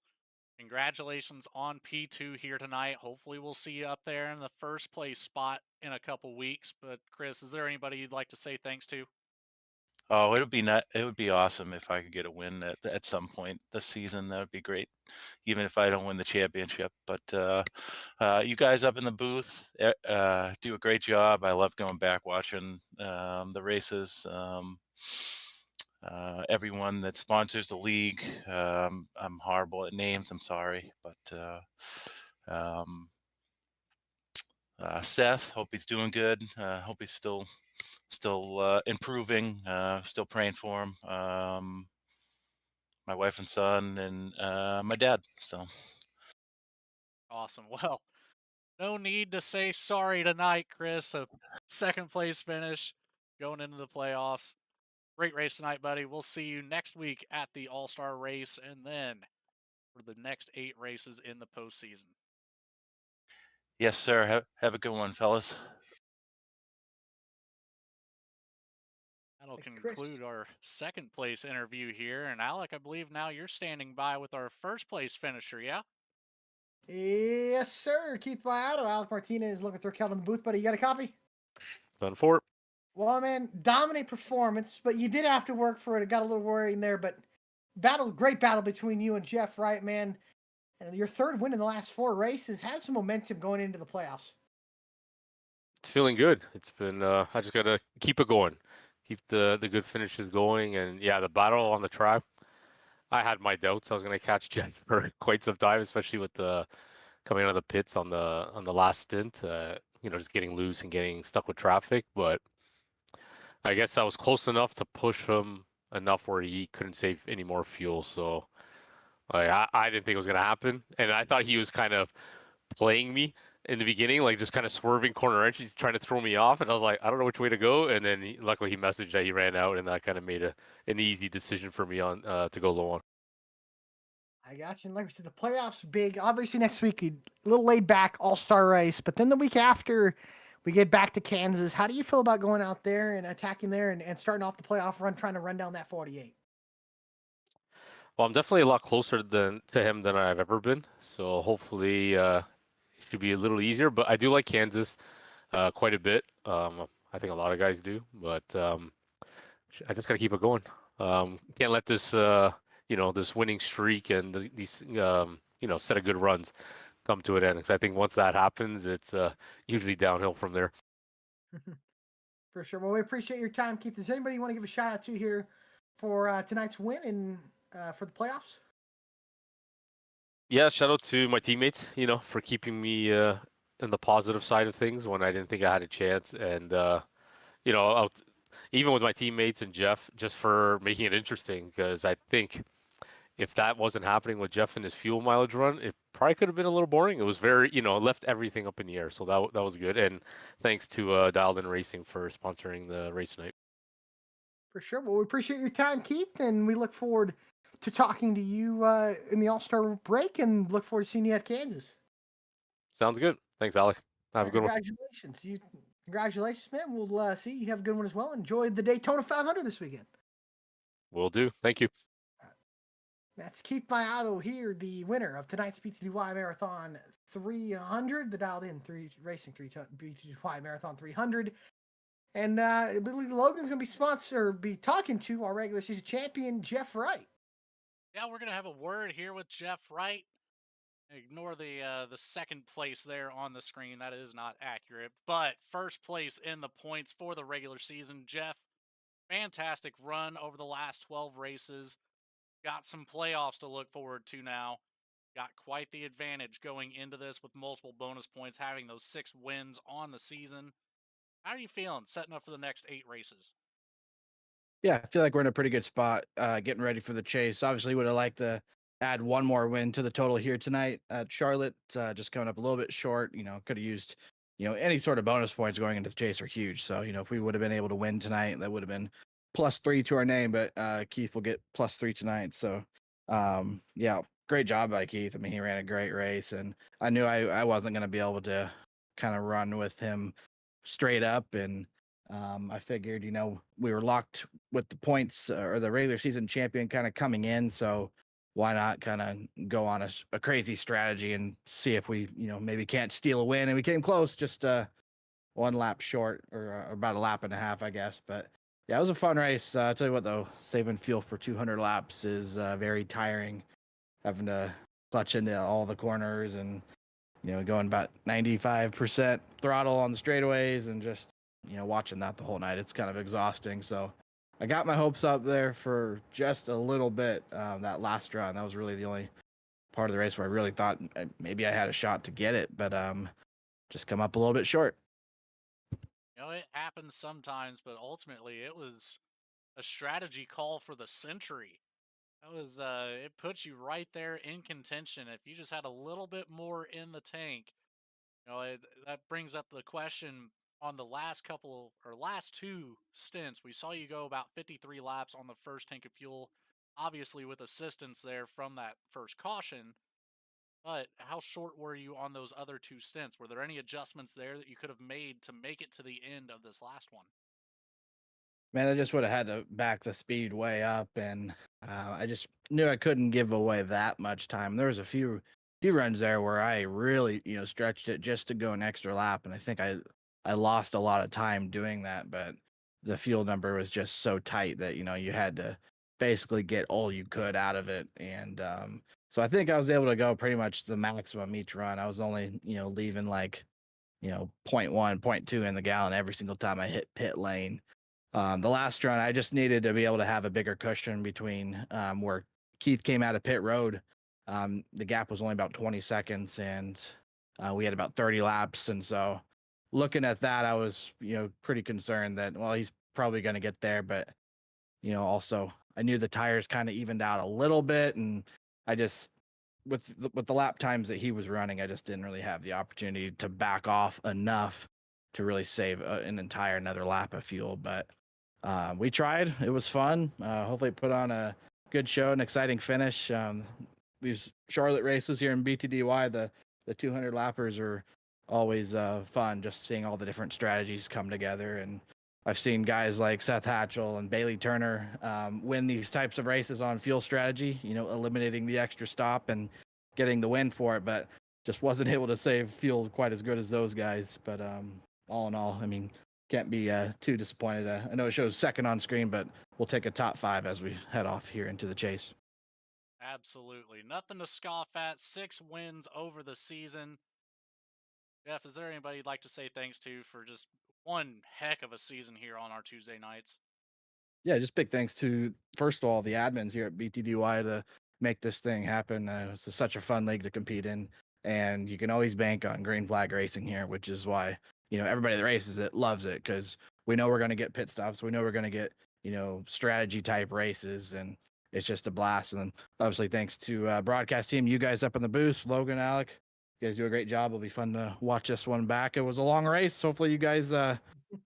congratulations on P2 here tonight. Hopefully, we'll see you up there in the first place spot in a couple weeks. But Chris, is there anybody you'd like to say thanks to? it would be awesome if I could get a win at some point this season. That would be great, even if I don't win the championship. But you guys up in the booth do a great job. I love going back watching the races. Everyone that sponsors the league, I'm horrible at names. I'm sorry, but Seth, hope he's doing good. Hope he's still improving. Still praying for him. My wife and son, and my dad. So Awesome. Well, no need to say sorry tonight, Chris. A second place finish going into the playoffs. Great race tonight, buddy. We'll see you next week at the All-Star race and then for the next 8 races in the postseason. yes, sir. Have a good one, fellas. That'll Thank you, Chris. conclude our second place interview here. And Alec, I believe now you're standing by with our first place finisher, yeah? Yes, sir. Keith Biato, Alec Martinez looking through Kelvin in the booth, buddy. You got a copy? Done for. Well, man, dominant performance, but you did have to work for it. It got a little worrying there, but great battle between you and Jeff Wright, man. And your third win in the last 4 races has some momentum going into the playoffs. It's feeling good. It's been I just gotta keep it going. Keep the good finishes going, and yeah, the battle on the track. I had my doubts I was gonna catch Jen for quite some time, especially with the coming out of the pits on the last stint. Just getting loose and getting stuck with traffic. But I guess I was close enough to push him enough where he couldn't save any more fuel. So like, I didn't think it was gonna happen, and I thought he was kind of playing me in the beginning, like just kind of swerving corner entries, trying to throw me off. And I was like, I don't know which way to go. And then luckily he messaged that he ran out, and that kind of made an easy decision for me on to go low on. I got you. And like I said, the playoffs big. Obviously, next week, a little laid back all-star race. But then the week after, we get back to Kansas. How do you feel about going out there and attacking there and starting off the playoff run, trying to run down that 48? Well, I'm definitely a lot closer to him than I've ever been. So hopefully it should be a little easier. But I do like Kansas quite a bit. I think a lot of guys do. But I just got to keep it going. Can't let this this winning streak and these set of good runs come to an end. Because I think once that happens, it's usually downhill from there. For sure. Well, we appreciate your time, Keith. Does anybody you want to give a shout out to here for tonight's win and for the playoffs? Yeah, shout out to my teammates, for keeping me in the positive side of things when I didn't think I had a chance, and even with my teammates and Jeff, just for making it interesting. Because I think if that wasn't happening with Jeff and his fuel mileage run, it probably could have been a little boring. It was very, left everything up in the air, so that was good. And thanks to Dialed In Racing for sponsoring the race tonight. For sure. Well, we appreciate your time, Keith, and we look forward to talking to you in the All-Star break and look forward to seeing you at Kansas. Sounds good. Thanks, Alec. Have a good one. Congratulations, man. We'll see you have a good one as well. Enjoy the Daytona 500 this weekend. Will do. Thank you. That's Keith Maiato here, the winner of tonight's BTDY Marathon 300, the Dialed In BTDY Marathon 300. And I believe Logan's going to be talking to our regular season champion, Jeff Wright. Yeah, we're going to have a word here with Jeff Wright. Ignore the second place there on the screen. That is not accurate. But first place in the points for the regular season. Jeff, fantastic run over the last 12 races. Got some playoffs to look forward to now. Got quite the advantage going into this with multiple bonus points, having those 6 wins on the season. How are you feeling setting up for the next 8 races? Yeah, I feel like we're in a pretty good spot getting ready for the chase. Obviously, would have liked to add one more win to the total here tonight at Charlotte. Just coming up a little bit short. Could have used, any sort of bonus points going into the chase are huge. So, if we would have been able to win tonight, that would have been +3 to our name. But Keith will get +3 tonight. So, yeah, great job by Keith. I mean, he ran a great race, and I knew I wasn't going to be able to kind of run with him straight up. And I figured, we were locked with the points or the regular season champion kind of coming in. So why not kind of go on a crazy strategy and see if we, maybe can't steal a win. And we came close, just 1 lap short or about a lap and a half, I guess. But yeah, it was a fun race. I'll tell you what, though, saving fuel for 200 laps is very tiring, having to clutch into all the corners and, going about 95% throttle on the straightaways and just, watching that the whole night. It's kind of exhausting. So I got my hopes up there for just a little bit. That last run, that was really the only part of the race where I really thought maybe I had a shot to get it, but just come up a little bit short. It happens sometimes, but ultimately it was a strategy call for the century. That was it puts you right there in contention. If you just had a little bit more in the tank, that brings up the question on the last 2 stints. We saw you go about 53 laps on the first tank of fuel, obviously with assistance there from that first caution. But how short were you on those other 2 stints? Were there any adjustments there that you could have made to make it to the end of this last one? Man, I just would have had to back the speed way up, and I just knew I couldn't give away that much time. There was a few runs there where I really, stretched it just to go an extra lap, and I think I lost a lot of time doing that. But the fuel number was just so tight that, you had to basically get all you could out of it. And so I think I was able to go pretty much the maximum each run. I was only, leaving like, 0.1, 0.2 in the gallon every single time I hit pit lane. The last run, I just needed to be able to have a bigger cushion between where Keith came out of pit road. The gap was only about 20 seconds, and we had about 30 laps. And so looking at that, I was, pretty concerned that, well, he's probably going to get there. But, also I knew the tires kind of evened out a little bit. And I just, with the lap times that he was running, I just didn't really have the opportunity to back off enough to really save an entire another lap of fuel. But we tried. It was fun. Hopefully put on a good show, an exciting finish. These Charlotte races here in BTDY, the 200 lappers are always fun, just seeing all the different strategies come together. And I've seen guys like Seth Hatchell and Bailey Turner win these types of races on fuel strategy, eliminating the extra stop and getting the win for it, but just wasn't able to save fuel quite as good as those guys. But all in all, I mean, can't be too disappointed. I know it shows second on screen, but we'll take a top 5 as we head off here into the chase. Absolutely. Nothing to scoff at. 6 wins over the season. Jeff, is there anybody you'd like to say thanks to for just one heck of a season here on our Tuesday nights? Yeah, just big thanks to, first of all, the admins here at BTDY to make this thing happen. It's such a fun league to compete in, and you can always bank on green flag racing here, which is why, everybody that races it loves it, because we know we're going to get pit stops. We know we're going to get, strategy type races, and it's just a blast. And then obviously thanks to broadcast team, you guys up in the booth, Logan, Alec, you guys do a great job. It'll be fun to watch this one back. It was a long race. Hopefully you guys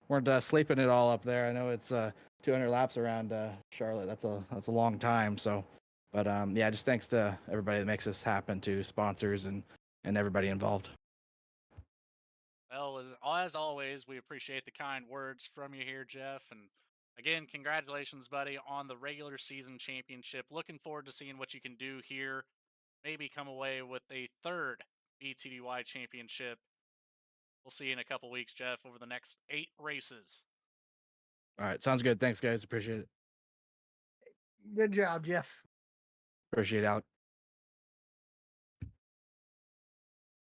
weren't sleeping it all up there. I know it's 200 laps around Charlotte. That's a long time. So, but yeah, just thanks to everybody that makes this happen, to sponsors and everybody involved. Well, as always, we appreciate the kind words from you here, Jeff. And again, congratulations, buddy, on the regular season championship. Looking forward to seeing what you can do here. Maybe come away with a 3rd BTDY championship. We'll see you in a couple weeks, Jeff, over the next 8 races. All right. Sounds good. Thanks, guys. Appreciate it. Good job, Jeff. Appreciate it, Alec.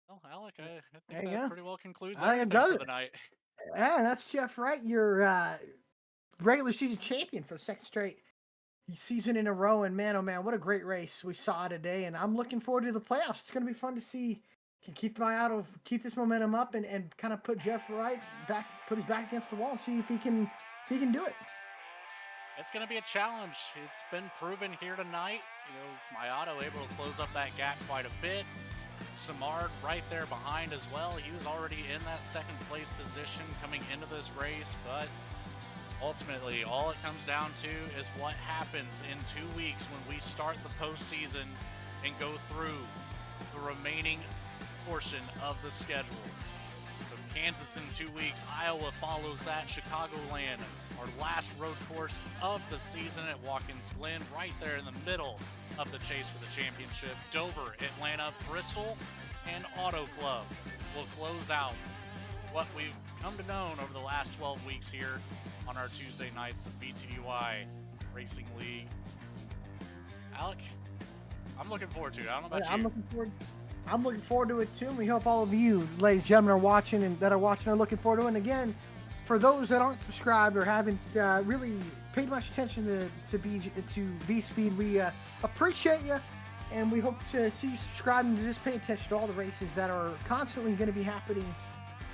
Well, Alec, I There think you that go. pretty well concludes I think it everything does for it. the night. Yeah, that's Jeff Wright, your regular season champion for the 2nd straight season in a row. And man, oh man, what a great race we saw today. And I'm looking forward to the playoffs. It's going to be fun to see. Can keep this momentum up and kind of put Jeff Wright back, put his back against the wall and see if he can do it. It's going to be a challenge. It's been proven here tonight. My auto able to close up that gap quite a bit. Samard right there behind as well. He was already in that 2nd place position coming into this race, but ultimately all it comes down to is what happens in 2 weeks when we start the postseason and go through the remaining portion of the schedule. So Kansas in 2 weeks, Iowa follows that, Chicagoland, our last road course of the season at Watkins Glen, right there in the middle of the chase for the championship. Dover, Atlanta, Bristol, and Auto Club will close out what we've come to know over the last 12 weeks here on our Tuesday nights, the BTDY Racing League. Alec, I'm looking forward to it. I don't know about you. I'm looking forward to it too. And we hope all of you, ladies and gentlemen, are watching are looking forward to it. And again, for those that aren't subscribed or haven't really paid much attention to VSPEED, we appreciate you, and we hope to see you subscribe and to just pay attention to all the races that are constantly going to be happening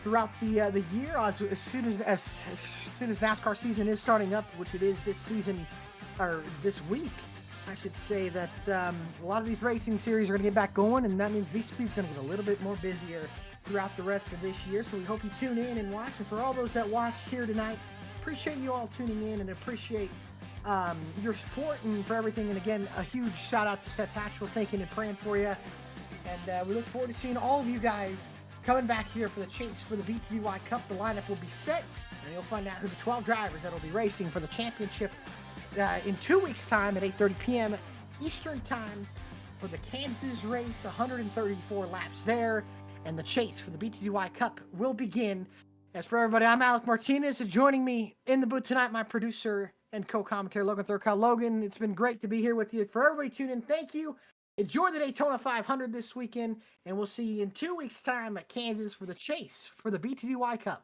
throughout the year. As soon as NASCAR season is starting up, which it is this season or this week, I should say that a lot of these racing series are going to get back going, and that means VSPEED is going to get a little bit more busier throughout the rest of this year. So we hope you tune in and watch. And for all those that watched here tonight, appreciate you all tuning in and appreciate your support and for everything. And again, a huge shout out to Seth Hatchell, thinking and praying for you. And we look forward to seeing all of you guys coming back here for the chase for the BTDY Cup. The lineup will be set, and you'll find out who the 12 drivers that will be racing for the championship in 2 weeks' time at 8:30 p.m. Eastern Time for the Kansas race, 134 laps there. And the chase for the BTDY Cup will begin As for everybody, I'm Alec Martinez, and joining me in the booth tonight, my producer and co-commentator, Logan Thurkow. Logan, it's been great to be here with you. For everybody tuning in, thank you. Enjoy the Daytona 500 this weekend, and we'll see you in 2 weeks' time at Kansas for the chase for the BTDY Cup.